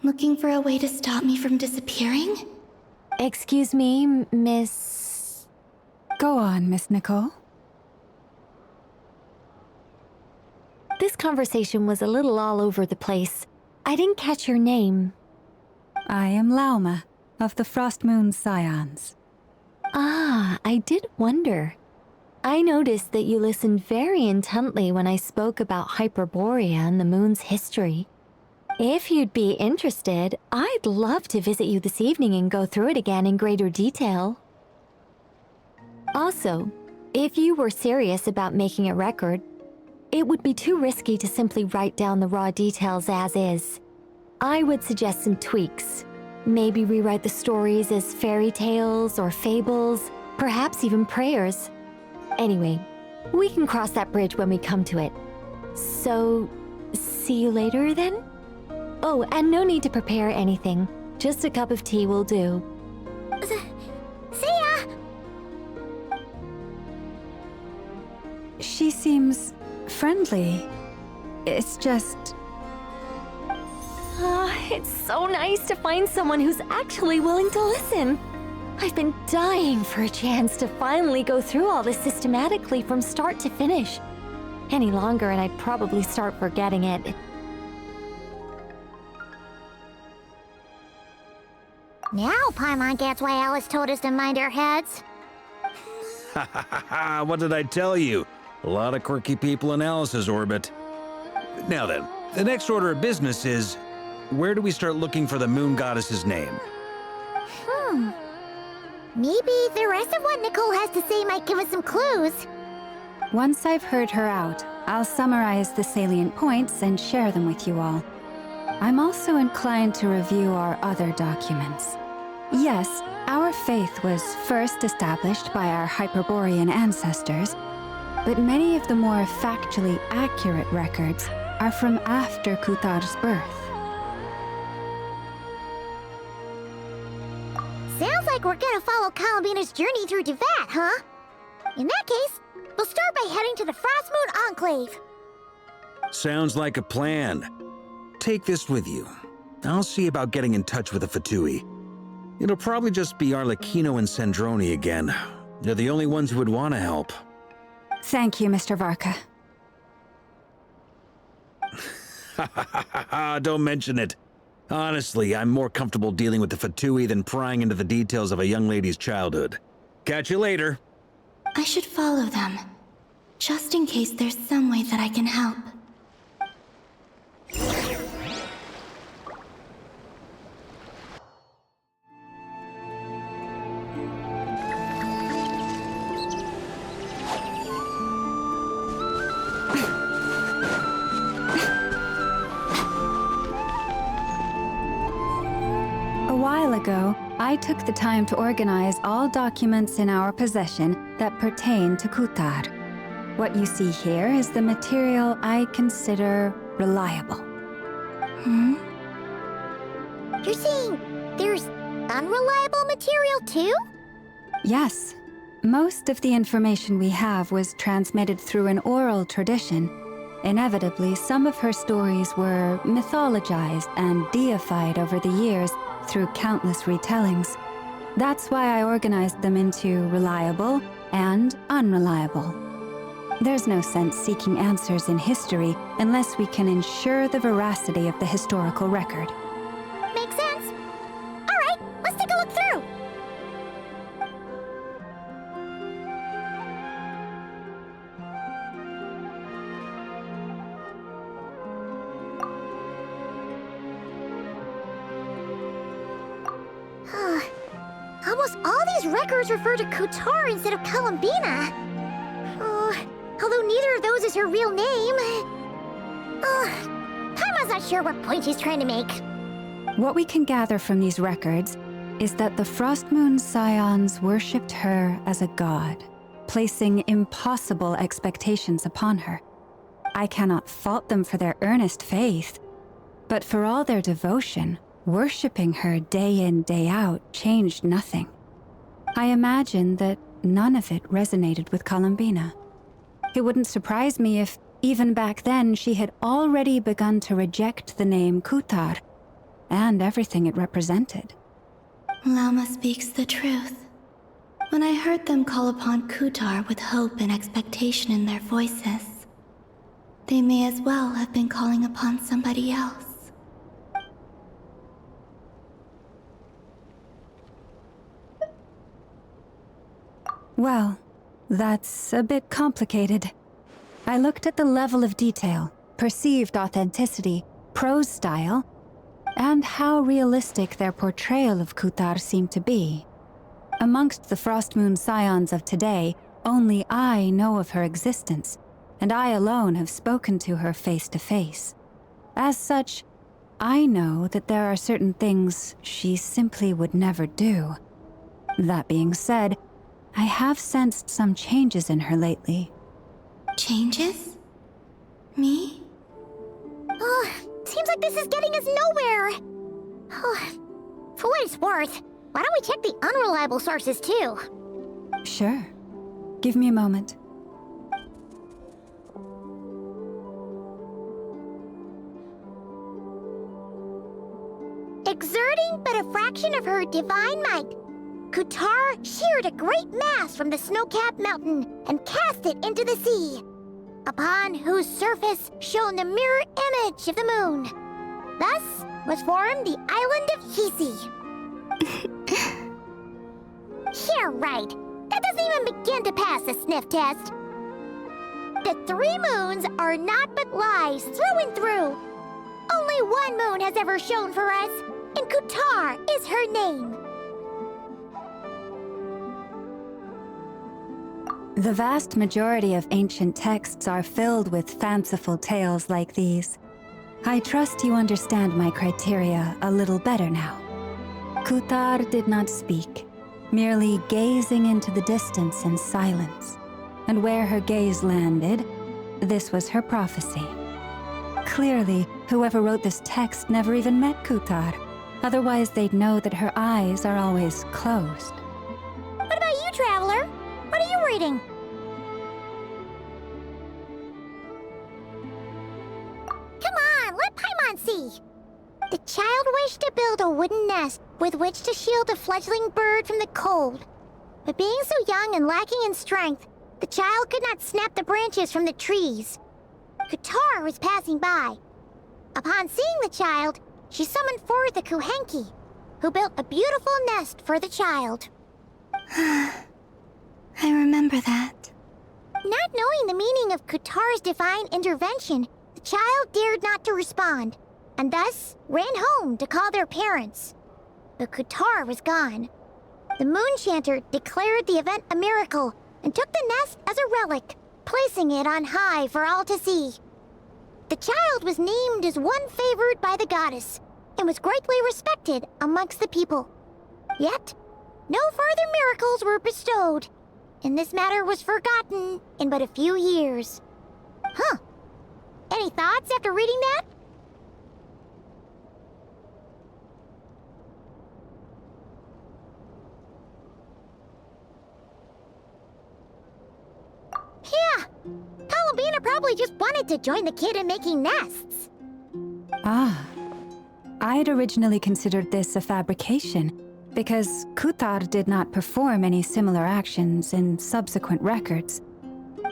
looking for a way to stop me from disappearing? Excuse me, Miss... Go on, Miss Nicole. This conversation was a little all over the place. I didn't catch your name. I am Lauma, of the Frost Moon Scions. Ah, I did wonder. I noticed that you listened very intently when I spoke about Hyperborea and the moon's history. If you'd be interested, I'd love to visit you this evening and go through it again in greater detail. Also, if you were serious about making a record, it would be too risky to simply write down the raw details as is. I would suggest some tweaks. Maybe rewrite the stories as fairy tales or fables, perhaps even prayers. Anyway, we can cross that bridge when we come to it. So, see you later then? Oh, and no need to prepare anything. Just a cup of tea will do. See ya! She seems friendly. It's just... It's so nice to find someone who's actually willing to listen. I've been dying for a chance to finally go through all this systematically from start to finish. Any longer and I'd probably start forgetting it. Now Paimon gets why Alice told us to mind our heads. Ha ha ha ha! What did I tell you? A lot of quirky people in Alice's orbit. Now then, the next order of business is, where do we start looking for the Moon Goddess's name? Maybe the rest of what Nicole has to say might give us some clues. Once I've heard her out, I'll summarize the salient points and share them with you all. I'm also inclined to review our other documents. Yes, our faith was first established by our Hyperborean ancestors, but many of the more factually accurate records are from after Kuthar's birth. Sounds like we're gonna follow Columbina's journey through Devat, huh? In that case, we'll start by heading to the Frost Moon Enclave. Sounds like a plan. Take this with you. I'll see about getting in touch with the Fatui. It'll probably just be Arlecchino and Sandroni again. They're the only ones who would want to help. Thank you, Mr. Varka. Don't mention it. Honestly, I'm more comfortable dealing with the Fatui than prying into the details of a young lady's childhood. Catch you later. I should follow them, just in case there's some way that I can help. I took the time to organize all documents in our possession that pertain to Kutar. What you see here is the material I consider reliable. You're saying there's unreliable material too? Yes. Most of the information we have was transmitted through an oral tradition. Inevitably, some of her stories were mythologized and deified over the years through countless retellings. That's why I organized them into reliable and unreliable. There's no sense seeking answers in history unless we can ensure the veracity of the historical record. Makes sense. All right, let's take a look through. Almost all these records refer to Kutar instead of Columbina. Although neither of those is her real name. Paimon's not sure what point she's trying to make. What we can gather from these records is that the Frost Moon Scions worshipped her as a god, placing impossible expectations upon her. I cannot fault them for their earnest faith, but for all their devotion, worshipping her day in, day out changed nothing. I imagine that none of it resonated with Columbina. It wouldn't surprise me if, even back then, she had already begun to reject the name Kutar and everything it represented. Lama speaks the truth. When I heard them call upon Kutar with hope and expectation in their voices, they may as well have been calling upon somebody else. Well, that's a bit complicated. I looked at the level of detail, perceived authenticity, prose style, and how realistic their portrayal of Kutar seemed to be. Amongst the Frost Moon Scions of today, only I know of her existence, and I alone have spoken to her face to face. As such, I know that there are certain things she simply would never do. That being said, I have sensed some changes in her lately. Changes? Me? Seems like this is getting us nowhere. For what it's worth, why don't we check the unreliable sources too? Sure. Give me a moment. Exerting but a fraction of her divine might, Kutar sheared a great mass from the snow-capped mountain and cast it into the sea, upon whose surface shone the mirror image of the moon. Thus was formed the island of Hisi. Yeah, right. That doesn't even begin to pass the sniff test. The 3 moons are naught but lies through and through. Only one moon has ever shone for us, and Kutar is her name. The vast majority of ancient texts are filled with fanciful tales like these. I trust you understand my criteria a little better now. Kutar did not speak, merely gazing into the distance in silence. And where her gaze landed, this was her prophecy. Clearly, whoever wrote this text never even met Kutar. Otherwise, they'd know that her eyes are always closed. What about you, Traveler? What are you reading? Come on, let Paimon see. The child wished to build a wooden nest with which to shield a fledgling bird from the cold. But being so young and lacking in strength, the child could not snap the branches from the trees. Kutar was passing by. Upon seeing the child, she summoned forth a Kuhenki, who built a beautiful nest for the child. I remember that. Not knowing the meaning of Kutar's divine intervention, the child dared not to respond, and thus ran home to call their parents. But Kutar was gone. The Moon Chanter declared the event a miracle and took the nest as a relic, placing it on high for all to see. The child was named as one favored by the goddess and was greatly respected amongst the people. Yet, no further miracles were bestowed, and this matter was forgotten in but a few years. Huh. Any thoughts after reading that? Yeah. Columbina probably just wanted to join the kid in making nests. Ah. I'd originally considered this a fabrication, because Kuthar did not perform any similar actions in subsequent records.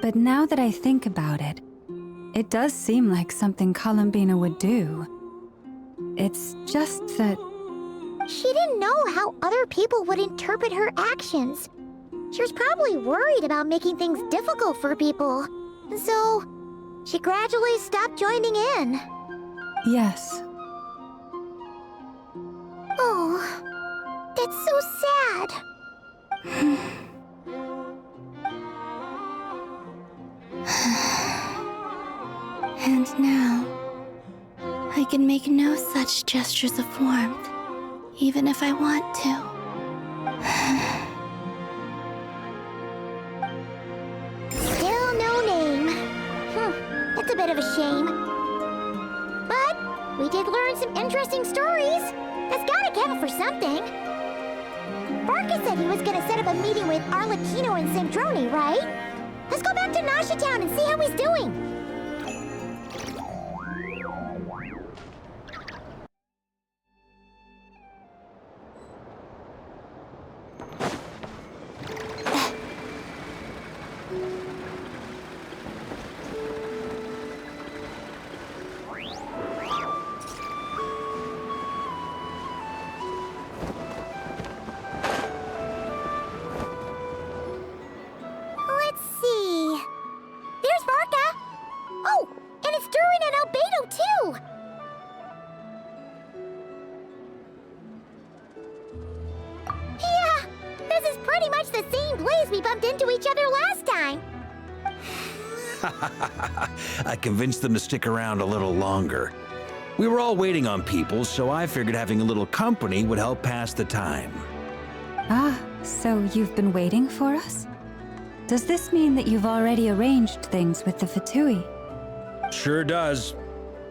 But now that I think about it, it does seem like something Columbina would do. It's just that... She didn't know how other people would interpret her actions. She was probably worried about making things difficult for people. So, she gradually stopped joining in. Yes. Oh, that's so sad. And now, I can make no such gestures of warmth, even if I want to. Still no name. That's a bit of a shame. But we did learn some interesting stories. That's gotta count for something. Barca said he was gonna set up a meeting with Arlecchino and Sandrone, right? Let's go back to Nasha Town and see how he's doing. I convinced them to stick around a little longer. We were all waiting on people, so I figured having a little company would help pass the time. Ah, so you've been waiting for us? Does this mean that you've already arranged things with the Fatui? Sure does.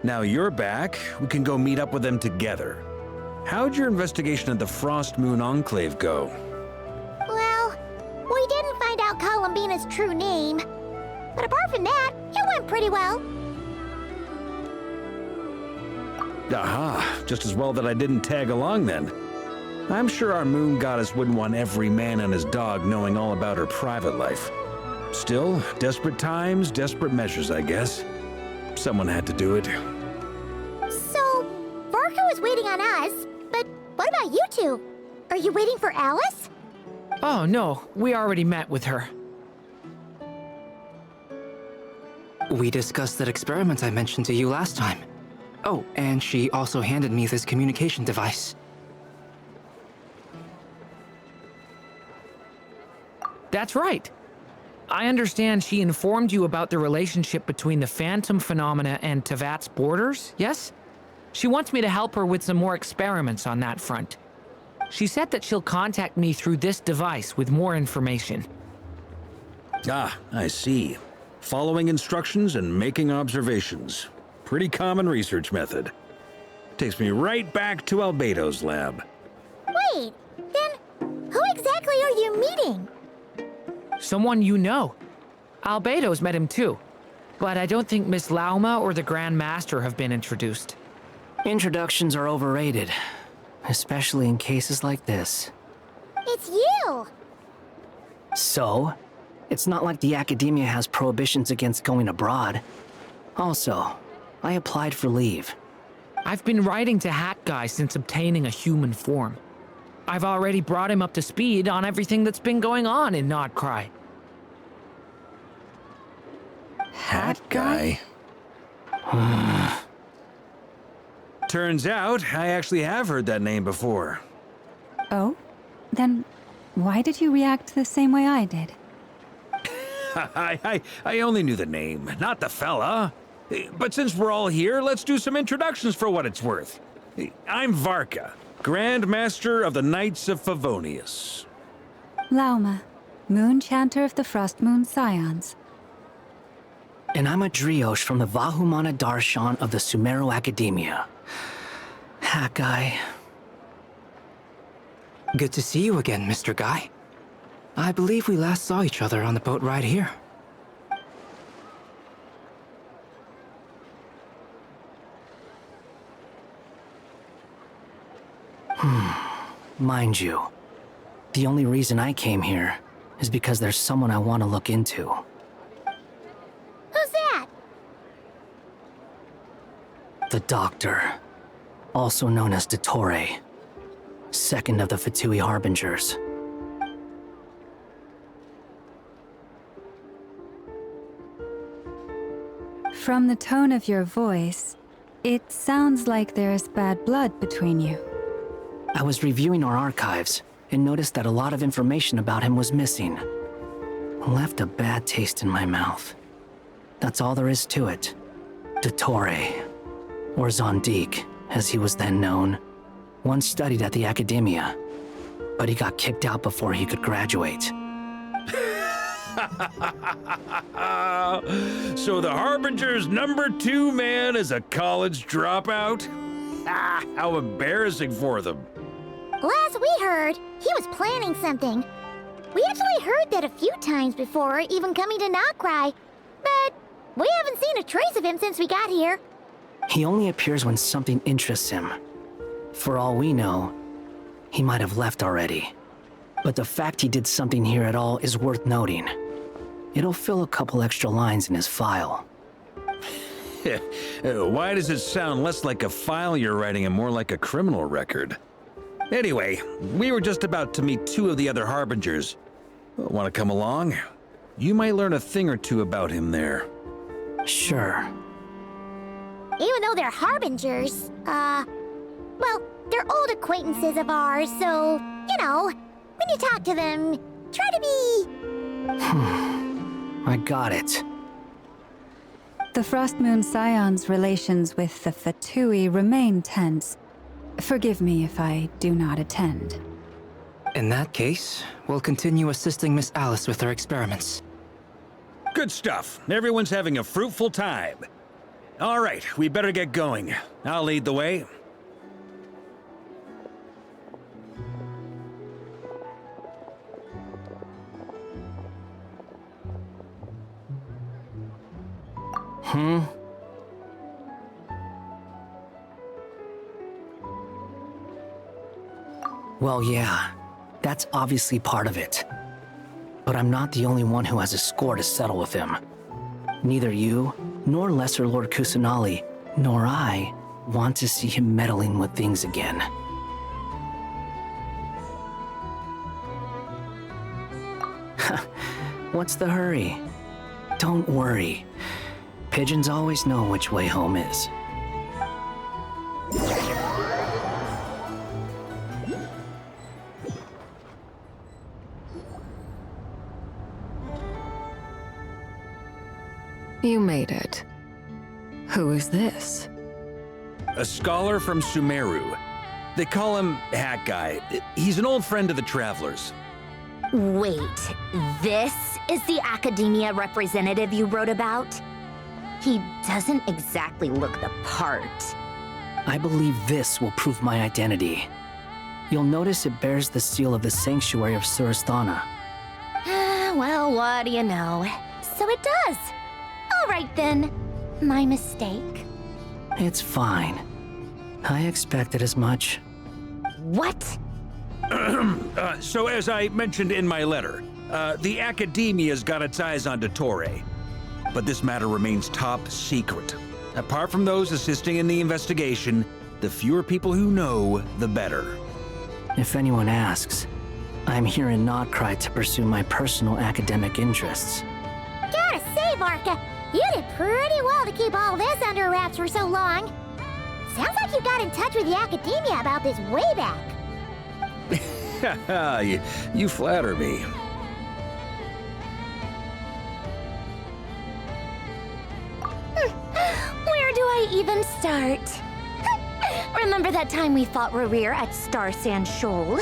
Now you're back, we can go meet up with them together. How'd your investigation of the Frost Moon Enclave go? Well, we didn't find out Columbina's true name. But apart from that, it went pretty well. Aha, just as well that I didn't tag along then. I'm sure our moon goddess wouldn't want every man and his dog knowing all about her private life. Still, desperate times, desperate measures, I guess. Someone had to do it. So, Varka was waiting on us, but what about you two? Are you waiting for Alice? Oh, no, we already met with her. We discussed that experiment I mentioned to you last time. Oh, and she also handed me this communication device. That's right. I understand she informed you about the relationship between the phantom phenomena and Tevat's borders, yes? She wants me to help her with some more experiments on that front. She said that she'll contact me through this device with more information. Ah, I see. Following instructions and making observations. Pretty common research method. Takes me right back to Albedo's lab. Wait, then who exactly are you meeting? Someone you know. Albedo's met him too. But I don't think Miss Lauma or the Grand Master have been introduced. Introductions are overrated, especially in cases like this. It's you! So? It's not like the academia has prohibitions against going abroad. Also, I applied for leave. I've been writing to Hat Guy since obtaining a human form. I've already brought him up to speed on everything that's been going on in Nodcry. Hat Guy? Turns out, I actually have heard that name before. Oh? Then why did you react the same way I did? I only knew the name, not the fella. But since we're all here, let's do some introductions for what it's worth. I'm Varka. Grand Master of the Knights of Favonius. Lauma, Moon Chanter of the Frost Moon Scions. And I'm a Driosh from the Vahumana Darshan of the Sumeru Academia. Hat guy. Good to see you again, Mr. Guy. I believe we last saw each other on the boat ride here. Mind you, the only reason I came here is because there's someone I want to look into. Who's that? The Doctor, also known as Dottore, second of the Fatui Harbingers. From the tone of your voice, it sounds like there's bad blood between you. I was reviewing our archives and noticed that a lot of information about him was missing. Left a bad taste in my mouth. That's all there is to it. Dottore, or Zondik, as he was then known, once studied at the Academia, but he got kicked out before he could graduate. So the Harbinger's #2 man is a college dropout? Ah, how embarrassing for them. Last we heard, he was planning something. We actually heard that a few times before, even coming to Nocturne, but we haven't seen a trace of him since we got here. He only appears when something interests him. For all we know, he might have left already. But the fact he did something here at all is worth noting. It'll fill a couple extra lines in his file. Why does it sound less like a file you're writing and more like a criminal record? Anyway, we were just about to meet 2 of the other Harbingers. Want to come along? You might learn a thing or two about him there. Sure. Even though they're Harbingers, well, they're old acquaintances of ours, so, you know, when you talk to them, try to be... I got it. The Frost Moon Scions' relations with the Fatui remain tense. Forgive me if I do not attend. In that case, we'll continue assisting Miss Alice with her experiments. Good stuff. Everyone's having a fruitful time. All right, we better get going. I'll lead the way. Well, yeah, that's obviously part of it. But I'm not the only one who has a score to settle with him. Neither you, nor Lesser Lord Kusanali, nor I want to see him meddling with things again. What's the hurry? Don't worry. Pigeons always know which way home is. You made it. Who is this? A scholar from Sumeru. They call him Hat Guy. He's an old friend of the Travelers. Wait, this is the Academia representative you wrote about? He doesn't exactly look the part. I believe this will prove my identity. You'll notice it bears the seal of the Sanctuary of Surasthana. Well, what do you know? So it does. All right then. My mistake. It's fine. I expected as much. What? So as I mentioned in my letter, the Academia's got its eyes on Dottore. But this matter remains top secret. Apart from those assisting in the investigation, the fewer people who know, the better. If anyone asks, I'm here in Nocturne to pursue my personal academic interests. Gotta say, Barca, you did pretty well to keep all this under wraps for so long. Sounds like you got in touch with the Academia about this way back. you flatter me. Where do I even start? Remember that time we fought Rerir at Star Sand Shoal?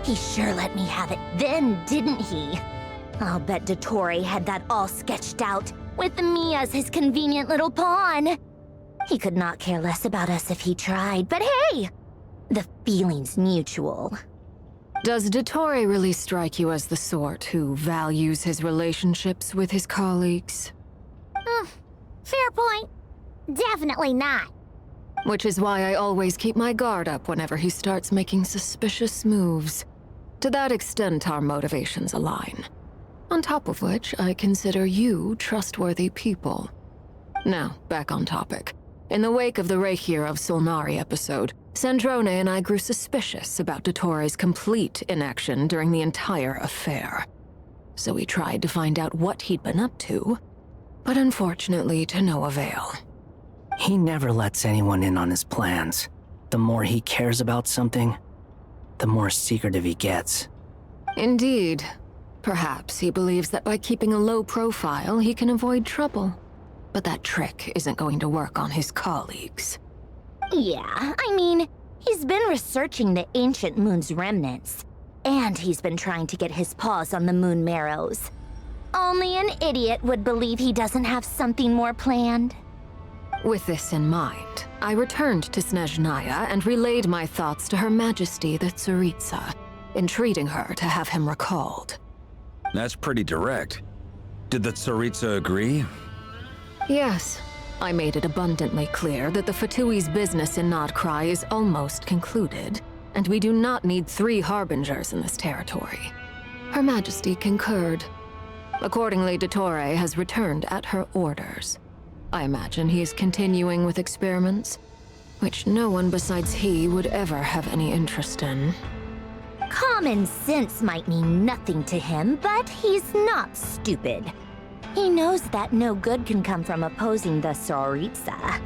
He sure let me have it then, didn't he? I'll bet Dottore had that all sketched out, with me as his convenient little pawn. He could not care less about us if he tried, but hey! The feeling's mutual. Does Dottore really strike you as the sort who values his relationships with his colleagues? Fair point. Definitely not. Which is why I always keep my guard up whenever he starts making suspicious moves. To that extent, our motivations align. On top of which, I consider you trustworthy people. Now, back on topic. In the wake of the Reikir of Solnari episode, Sandrone and I grew suspicious about Dottore's complete inaction during the entire affair. So we tried to find out what he'd been up to, but unfortunately to no avail. He never lets anyone in on his plans. The more he cares about something, the more secretive he gets. Indeed. Perhaps he believes that by keeping a low profile, he can avoid trouble. But that trick isn't going to work on his colleagues. Yeah, I mean, he's been researching the ancient moon's remnants. And he's been trying to get his paws on the moon marrows. Only an idiot would believe he doesn't have something more planned. With this in mind, I returned to Snezhnaya and relayed my thoughts to Her Majesty the Tsaritsa, entreating her to have him recalled. That's pretty direct. Did the Tsaritsa agree? Yes. I made it abundantly clear that the Fatui's business in Nodcry is almost concluded, and we do not need 3 harbingers in this territory. Her Majesty concurred. Accordingly, Dottore has returned at her orders. I imagine he is continuing with experiments, which no one besides he would ever have any interest in. Common sense might mean nothing to him, but he's not stupid. He knows that no good can come from opposing the Tsaritsa.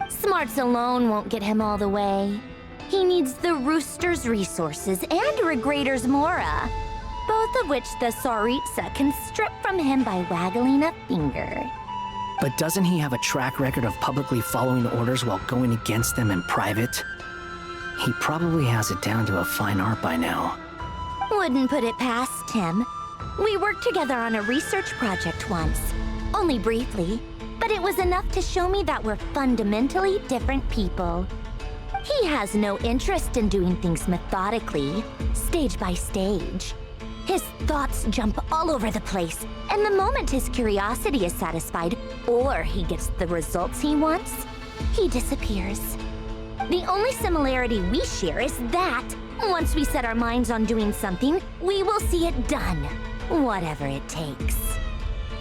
Smarts alone won't get him all the way. He needs the Rooster's resources and Regrator's Mora, both of which the Tsaritsa can strip from him by waggling a finger. But doesn't he have a track record of publicly following orders while going against them in private? He probably has it down to a fine art by now. Wouldn't put it past him. We worked together on a research project once. Only briefly, but it was enough to show me that we're fundamentally different people. He has no interest in doing things methodically, stage by stage. His thoughts jump all over the place, and the moment his curiosity is satisfied, or he gets the results he wants, he disappears. The only similarity we share is that, once we set our minds on doing something, we will see it done, whatever it takes.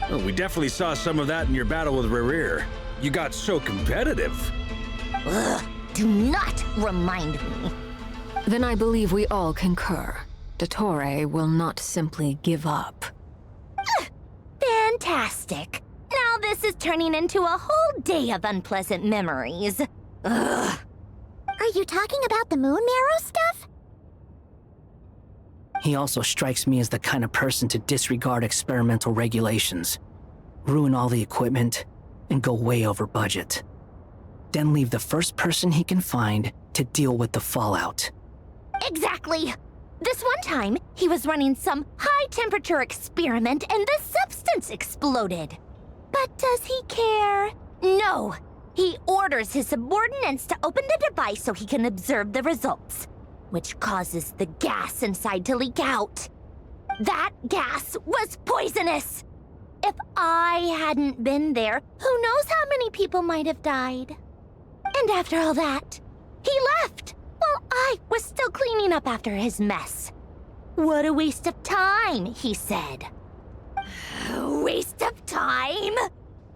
Well, we definitely saw some of that in your battle with Rerir. You got so competitive. Ugh, do not remind me. Then I believe we all concur. Dottore will not simply give up. Fantastic. Now this is turning into a whole day of unpleasant memories. Ugh. Are you talking about the moon marrow stuff? He also strikes me as the kind of person to disregard experimental regulations, ruin all the equipment, and go way over budget. Then leave the first person he can find to deal with the fallout. Exactly. This one time, he was running some high-temperature experiment and the substance exploded. But does he care? No. He orders his subordinates to open the device so he can observe the results, which causes the gas inside to leak out. That gas was poisonous. If I hadn't been there, who knows how many people might have died. And after all that, he left. While I was still cleaning up after his mess. What a waste of time, he said. Waste of time?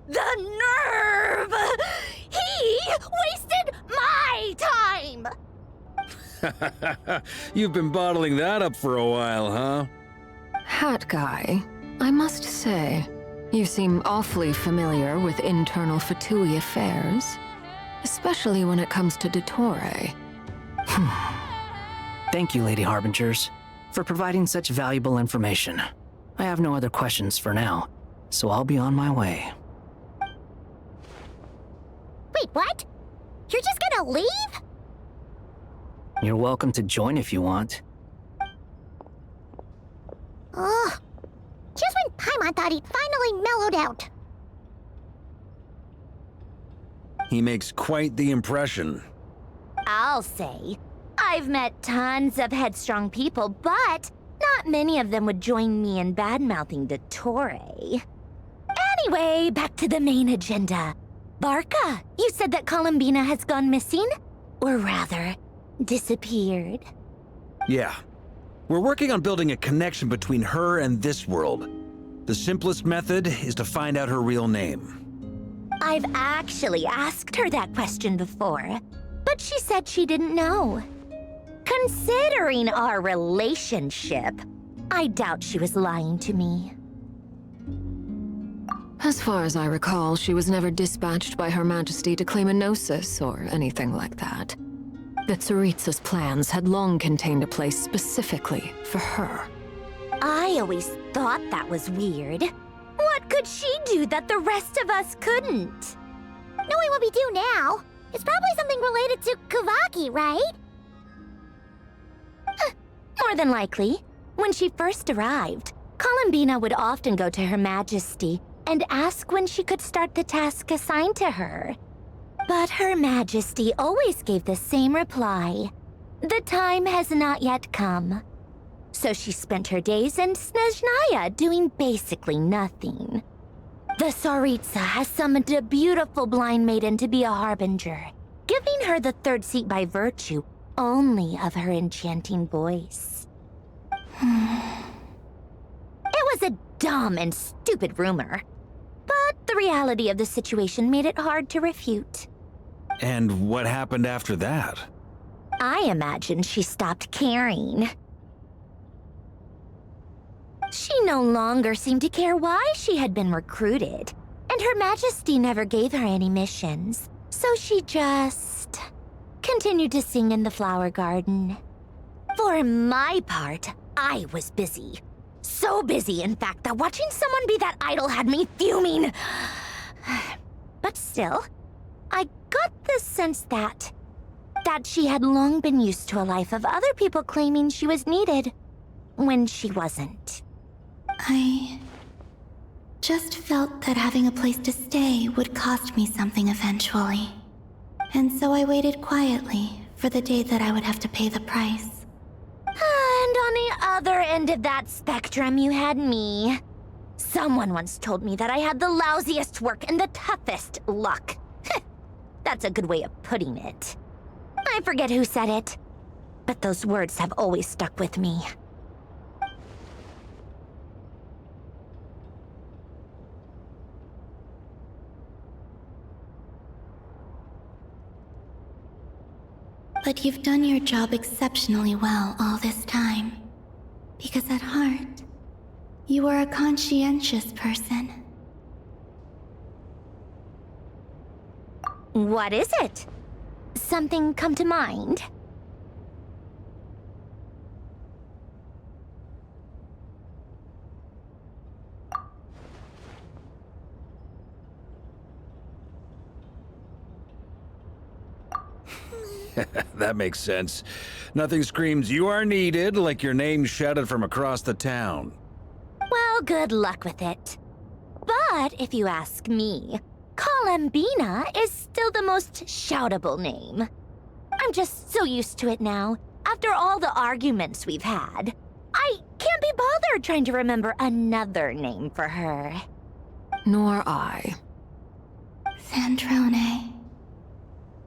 The nerve! He wasted my time! You've been bottling that up for a while, huh? Hat guy, I must say, you seem awfully familiar with internal Fatui affairs, especially when it comes to Dottore. Thank you, Lady Harbingers, for providing such valuable information. I have no other questions for now, so I'll be on my way. Wait, what? You're just gonna leave? You're welcome to join if you want. Ugh. Just when Paimon thought he'd finally mellowed out. He makes quite the impression. I'll say. I've met tons of headstrong people, but not many of them would join me in bad-mouthing Dottore. Anyway, back to the main agenda. Barca, you said that Columbina has gone missing? Or rather, disappeared. Yeah. We're working on building a connection between her and this world. The simplest method is to find out her real name. I've actually asked her that question before, but she said she didn't know. Considering our relationship, I doubt she was lying to me. As far as I recall, she was never dispatched by Her Majesty to claim a gnosis or anything like that. That Tsaritsa's plans had long contained a place specifically for her. I always thought that was weird. What could she do that the rest of us couldn't? Knowing what we do now, it's probably something related to Kavaki, right? More than likely. When she first arrived, Columbina would often go to Her Majesty and ask when she could start the task assigned to her. But Her Majesty always gave the same reply. The time has not yet come. So she spent her days in Snezhnaya doing basically nothing. The Tsaritsa has summoned a beautiful blind maiden to be a harbinger, giving her the third seat by virtue only of her enchanting voice. It was a dumb and stupid rumor, but the reality of the situation made it hard to refute. And what happened after that? I imagine she stopped caring. She no longer seemed to care why she had been recruited, and Her Majesty never gave her any missions, so she just continued to sing in the flower garden. For my part, I was busy. So busy, in fact, that watching someone be that idol had me fuming. But still, I got the sense that she had long been used to a life of other people claiming she was needed when she wasn't. I just felt that having a place to stay would cost me something eventually. And so I waited quietly for the day that I would have to pay the price. And on the other end of that spectrum, you had me. Someone once told me that I had the lousiest work and the toughest luck. That's a good way of putting it. I forget who said it, but those words have always stuck with me. But you've done your job exceptionally well all this time. Because at heart, you are a conscientious person. What is it? Something come to mind? That makes sense. Nothing screams you are needed like your name shouted from across the town. Well, good luck with it. But if you ask me, Columbina is still the most shoutable name. I'm just so used to it now, after all the arguments we've had. I can't be bothered trying to remember another name for her. Nor I. Sandrone.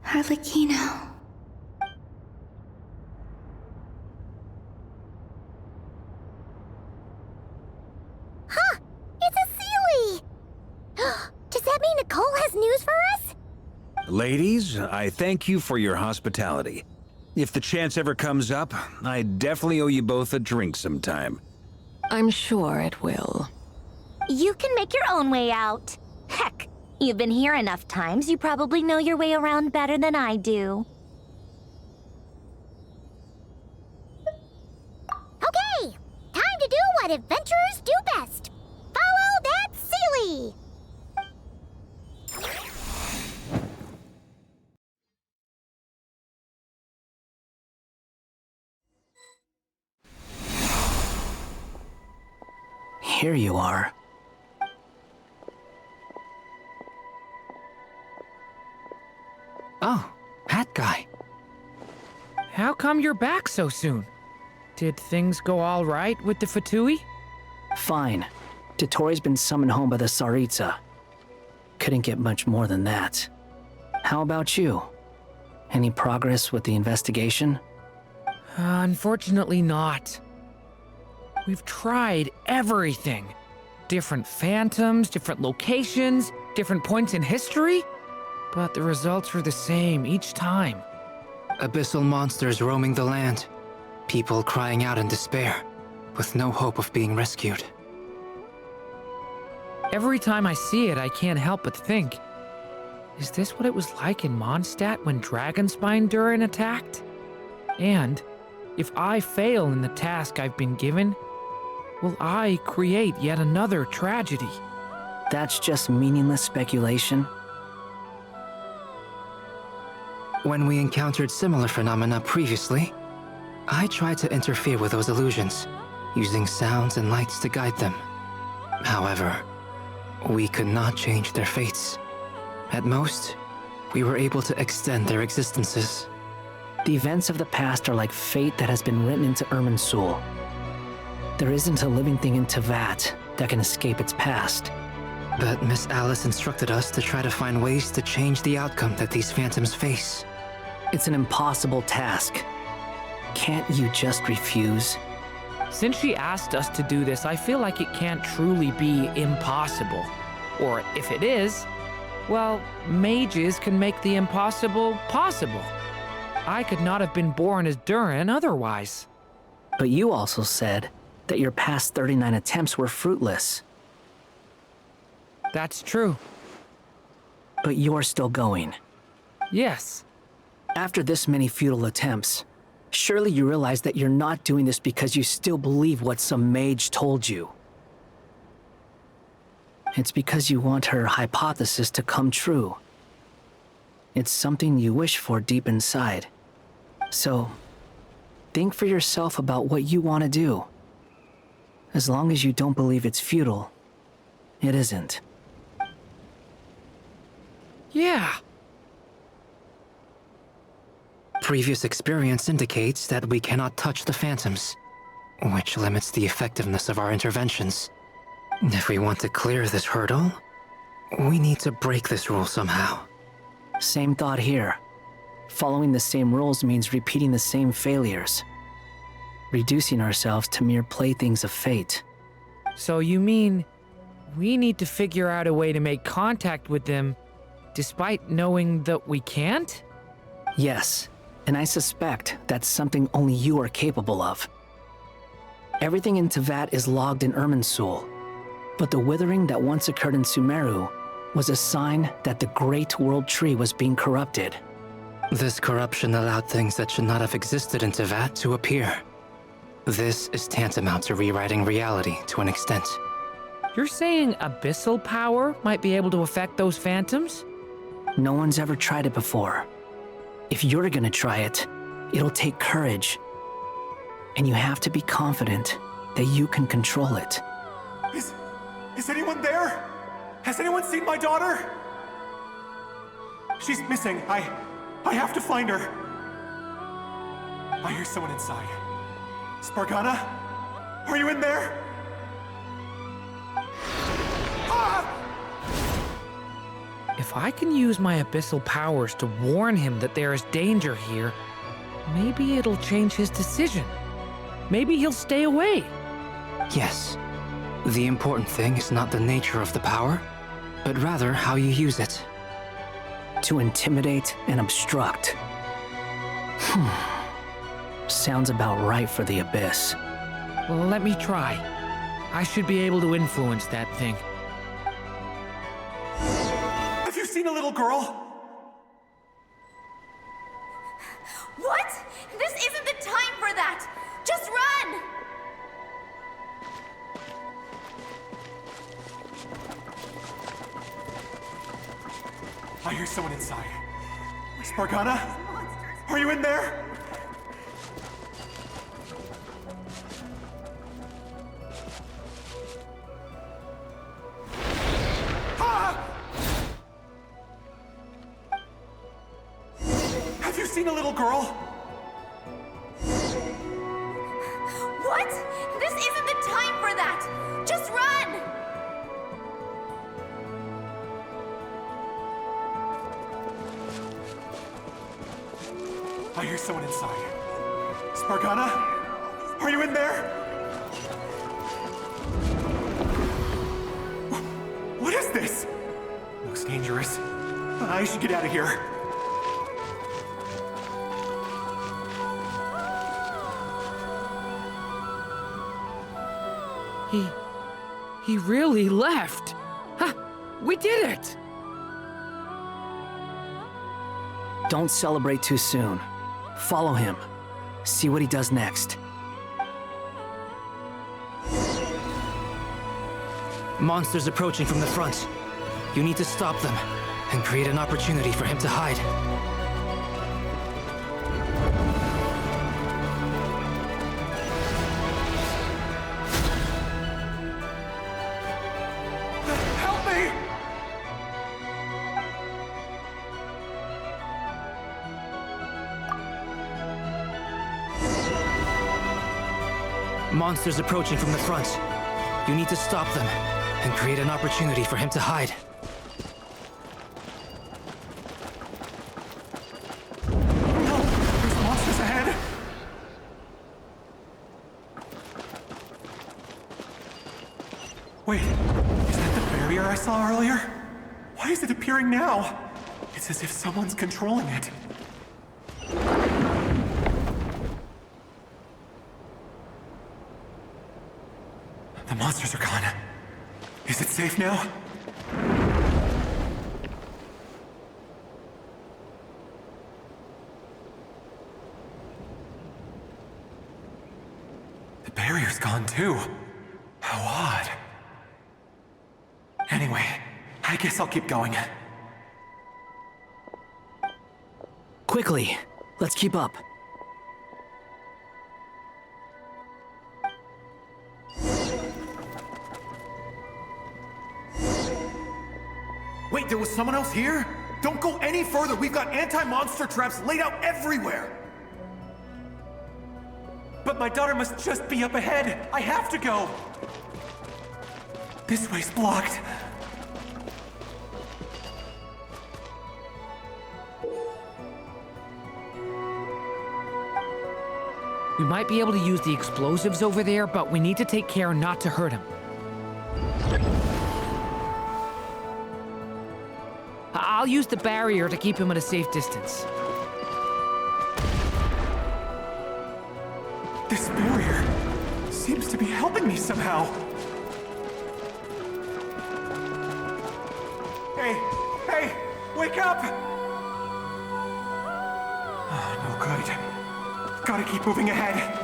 Harlequino. Huh! It's a Sealy! Does that mean Nicole has news for us? Ladies, I thank you for your hospitality. If the chance ever comes up, I definitely owe you both a drink sometime. I'm sure it will. You can make your own way out. Heck, you've been here enough times, you probably know your way around better than I do. Okay! Time to do what adventurers do best. Follow that Sealy! Here you are. Oh, hat guy. How come you're back so soon? Did things go all right with the Fatui? Fine. Totori's been summoned home by the Tsaritsa. Couldn't get much more than that. How about you? Any progress with the investigation? Unfortunately not. We've tried everything. Different phantoms, different locations, different points in history. But the results were the same each time. Abyssal monsters roaming the land. People crying out in despair, with no hope of being rescued. Every time I see it, I can't help but think, is this what it was like in Mondstadt when Dragonspine Durin attacked? And if I fail in the task I've been given, will I create yet another tragedy? That's just meaningless speculation. When we encountered similar phenomena previously, I tried to interfere with those illusions, using sounds and lights to guide them. However, we could not change their fates. At most, we were able to extend their existences. The events of the past are like fate that has been written into Irminsul. There isn't a living thing in Teyvat that can escape its past. But Miss Alice instructed us to try to find ways to change the outcome that these phantoms face. It's an impossible task. Can't you just refuse? Since she asked us to do this, I feel like it can't truly be impossible. Or if it is, well, mages can make the impossible possible. I could not have been born as Durin otherwise. But you also said that your past 39 attempts were fruitless. That's true. But you're still going. Yes. After this many futile attempts, surely you realize that you're not doing this because you still believe what some mage told you. It's because you want her hypothesis to come true. It's something you wish for deep inside. So, think for yourself about what you want to do. As long as you don't believe it's futile, it isn't. Yeah. Previous experience indicates that we cannot touch the phantoms, which limits the effectiveness of our interventions. If we want to clear this hurdle, we need to break this rule somehow. Same thought here. Following the same rules means repeating the same failures. Reducing ourselves to mere playthings of fate. So you mean we need to figure out a way to make contact with them despite knowing that we can't? Yes, and I suspect that's something only you are capable of. Everything in Teyvat is logged in Irminsul, but the withering that once occurred in Sumeru was a sign that the Great World Tree was being corrupted. This corruption allowed things that should not have existed in Teyvat to appear. This is tantamount to rewriting reality to an extent. You're saying abyssal power might be able to affect those phantoms? No one's ever tried it before. If you're gonna try it, it'll take courage. And you have to be confident that you can control it. Is anyone there? Has anyone seen my daughter? She's missing. I have to find her. I hear someone inside. Spargana? Are you in there? If I can use my abyssal powers to warn him that there is danger here, maybe it'll change his decision. Maybe he'll stay away. Yes. The important thing is not the nature of the power, but rather how you use it. To intimidate and obstruct. Sounds about right for the Abyss. Well, let me try. I should be able to influence that thing. Have you seen a little girl? What? This isn't the time for that! Just run! I hear someone inside. Spargana? Are you in there? seen a little girl? What? This isn't the time for that! Just run! I hear someone inside. Spargana? Are you in there? What is this? Looks dangerous. I should get out of here. He really left. Huh, we did it! Don't celebrate too soon. Follow him. See what he does next. Monsters approaching from the front. You need to stop them and create an opportunity for him to hide. Help me! Monsters approaching from the front. You need to stop them and create an opportunity for him to hide. No! There's monsters ahead! Wait, is that the barrier I saw earlier? Why is it appearing now? It's as if someone's controlling it. The monsters are gone. Is it safe now? The barrier's gone too. How odd. Anyway, I guess I'll keep going. Quickly, let's keep up. Wait, there was someone else here? Don't go any further. We've got anti-monster traps laid out everywhere. But my daughter must just be up ahead. I have to go. This way's blocked. We might be able to use the explosives over there, but we need to take care not to hurt him. I'll use the barrier to keep him at a safe distance. This barrier seems to be helping me somehow. Hey, wake up! Oh, no good. Gotta keep moving ahead.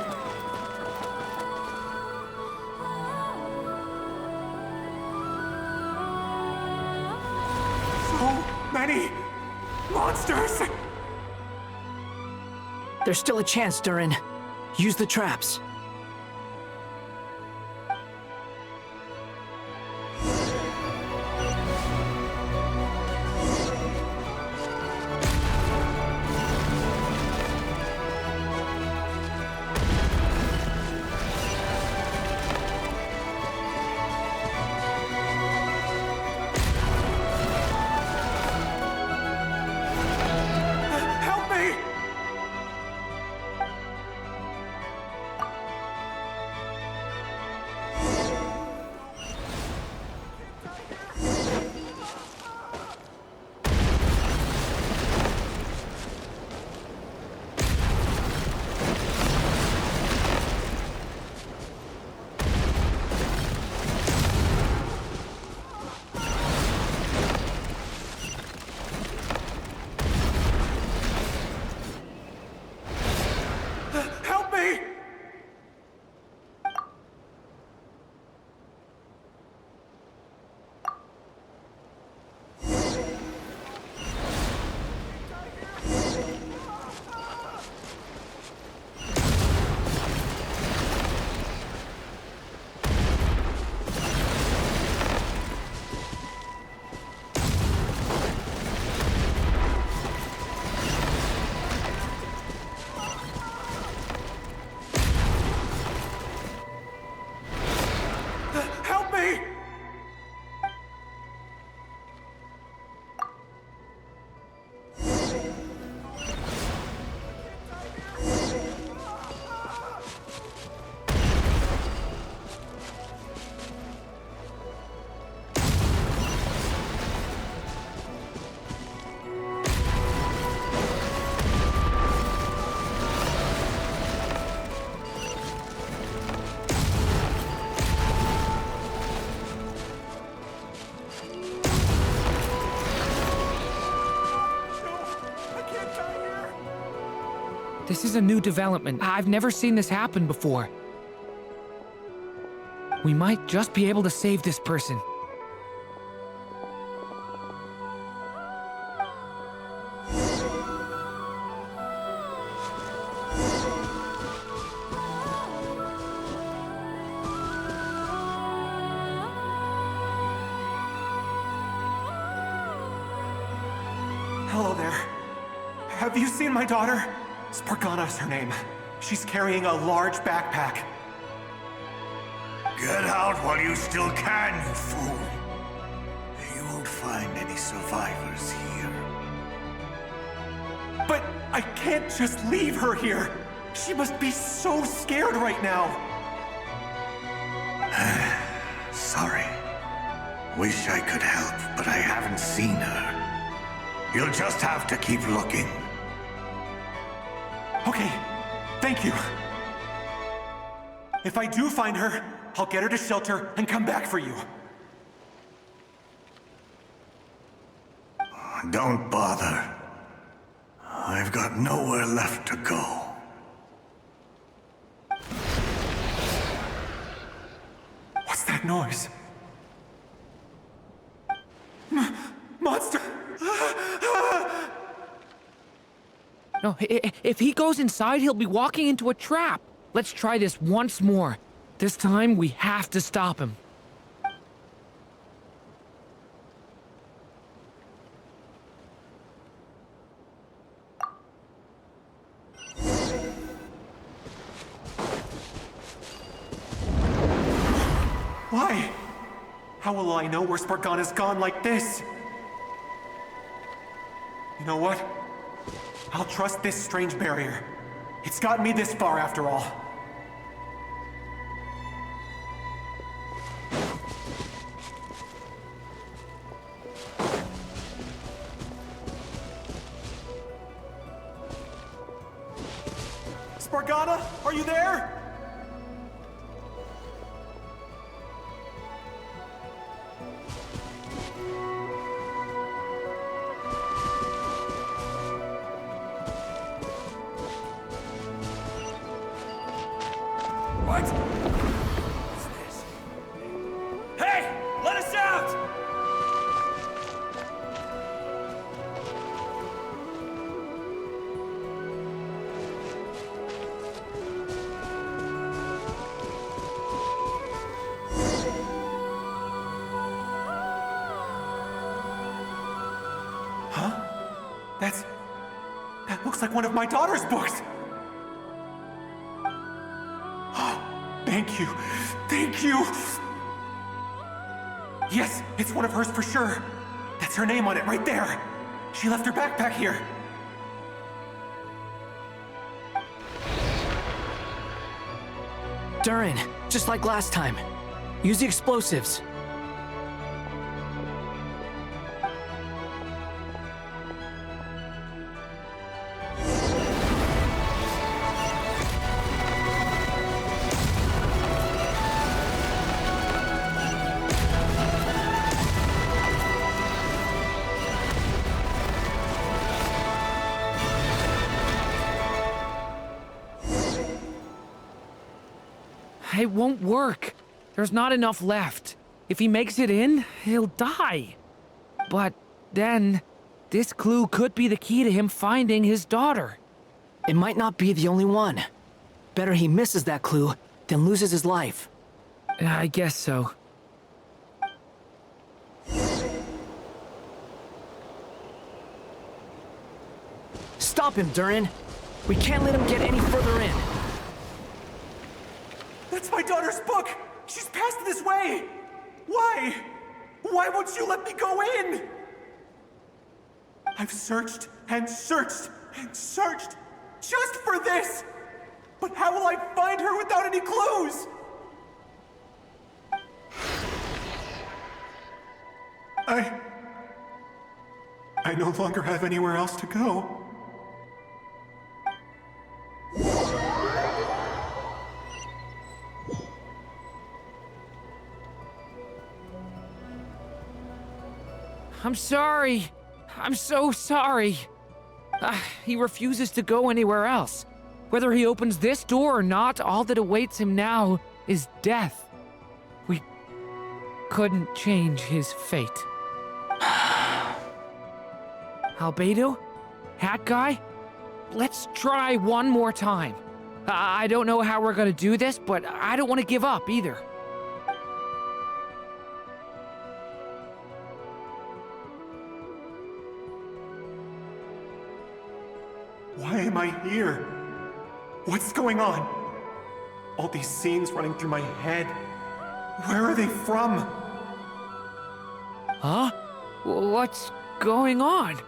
Many monsters! There's still a chance, Durin. Use the traps. This is a new development. I've never seen this happen before. We might just be able to save this person. Hello there. Have you seen my daughter? Spargana's her name. She's carrying a large backpack. Get out while you still can, you fool. You won't find any survivors here. But I can't just leave her here. She must be so scared right now. Sorry. Wish I could help, but I haven't seen her. You'll just have to keep looking. Okay, thank you. If I do find her, I'll get her to shelter and come back for you. Don't bother. I've got nowhere left to go. What's that noise? Monster! No, if he goes inside, he'll be walking into a trap. Let's try this once more. This time, we have to stop him. Why? How will I know where Spargana's gone like this? You know what? I'll trust this strange barrier. It's gotten me this far after all. Spargana, are you there? What? What's this? Hey! Let us out! Huh? That looks like one of my daughter's books! Thank you. Thank you. Yes, it's one of hers for sure. That's her name on it right there. She left her backpack here. Durin, just like last time. Use the explosives. It won't work. There's not enough left. If he makes it in, he'll die. But then, this clue could be the key to him finding his daughter. It might not be the only one. Better he misses that clue than loses his life. I guess so. Stop him, Durin. We can't let him get any further in. That's my daughter's book! She's passed this way! Why? Why won't you let me go in? I've searched and searched and searched just for this! But how will I find her without any clues? I no longer have anywhere else to go. I'm sorry. I'm so sorry. He refuses to go anywhere else. Whether he opens this door or not, all that awaits him now is death. We couldn't change his fate. Albedo? Hat Guy? Let's try one more time. I don't know how we're gonna do this, but I don't want to give up either. Why am I here? What's going on? All these scenes running through my head. Where are they from? Huh? What's going on?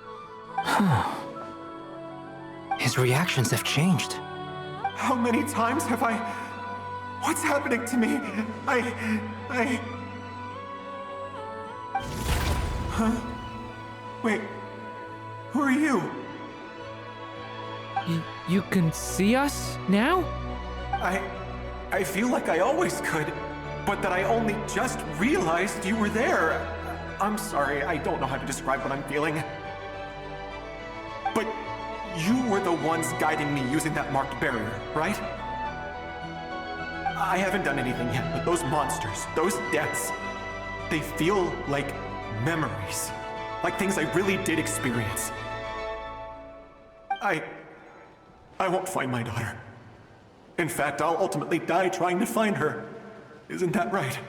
His reactions have changed. How many times have I... What's happening to me? Huh? Wait, who are you? You can see us now? I feel like I always could, but that I only just realized you were there. I'm sorry, I don't know how to describe what I'm feeling. But you were the ones guiding me using that marked barrier, right? I haven't done anything yet, but those monsters, those deaths, they feel like memories. Like things I really did experience. I won't find my daughter. In fact, I'll ultimately die trying to find her. Isn't that right?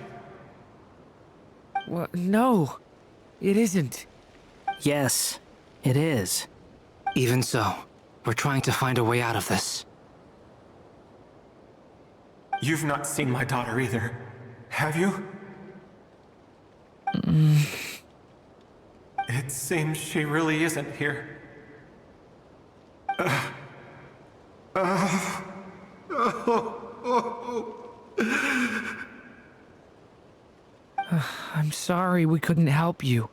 Well, no, it isn't. Yes, it is. Even so, we're trying to find a way out of this. You've not seen my daughter either, have you? It seems she really isn't here. I'm sorry we couldn't help you.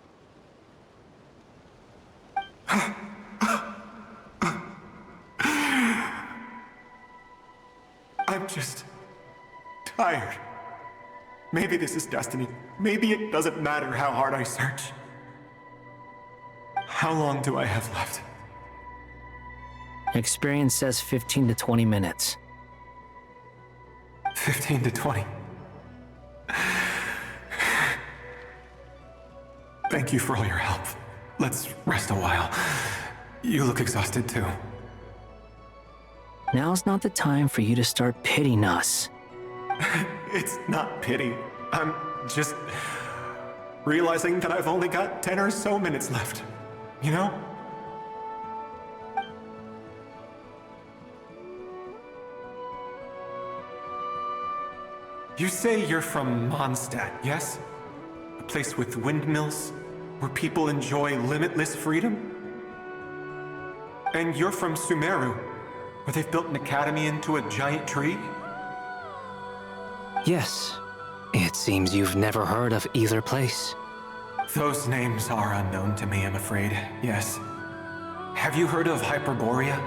I'm just tired. Maybe this is destiny. Maybe it doesn't matter how hard I search. How long do I have left? Experience says 15 to 20 minutes. 15 to 20. Thank you for all your help. Let's rest a while. You look exhausted too. Now's not the time for you to start pitying us. It's not pity. I'm just realizing that I've only got 10 or so minutes left. You know? You say you're from Mondstadt, yes? A place with windmills, where people enjoy limitless freedom? And you're from Sumeru, where they've built an academy into a giant tree? Yes. It seems you've never heard of either place. Those names are unknown to me, I'm afraid, yes. Have you heard of Hyperborea?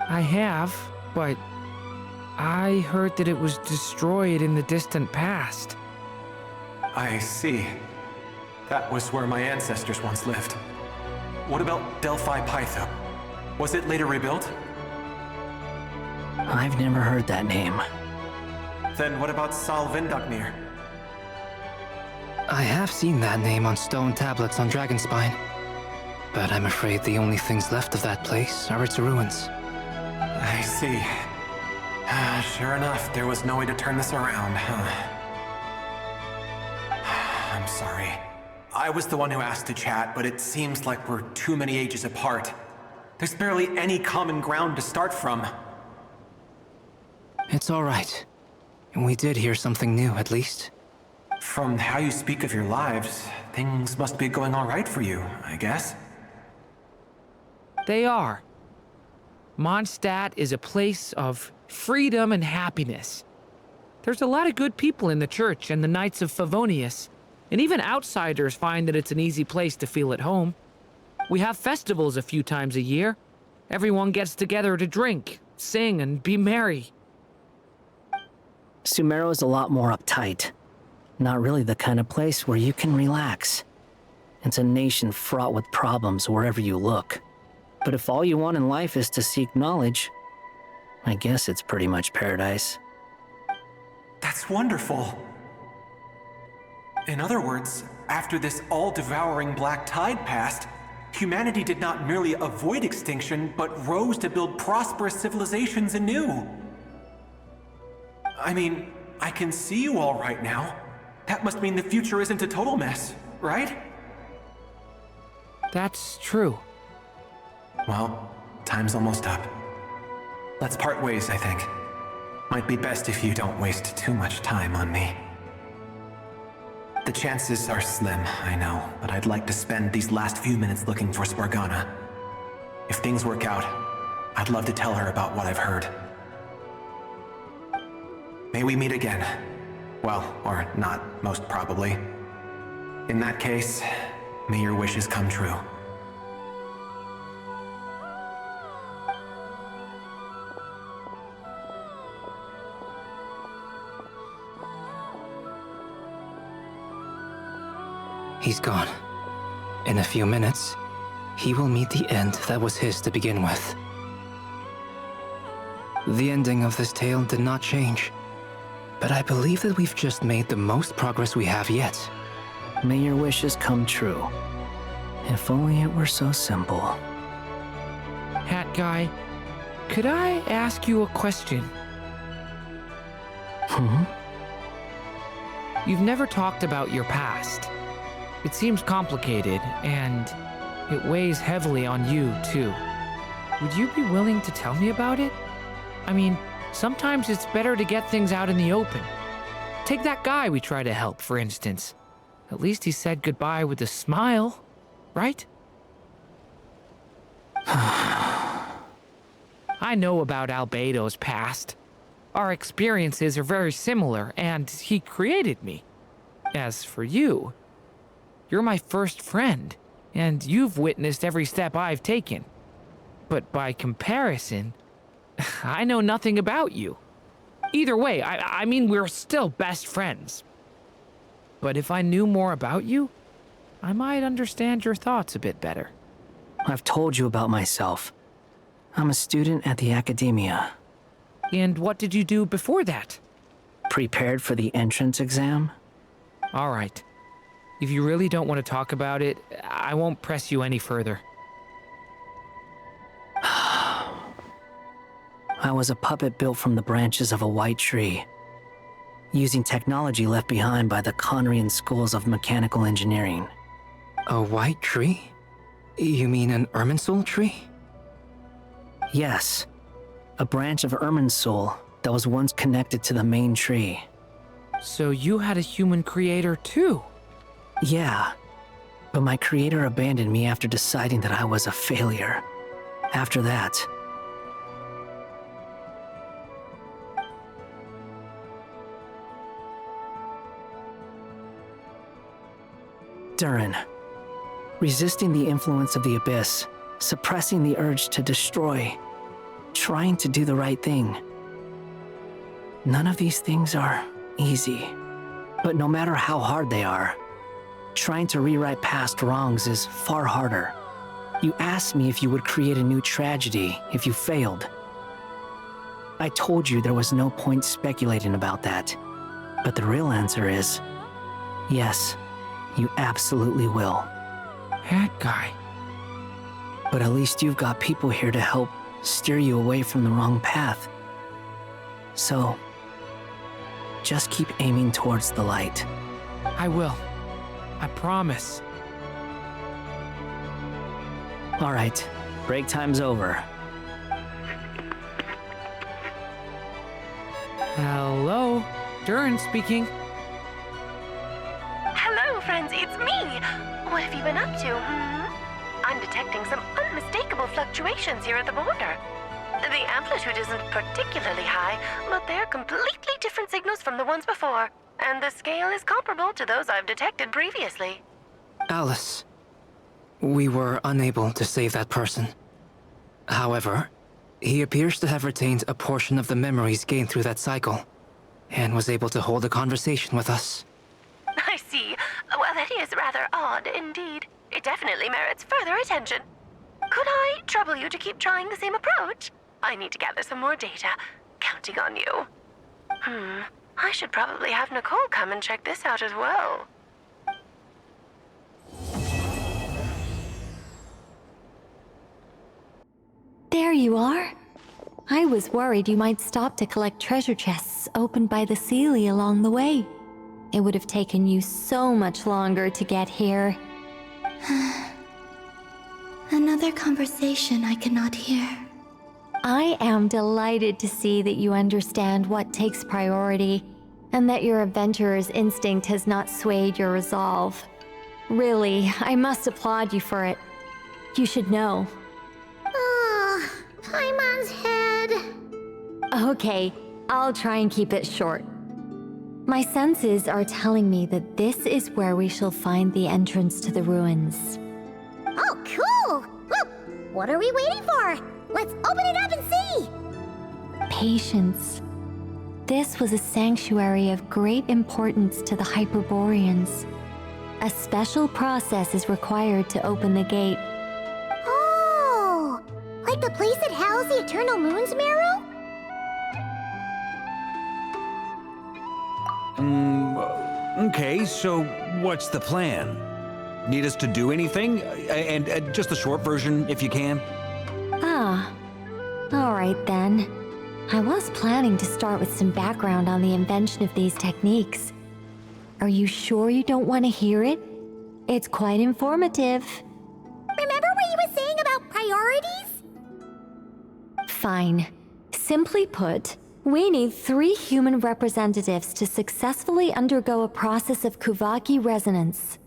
I have, but I heard that it was destroyed in the distant past. I see. That was where my ancestors once lived. What about Delphi Pytho? Was it later rebuilt? I've never heard that name. Then what about Salvindagnir? I have seen that name on stone tablets on Dragonspine. But I'm afraid the only things left of that place are its ruins. I see. Sure enough, there was no way to turn this around, huh? I'm sorry. I was the one who asked to chat, but it seems like we're too many ages apart. There's barely any common ground to start from. It's all right. We did hear something new, at least. From how you speak of your lives, things must be going all right for you, I guess. They are. Mondstadt is a place of freedom and happiness. There's a lot of good people in the church and the Knights of Favonius, and even outsiders find that it's an easy place to feel at home. We have festivals a few times a year. Everyone gets together to drink, sing, and be merry. Sumeru is a lot more uptight. Not really the kind of place where you can relax. It's a nation fraught with problems wherever you look. But if all you want in life is to seek knowledge, I guess it's pretty much paradise. That's wonderful. In other words, after this all-devouring black tide passed, humanity did not merely avoid extinction, but rose to build prosperous civilizations anew. I mean, I can see you all right now. That must mean the future isn't a total mess, right? That's true. Well, time's almost up. Let's part ways, I think. Might be best if you don't waste too much time on me. The chances are slim, I know, but I'd like to spend these last few minutes looking for Spargana. If things work out, I'd love to tell her about what I've heard. May we meet again. Well, or not, most probably. In that case, may your wishes come true. He's gone. In a few minutes, he will meet the end that was his to begin with. The ending of this tale did not change, but I believe that we've just made the most progress we have yet. May your wishes come true. If only it were so simple. Hat guy, could I ask you a question? You've never talked about your past. It seems complicated, and it weighs heavily on you, too. Would you be willing to tell me about it? I mean, sometimes it's better to get things out in the open. Take that guy we try to help, for instance. At least he said goodbye with a smile, right? I know about Albedo's past. Our experiences are very similar, and he created me. As for you, you're my first friend, and you've witnessed every step I've taken. But by comparison, I know nothing about you. Either way, I mean, we're still best friends. But if I knew more about you, I might understand your thoughts a bit better. I've told you about myself. I'm a student at the academia. And what did you do before that? Prepared for the entrance exam. All right. If you really don't want to talk about it, I won't press you any further. I was a puppet built from the branches of a white tree, using technology left behind by the Conrian schools of mechanical engineering. A white tree? You mean an Irminsul tree? Yes. A branch of Irminsul that was once connected to the main tree. So you had a human creator too? Yeah. But my creator abandoned me after deciding that I was a failure. After that, Durin. Resisting the influence of the Abyss, suppressing the urge to destroy, trying to do the right thing. None of these things are easy. But no matter how hard they are, trying to rewrite past wrongs is far harder. You asked me if you would create a new tragedy if you failed. I told you there was no point speculating about that. But the real answer is, yes, you absolutely will. That guy. But at least you've got people here to help steer you away from the wrong path. So, just keep aiming towards the light. I will. I promise. All right, break time's over. Hello, Durin speaking. Hello, friends, it's me! What have you been up to, I'm detecting some unmistakable fluctuations here at the border. The amplitude isn't particularly high, but they're completely different signals from the ones before, and the scale is comparable to those I've detected previously. Alice, we were unable to save that person. However, he appears to have retained a portion of the memories gained through that cycle, and was able to hold a conversation with us. I see. Well, that is rather odd indeed. It definitely merits further attention. Could I trouble you to keep trying the same approach? I need to gather some more data. Counting on you. I should probably have Nicole come and check this out as well. There you are. I was worried you might stop to collect treasure chests opened by the Seelie along the way. It would have taken you so much longer to get here. Another conversation I cannot hear. I am delighted to see that you understand what takes priority, and that your adventurer's instinct has not swayed your resolve. Really, I must applaud you for it. You should know. Paimon's head. Okay, I'll try and keep it short. My senses are telling me that this is where we shall find the entrance to the ruins. Oh, cool! Well, what are we waiting for? Let's open it up and see! Patience. This was a sanctuary of great importance to the Hyperboreans. A special process is required to open the gate. Oh! Like the place that housed the Eternal Moon's Marrow? Okay, so what's the plan? Need us to do anything? And just the short version, if you can. Alright then. I was planning to start with some background on the invention of these techniques. Are you sure you don't want to hear it? It's quite informative. Remember what you were saying about priorities? Fine. Simply put, we need 3 human representatives to successfully undergo a process of Kuvaki resonance.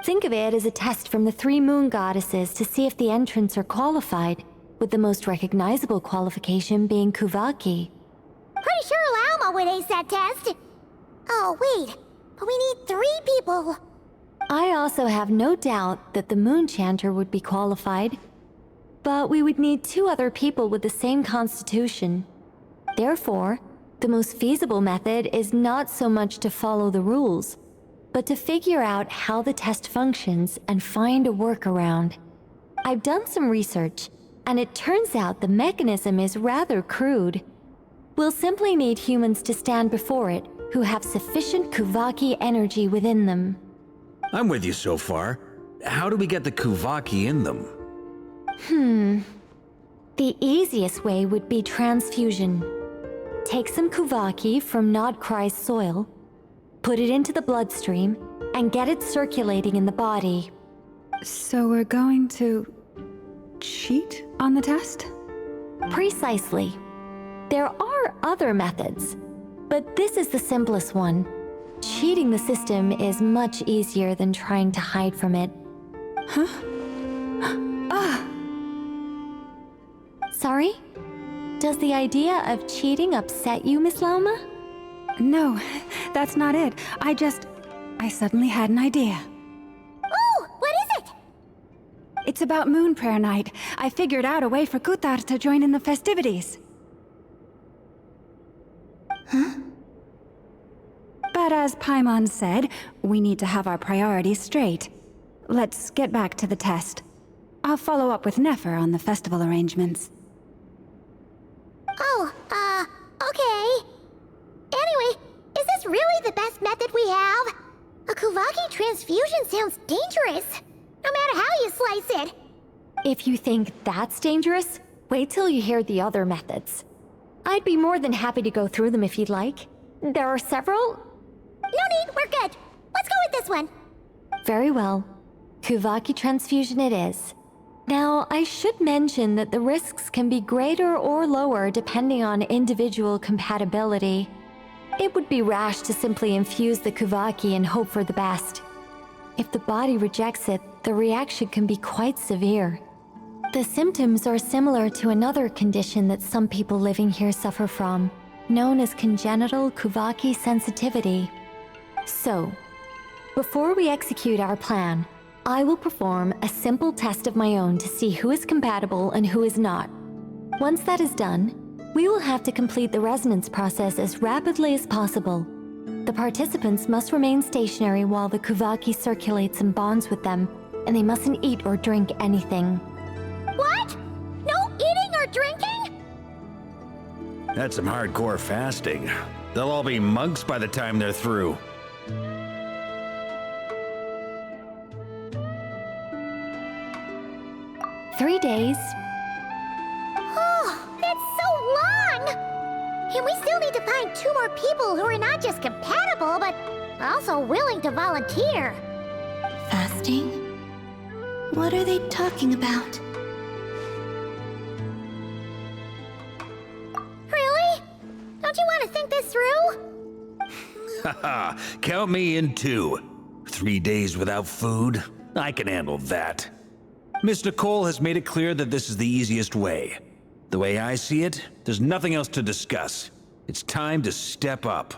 Think of it as a test from the 3 moon goddesses to see if the entrants are qualified, with the most recognizable qualification being Kuvaki. Pretty sure Lauma would ace that test. Oh, wait. But we need 3 people. I also have no doubt that the Moon Chanter would be qualified. But we would need 2 other people with the same constitution. Therefore, the most feasible method is not so much to follow the rules, but to figure out how the test functions and find a workaround. I've done some research, and it turns out the mechanism is rather crude. We'll simply need humans to stand before it who have sufficient Kuvaki energy within them. I'm with you so far. How do we get the Kuvaki in them? The easiest way would be transfusion. Take some Kuvaki from Nodcry's soil, put it into the bloodstream, and get it circulating in the body. So we're going to cheat on the test? Precisely. There are other methods, but this is the simplest one. Cheating the system is much easier than trying to hide from it. Sorry? Does the idea of cheating upset you, Miss Lauma? No, that's not it. I suddenly had an idea. Oh, what is it? It's about Moon Prayer Night. I figured out a way for Kuthar to join in the festivities. But as Paimon said, we need to have our priorities straight. Let's get back to the test. I'll follow up with Nefer on the festival arrangements. Oh, okay. Anyway, is this really the best method we have? A Kuvaki transfusion sounds dangerous, no matter how you slice it. If you think that's dangerous, wait till you hear the other methods. I'd be more than happy to go through them if you'd like. There are several. No need, we're good. Let's go with this one. Very well. Kuvaki transfusion it is. Now, I should mention that the risks can be greater or lower depending on individual compatibility. It would be rash to simply infuse the Kuvaki and hope for the best. If the body rejects it, the reaction can be quite severe. The symptoms are similar to another condition that some people living here suffer from, known as congenital Kuvaki sensitivity. So, before we execute our plan, I will perform a simple test of my own to see who is compatible and who is not. Once that is done, we will have to complete the resonance process as rapidly as possible. The participants must remain stationary while the Kuvaki circulates and bonds with them, and they mustn't eat or drink anything. That's some hardcore fasting. They'll all be monks by the time they're through. "3 days. Oh, that's so long! And we still need to find 2 more people who are not just compatible, but also willing to volunteer. Fasting? What are they talking about? Really? Don't you want to think this through? Haha, count me in too. 3 days without food? I can handle that. Miss Nicole has made it clear that this is the easiest way. The way I see it, there's nothing else to discuss. It's time to step up.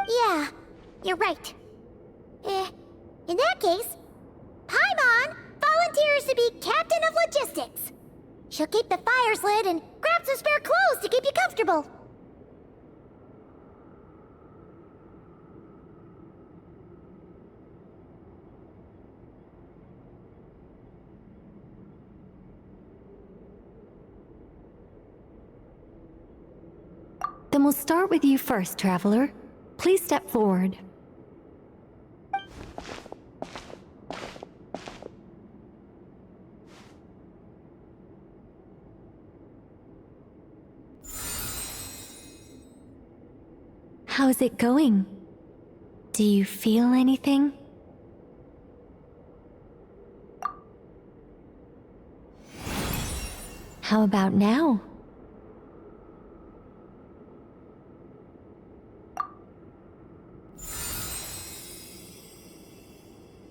Yeah, you're right. In that case, Paimon volunteers to be Captain of Logistics. She'll keep the fires lit and grab some spare clothes to keep you comfortable. Then we'll start with you first, Traveler. Please step forward. How's it going? Do you feel anything? How about now?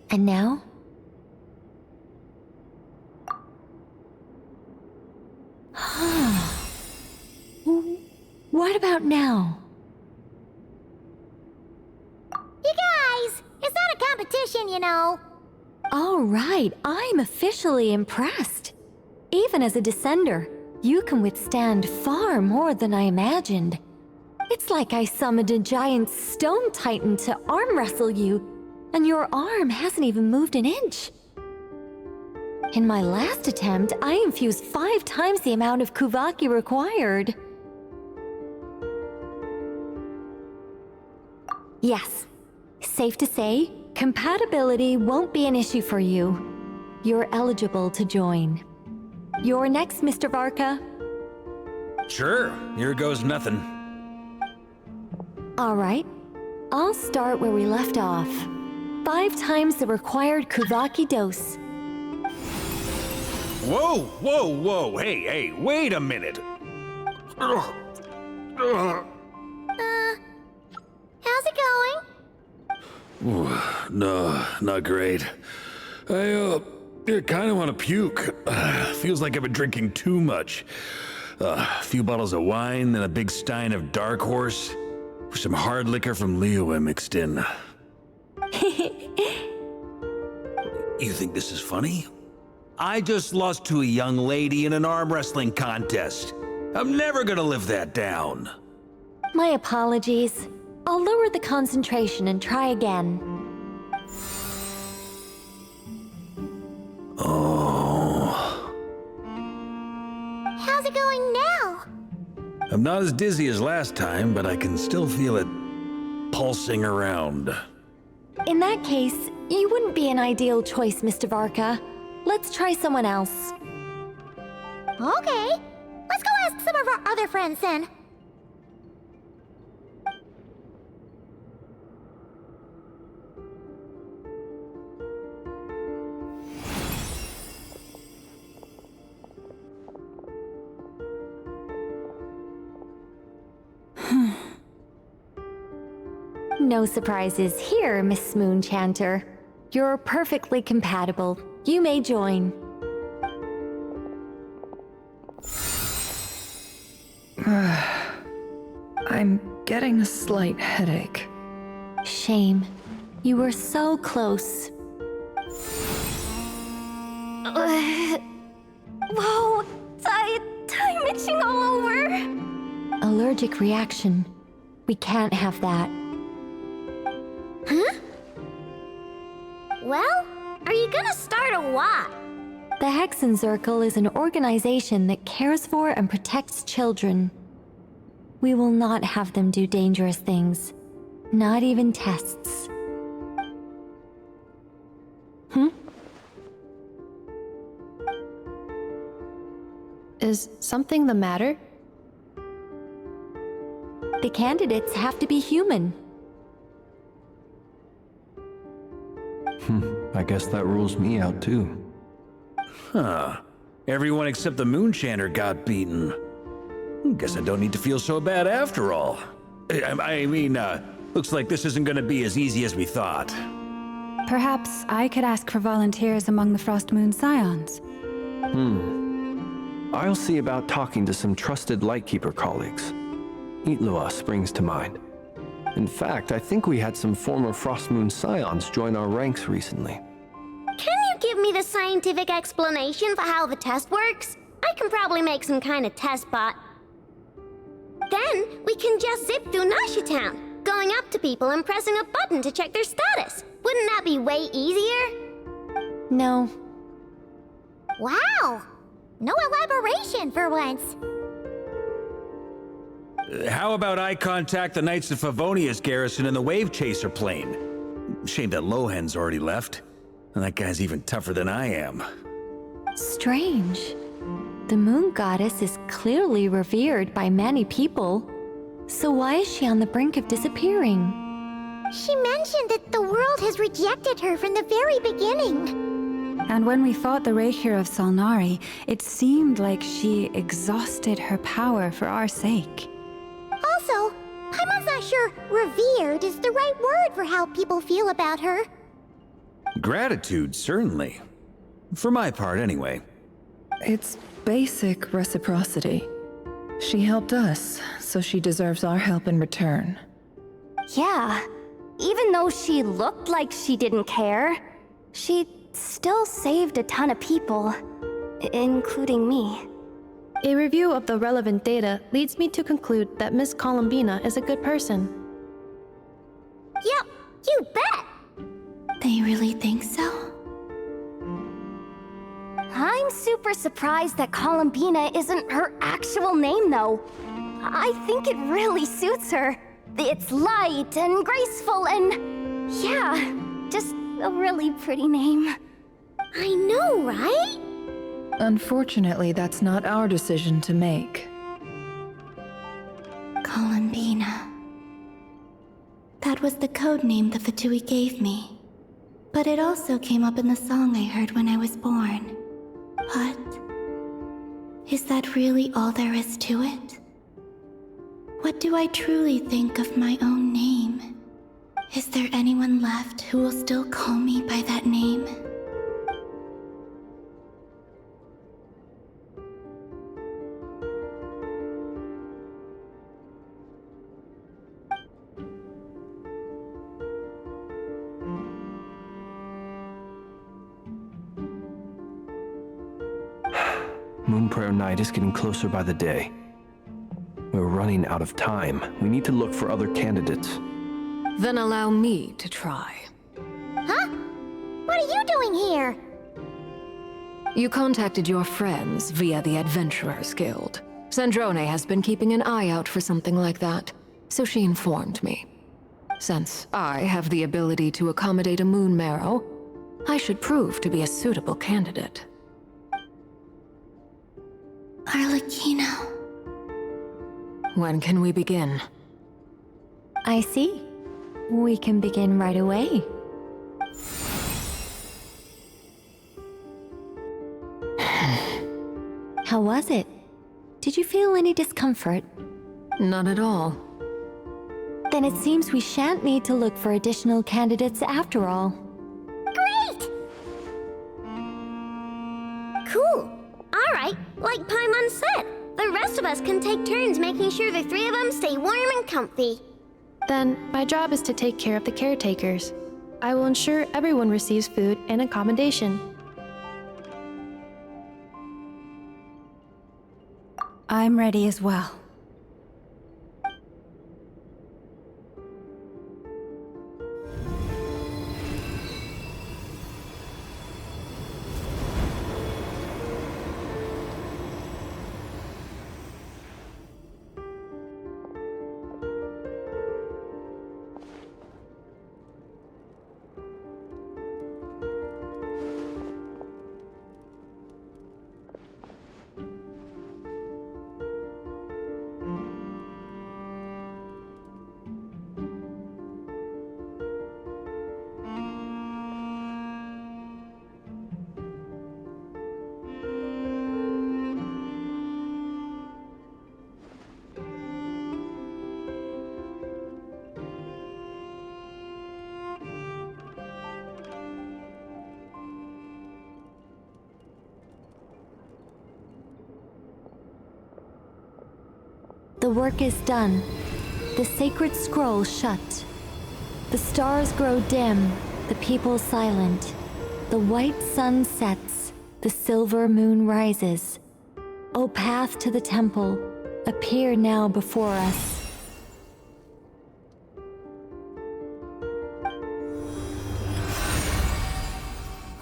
And now? What about now? You guys, it's not a competition, you know. All right, I'm officially impressed. Even as a descender, you can withstand far more than I imagined. It's like I summoned a giant stone titan to arm wrestle you, and your arm hasn't even moved an inch. In my last attempt, I infused 5 times the amount of Kuvaki required. Yes, safe to say, compatibility won't be an issue for you. You're eligible to join. You're next, Mr. Varka. Sure, here goes nothing. All right, I'll start where we left off. 5 times the required Kuvaki dose. Whoa, whoa, whoa, hey, wait a minute. How's it going? No, not great. I kind of want to puke. Feels like I've been drinking too much. A few bottles of wine, then a big stein of Dark Horse, with some hard liquor from Liyue mixed in. You think this is funny? I just lost to a young lady in an arm wrestling contest. I'm never gonna live that down. My apologies. I'll lower the concentration and try again. Oh. How's it going now? I'm not as dizzy as last time, but I can still feel it pulsing around. In that case, you wouldn't be an ideal choice, Mr. Varka. Let's try someone else. Okay, let's go ask some of our other friends then. No surprises here, Miss Moonchanter. You're perfectly compatible. You may join. I'm getting a slight headache. Shame. You were so close. Whoa! I'm itching all over! Allergic reaction. We can't have that. Huh? Well, are you gonna start Part of what? The Hexen Circle is an organization that cares for and protects children. We will not have them do dangerous things. Not even tests. Is something the matter? The candidates have to be human. I guess that rules me out too. Huh. Everyone except the Moonchander got beaten. Guess I don't need to feel so bad after all. I mean, looks like this isn't gonna be as easy as we thought. Perhaps I could ask for volunteers among the Frost Moon Scions. I'll see about talking to some trusted Lightkeeper colleagues. Itlua springs to mind. In fact, I think we had some former Frost Moon Scions join our ranks recently. Can you give me the scientific explanation for how the test works? I can probably make some kind of test bot. Then we can just zip through Nasha Town, going up to people and pressing a button to check their status. Wouldn't that be way easier? No. Wow! No elaboration for once. How about I contact the Knights of Favonia's garrison in the Wave Chaser plane? Shame that Lohan's already left. And that guy's even tougher than I am. Strange. The Moon Goddess is clearly revered by many people. So why is she on the brink of disappearing? She mentioned that the world has rejected her from the very beginning. And when we fought the Rakhir of Salnari, it seemed like she exhausted her power for our sake. Also, I'm not sure revered is the right word for how people feel about her. Gratitude, certainly. For my part, anyway. It's basic reciprocity. She helped us, so she deserves our help in return. Yeah. Even though she looked like she didn't care, she still saved a ton of people, including me. A review of the relevant data leads me to conclude that Miss Columbina is a good person. Yep, you bet! They really think so? I'm super surprised that Columbina isn't her actual name, though. I think it really suits her. It's light and graceful and... yeah, just a really pretty name. I know, right? Unfortunately, that's not our decision to make. Columbina. That was the code name the Fatui gave me. But it also came up in the song I heard when I was born. But... is that really all there is to it? What do I truly think of my own name? Is there anyone left who will still call me by that name? Moonprayer Night is getting closer by the day. We're running out of time. We need to look for other candidates. Then allow me to try. Huh? What are you doing here? You contacted your friends via the Adventurers Guild. Sandrone has been keeping an eye out for something like that, so she informed me. Since I have the ability to accommodate a moon marrow, I should prove to be a suitable candidate. Arlecchino. When can we begin? I see. We can begin right away. How was it? Did you feel any discomfort? Not at all. Then it seems we shan't need to look for additional candidates after all. Great! Cool. Alright, like Paimon said, the rest of us can take turns making sure the three of them stay warm and comfy. Then, my job is to take care of the caretakers. I will ensure everyone receives food and accommodation. I'm ready as well. The work is done. The sacred scroll shut. The stars grow dim, the people silent. The white sun sets, the silver moon rises. O path to the temple, appear now before us.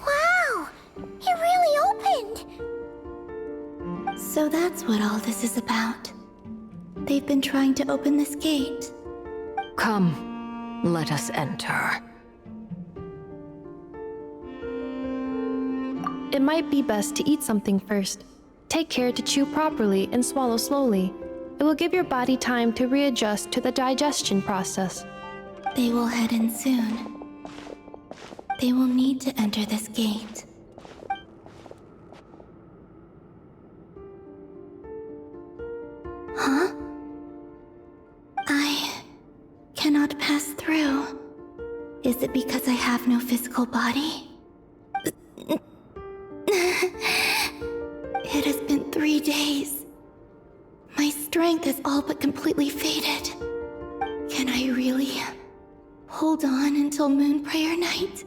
Wow! It really opened! So that's what all this is about. They've been trying to open this gate. Come, let us enter. It might be best to eat something first. Take care to chew properly and swallow slowly. It will give your body time to readjust to the digestion process. They will head in soon. They will need to enter this gate. Huh? I cannot pass through. Is it because I have no physical body? It has been 3 days. My strength has all but completely faded. Can I really hold on until Moon Prayer Night?